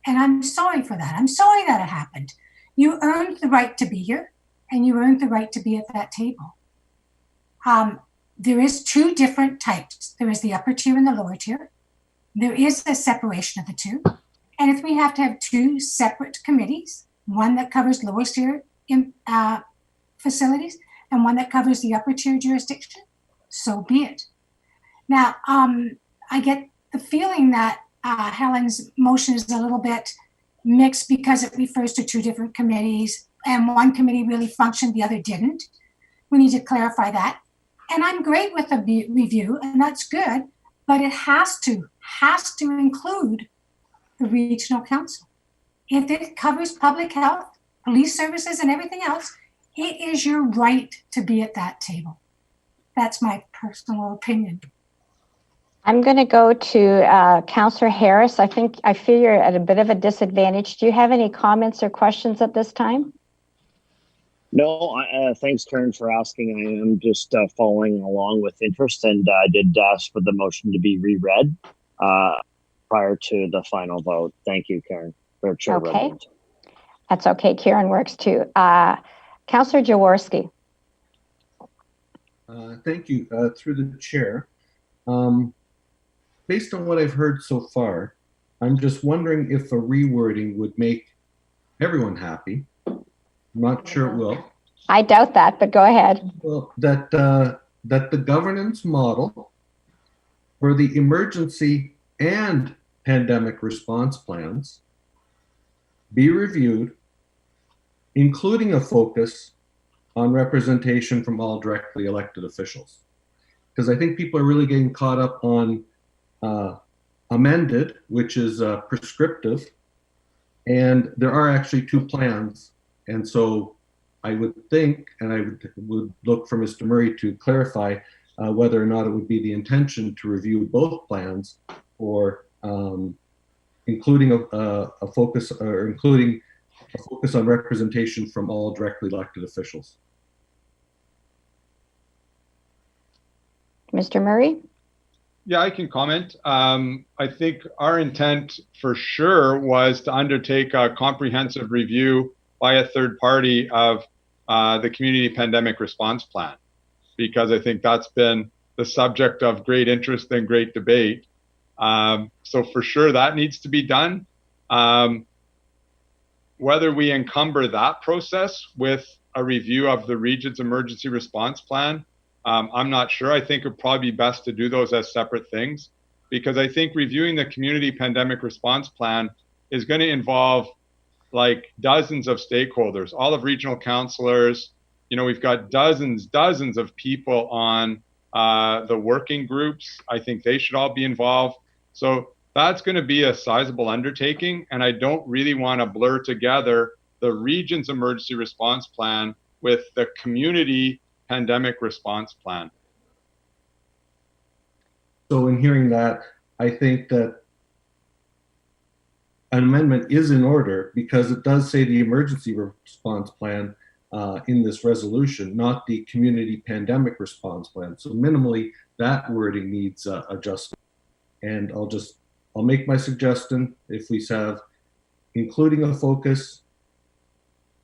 Speaker 4: And I'm sorry for that. I'm sorry that it happened. You earned the right to be here, and you earned the right to be at that table. There is two different types. There is the upper tier and the lower tier. There is a separation of the two. And if we have to have two separate committees, one that covers lower tier facilities and one that covers the upper tier jurisdiction, so be it. Now, I get the feeling that Helen's motion is a little bit mixed because it refers to two different committees and one committee really functioned, the other didn't. We need to clarify that. And I'm great with a review, and that's good, but it has to include the regional council. If it covers public health, police services, and everything else, it is your right to be at that table. That's my personal opinion.
Speaker 1: I'm going to go to Councillor Harris. I feel you're at a bit of a disadvantage. Do you have any comments or questions at this time?
Speaker 20: No, thanks, Karen, for asking. I am just following along with interest, and I did ask for the motion to be reread prior to the final vote. Thank you, Karen. Chair
Speaker 1: okay.
Speaker 20: Redmond.
Speaker 1: That's okay. Karen works too. Councillor Jaworski.
Speaker 6: Thank you. Through the chair. Based on what I've heard so far, I'm just wondering if a rewording would make everyone happy. I'm not sure it will.
Speaker 1: I doubt that, but go ahead.
Speaker 6: Well, that the governance model for the emergency and pandemic response plans be reviewed, including a focus on representation from all directly elected officials. Because I think people are really getting caught up on amended, which is prescriptive, and there are actually two plans. And so I would think, and I would look for Mr. Murray to clarify whether or not it would be the intention to review both plans, or including a focus on representation from all directly elected officials.
Speaker 1: Mr. Murray?
Speaker 17: Yeah, I can comment. I think our intent for sure was to undertake a comprehensive review by a third party of the community pandemic response plan, because I think that's been the subject of great interest and great debate. So for sure that needs to be done. Whether we encumber that process with a review of the region's emergency response plan, I'm not sure. I think it would probably be best to do those as separate things. because I think reviewing the community pandemic response plan is going to involve like dozens of stakeholders, all of regional councillors. You know, we've got dozens of people on the working groups. I think they should all be involved. So that's going to be a sizable undertaking, and I don't really want to blur together the region's emergency response plan with the community pandemic response plan.
Speaker 6: So in hearing that, I think that an amendment is in order because it does say the emergency response plan in this resolution, not the community pandemic response plan. So minimally, that wording needs adjustment. And I'll make my suggestion if we have, including a focus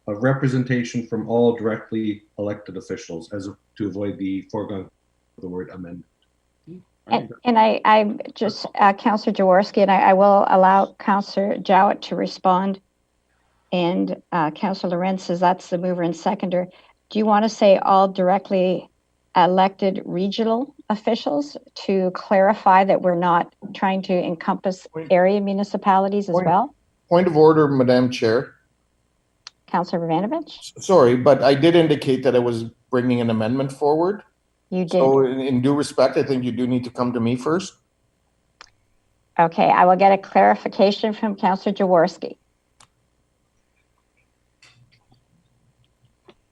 Speaker 6: of representation from all directly elected officials as to avoid the foregone the word amendment.
Speaker 1: And I just, Councillor Jaworski, and I will allow Councillor Jowett to respond. And Councillor Lorenz says that's the mover and seconder. Do you want to say all directly elected regional officials to clarify that we're not trying to encompass area municipalities as well?
Speaker 3: Point of order, Madam Chair.
Speaker 1: Councillor Ravanovich?
Speaker 3: Sorry, but I did indicate that I was bringing an amendment forward.
Speaker 1: You did.
Speaker 3: So in due respect, I think you do need to come to me first.
Speaker 1: Okay, I will get a clarification from Councillor Jaworski.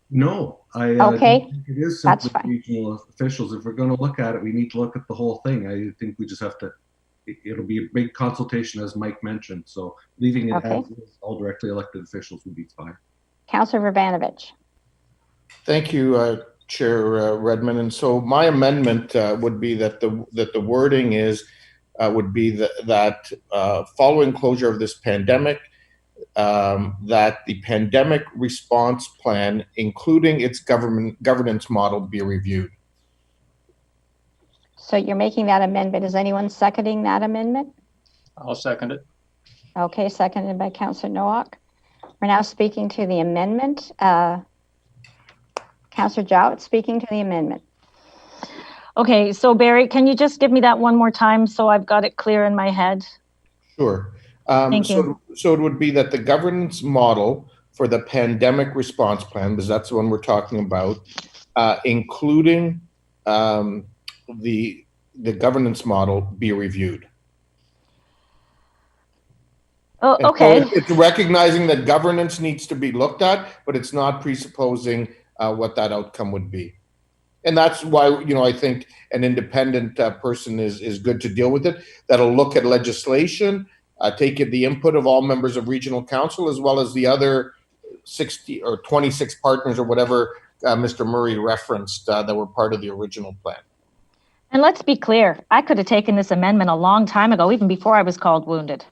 Speaker 6: No, I
Speaker 1: okay.
Speaker 6: think it is
Speaker 1: That's
Speaker 6: simply
Speaker 1: fine.
Speaker 6: regional officials. If we're going to look at it, we need to look at the whole thing. I think we just have to, it'll be a big consultation as Mike mentioned. So leaving it
Speaker 1: Okay.
Speaker 6: as is, all directly elected officials would be fine.
Speaker 1: Councillor Ravanovich.
Speaker 3: Thank you, Chair Redmond. And so my amendment would be that the wording is would be that following closure of this pandemic, that the pandemic response plan, including its governance model, be reviewed.
Speaker 1: So you're making that amendment. Is anyone seconding that amendment?
Speaker 15: I'll second it.
Speaker 1: Okay, seconded by Councillor Nowak. We're now speaking to the amendment. Councillor Jowett speaking to the amendment.
Speaker 19: Okay, so Barry, can you just give me that one more time so I've got it clear in my head?
Speaker 3: Sure.
Speaker 19: Thank you.
Speaker 3: So it would be that the governance model for the pandemic response plan, because that's the one we're talking about, including the governance model, be reviewed.
Speaker 19: Oh,
Speaker 3: And
Speaker 19: okay.
Speaker 3: so it's recognizing that governance needs to be looked at, but it's not presupposing what that outcome would be. And that's why, you know, I think an independent person is good to deal with it. That'll look at legislation, take the input of all members of regional council, as well as the other 60 or 26 partners or whatever Mr. Murray referenced that were part of the original plan.
Speaker 19: And let's be clear, I could have taken this amendment a long time ago, even before I was called wounded.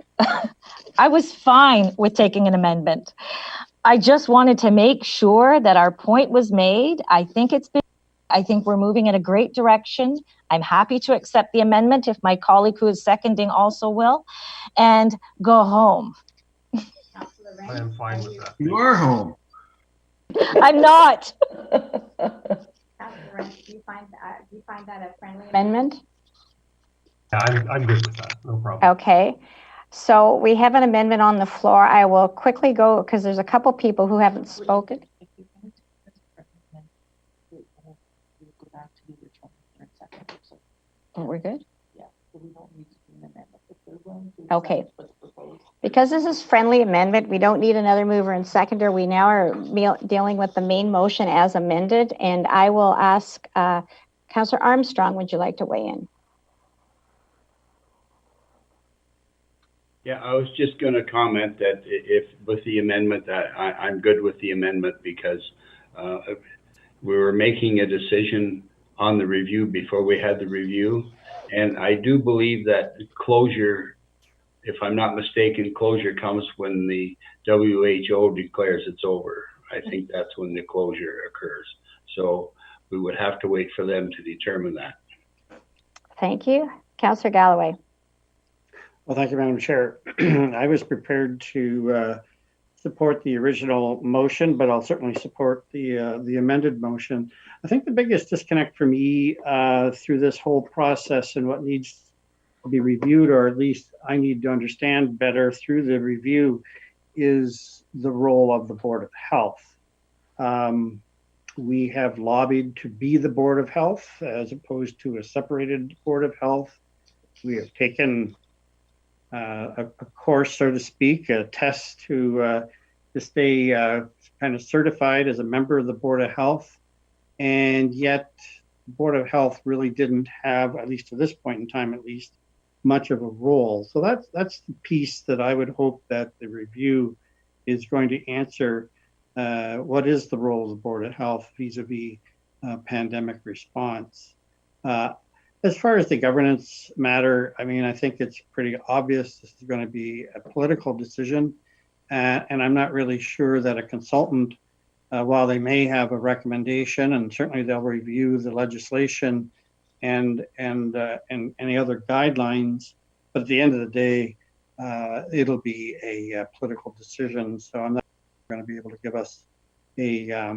Speaker 19: I was fine with taking an amendment. I just wanted to make sure that our point was made. I think we're moving in a great direction. I'm happy to accept the amendment if my colleague who is seconding also will, and go home.
Speaker 11: I am fine with that.
Speaker 6: You are home.
Speaker 19: I'm not.
Speaker 1: Do you find that a friendly amendment?
Speaker 11: Yeah, I'm good with that. No problem.
Speaker 1: Okay. So we have an amendment on the floor. I will quickly go because there's a couple people who haven't spoken. Oh, we're good? Okay. Because this is friendly amendment, we don't need another mover and seconder. We now are dealing with the main motion as amended, and I will ask Councillor Armstrong, would you like to weigh in?
Speaker 21: Yeah, I was just going to comment that if with the amendment, that I'm good with the amendment because we were making a decision on the review before we had the review. And I do believe that closure, if I'm not mistaken, closure comes when the WHO declares it's over. I think that's when the closure occurs. So we would have to wait for them to determine that.
Speaker 1: Thank you. Councillor Galloway.
Speaker 7: Well, thank you, Madam Chair. I was prepared to support the original motion, but I'll certainly support the amended motion. I think the biggest disconnect for me through this whole process and what needs be reviewed, or at least I need to understand better through the review, is the role of the Board of Health. We have lobbied to be the Board of Health as opposed to a separated Board of Health. We have taken a course, so to speak, a test to stay kind of certified as a member of the Board of Health. And yet the Board of Health really didn't have, at least to this point in time, at least, much of a role. So that's the piece that I would hope that the review is going to answer. What is the role of the Board of Health vis-a-vis pandemic response? As far as the governance matter, I mean, I think it's pretty obvious this is going to be a political decision. And I'm not really sure that a consultant, while they may have a recommendation, and certainly they'll review the legislation and any other guidelines, but at the end of the day, it'll be a political decision. So I'm not going to be able to give us a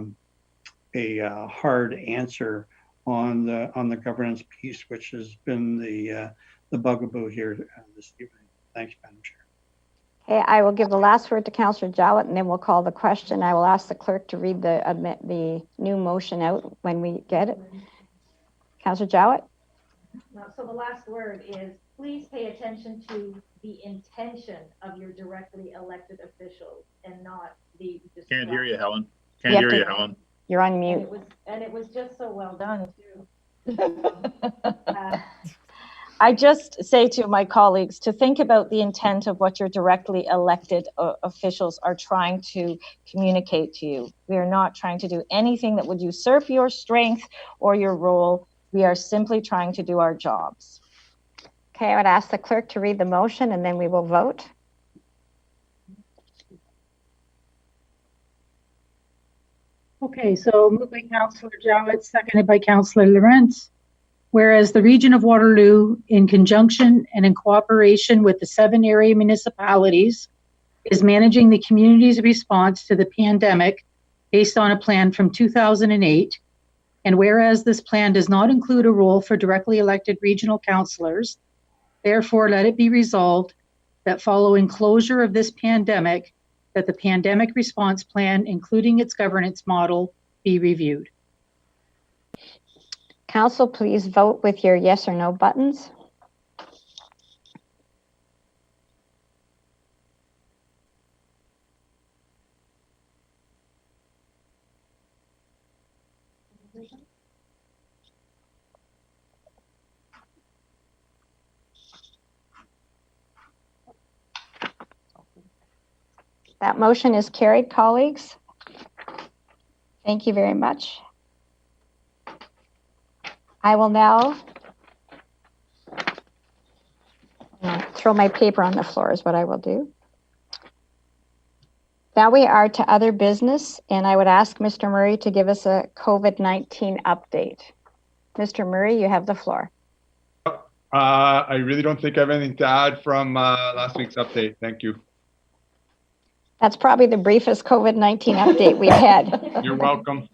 Speaker 7: hard answer on the governance piece, which has been the bugaboo here this evening. Thanks, Madam Chair.
Speaker 1: Okay, I will give the last word to Councillor Jowett, and then we'll call the question. I will ask the clerk to read the new motion out when we get it. Councillor Jowett?
Speaker 5: So the last word is, please pay attention to the intention of your directly elected officials and not the...
Speaker 10: Can't hear you, Helen. Can't hear you, Helen.
Speaker 1: You're on mute.
Speaker 5: And it was just so well done, too.
Speaker 19: I just say to my colleagues to think about the intent of what your directly elected officials are trying to communicate to you. We are not trying to do anything that would usurp your strength or your role. We are simply trying to do our jobs.
Speaker 1: Okay, I would ask the clerk to read the motion, and then we will vote.
Speaker 22: Okay, so moved by Councillor Jowett, seconded by Councillor Lawrence. Whereas the Region of Waterloo, in conjunction and in cooperation with the 7 area municipalities, is managing the community's response to the pandemic based on a plan from 2008. And whereas this plan does not include a role for directly elected regional councillors, therefore let it be resolved that following closure of this pandemic, that the pandemic response plan, including its governance model, be reviewed.
Speaker 1: Council, please vote with your yes or no buttons. That motion is carried, colleagues. Thank you very much. I will now throw my paper on the floor is what I will do. Now we are to other business, and I would ask Mr. Murray to give us a COVID-19 update. Mr. Murray, you have the floor.
Speaker 17: I really don't think I have anything to add from last week's update. Thank you.
Speaker 1: That's probably the briefest COVID-19 update we've had.
Speaker 17: You're welcome.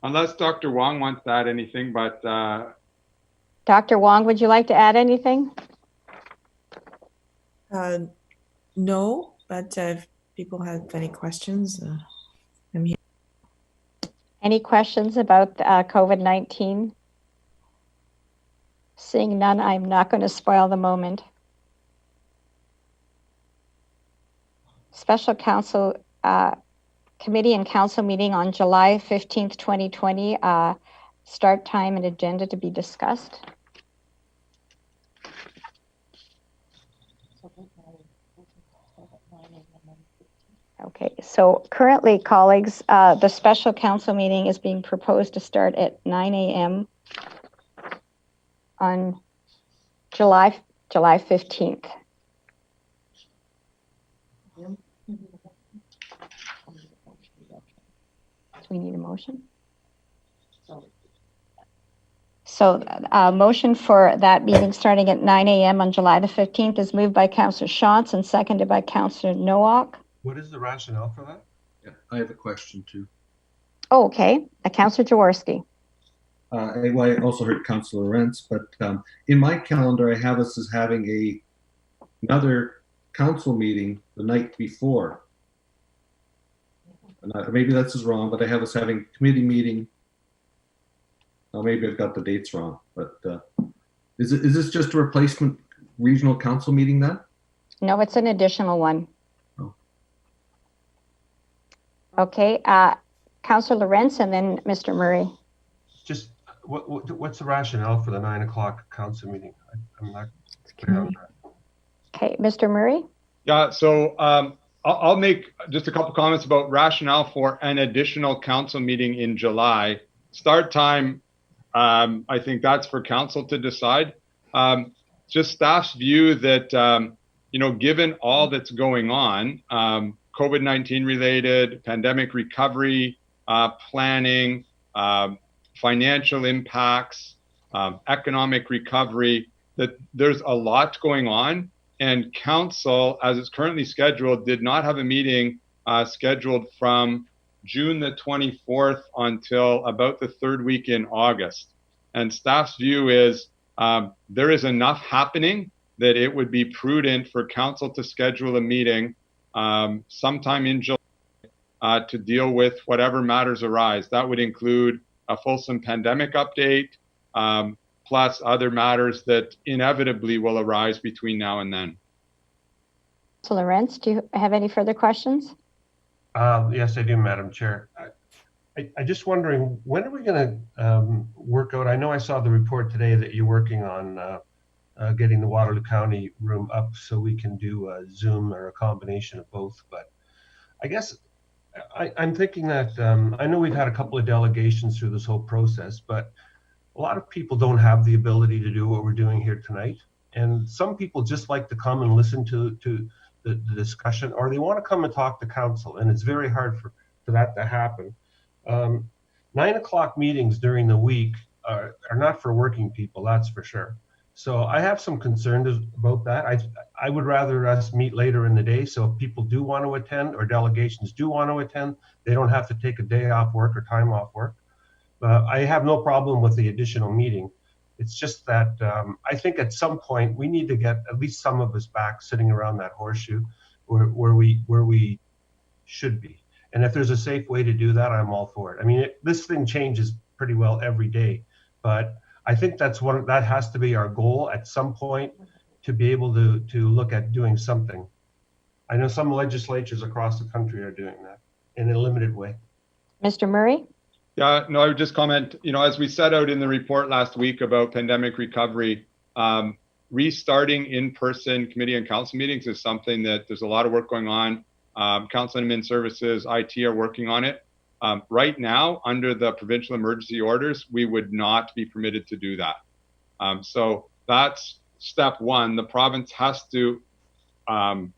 Speaker 17: Unless Dr. Wong wants to add anything, but...
Speaker 1: Dr. Wong, would you like to add anything?
Speaker 23: No, but if people have any questions, I'm here.
Speaker 1: Any questions about COVID-19? Seeing none, I'm not going to spoil the moment. Special Council Committee and Council meeting on July 15th, 2020. Start time and agenda to be discussed. Okay, so currently, colleagues, the special council meeting is being proposed to start at 9 a.m. on July 15th. Do we need a motion? So a motion for that meeting starting at 9 a.m. on July the 15th is moved by Councillor Shantz and seconded by Councillor Nowak.
Speaker 11: What is the rationale for that?
Speaker 6: Yeah, I have a question too.
Speaker 1: Oh, okay. Councillor Jaworski.
Speaker 6: I also heard Councillor Rents, but in my calendar, I have us as having another council meeting the night before. And maybe that's just wrong, but I have us having a committee meeting. Oh, maybe I've got the dates wrong, but is this just a replacement regional council meeting then?
Speaker 1: No, it's an additional one.
Speaker 6: Oh.
Speaker 1: Okay, Councillor Lawrence and then Mr. Murray.
Speaker 11: Just what's the rationale for the 9 o'clock council meeting? I'm not clear on that.
Speaker 1: Okay, Mr. Murray.
Speaker 17: Yeah, so I'll make just a couple comments about rationale for an additional council meeting in July. Start time, I think that's for council to decide. Just staff's view that, given all that's going on, COVID-19 related, pandemic recovery, planning, financial impacts, economic recovery, that there's a lot going on. And council, as it's currently scheduled, did not have a meeting scheduled from June the 24th until about the third week in August. And staff's view is there is enough happening that it would be prudent for council to schedule a meeting sometime in July to deal with whatever matters arise. That would include a fulsome pandemic update, plus other matters that inevitably will arise between now and then.
Speaker 1: So Lawrence, do you have any further questions?
Speaker 11: Yes, I do, Madam Chair. I just wondering, when are we going to work out? I know I saw the report today that you're working on getting the Waterloo County room up so we can do a Zoom or a combination of both. But I guess I'm thinking that I know we've had a couple of delegations through this whole process, but a lot of people don't have the ability to do what we're doing here tonight. And some people just like to come and listen to the discussion, or they want to come and talk to council. And it's very hard for that to happen. 9 o'clock meetings during the week are not for working people, that's for sure. So I have some concerns about that. I would rather us meet later in the day. So if people do want to attend or delegations do want to attend, they don't have to take a day off work or time off work. I have no problem with the additional meeting. It's just that I think at some point we need to get at least some of us back sitting around that horseshoe where we should be. And if there's a safe way to do that, I'm all for it. I mean, this thing changes pretty well every day, but I think that has to be our goal at some point, to be able to look at doing something. I know some legislatures across the country are doing that in a limited way.
Speaker 1: Mr. Murray?
Speaker 17: Yeah, no, I would just comment, as we set out in the report last week about pandemic recovery, restarting in-person committee and council meetings is something that there's a lot of work going on. Council and Admin Services, IT are working on it. Right now, under the provincial emergency orders, we would not be permitted to do that. So that's step one. The province has to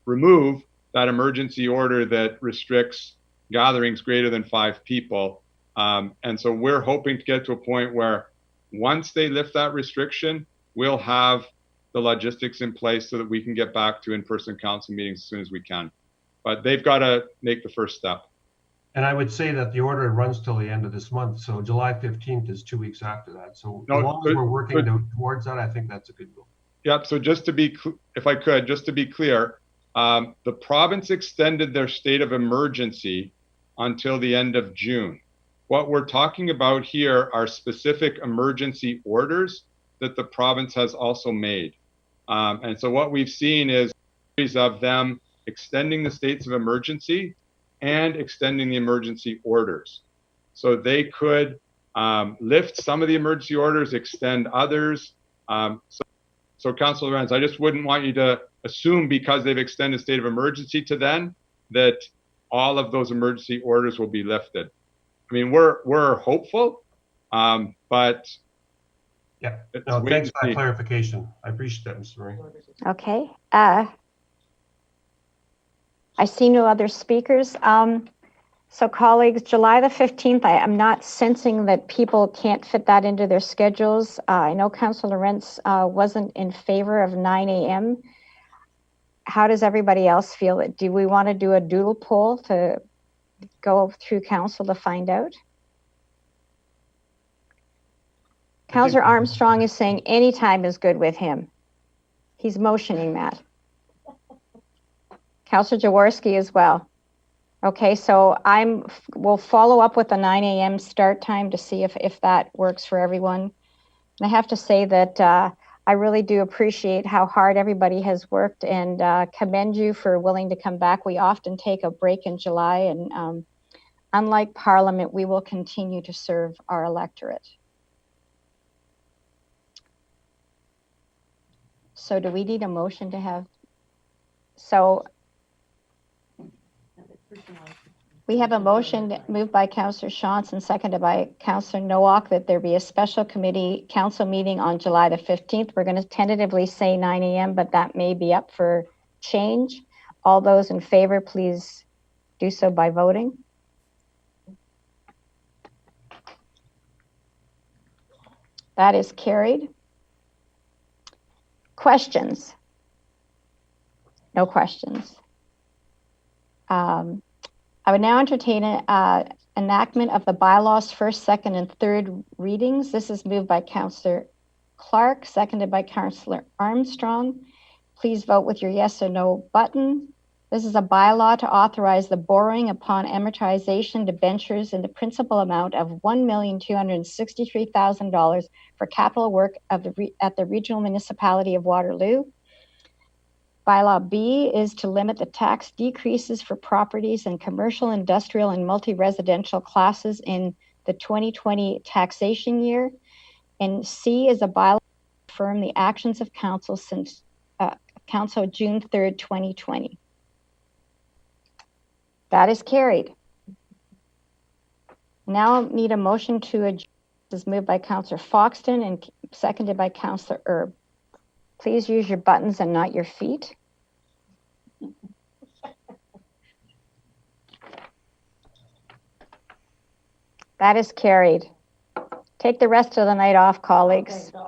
Speaker 17: remove that emergency order that restricts gatherings greater than 5 people. And so we're hoping to get to a point where once they lift that restriction, we'll have the logistics in place so that we can get back to in-person council meetings as soon as we can. But they've got to make the first step. And
Speaker 11: I would say that the order runs till the end of this month. So July 15th is 2 weeks after that. So as long as we're working towards that, I think that's a good goal.
Speaker 17: Yeah, so just to be, if I could, just to be clear, the province extended their state of emergency until the end of June. What we're talking about here are specific emergency orders that the province has also made. And so what we've seen is a series of them extending the states of emergency and extending the emergency orders. So they could lift some of the emergency orders, extend others. So Councillor Renz, I just wouldn't want you to assume because they've extended state of emergency to then that all of those emergency orders will be lifted. I mean, we're hopeful, but
Speaker 11: yeah. No, thanks for that clarification. I appreciate that, Mr. Murray.
Speaker 1: Okay. I see no other speakers. So colleagues, July the 15th, I am not sensing that people can't fit that into their schedules. I know Councillor Rentz wasn't in favor of 9 a.m. How does everybody else feel? Do we want to do a doodle poll to go through council to find out? Councillor Armstrong is saying any time is good with him. He's motioning that. Councillor Jaworski as well. Okay, so we'll follow up with the 9 a.m. start time to see if that works for everyone. And I have to say that I really do appreciate how hard everybody has worked and commend you for willing to come back. We often take a break in July, and unlike Parliament, we will continue to serve our electorate. So do we need a motion to have? So we have a motion moved by Councillor Shantz and seconded by Councillor Nowak that there be a special committee council meeting on July the 15th. We're going to tentatively say 9 a.m., but that may be up for change. All those in favor, please do so by voting. That is carried. Questions? No questions. I would now entertain an enactment of the bylaws first, second, and third readings. This is moved by Councillor Clark, seconded by Councillor Armstrong. Please vote with your yes or no button. This is a bylaw to authorize the borrowing upon amortization debentures in the principal amount of $1,263,000 for capital work at the Regional Municipality of Waterloo. Bylaw B is to limit the tax decreases for properties in commercial, industrial, and multi-residential classes in the 2020 taxation year. And C is a bylaw to confirm the actions of council since Council June 3rd, 2020. That is carried. Now I need a motion to adjourn. This is moved by Councillor Foxton and seconded by Councillor Erb. Please use your buttons and not your feet. That is carried. Take the rest of the night off, colleagues. Okay,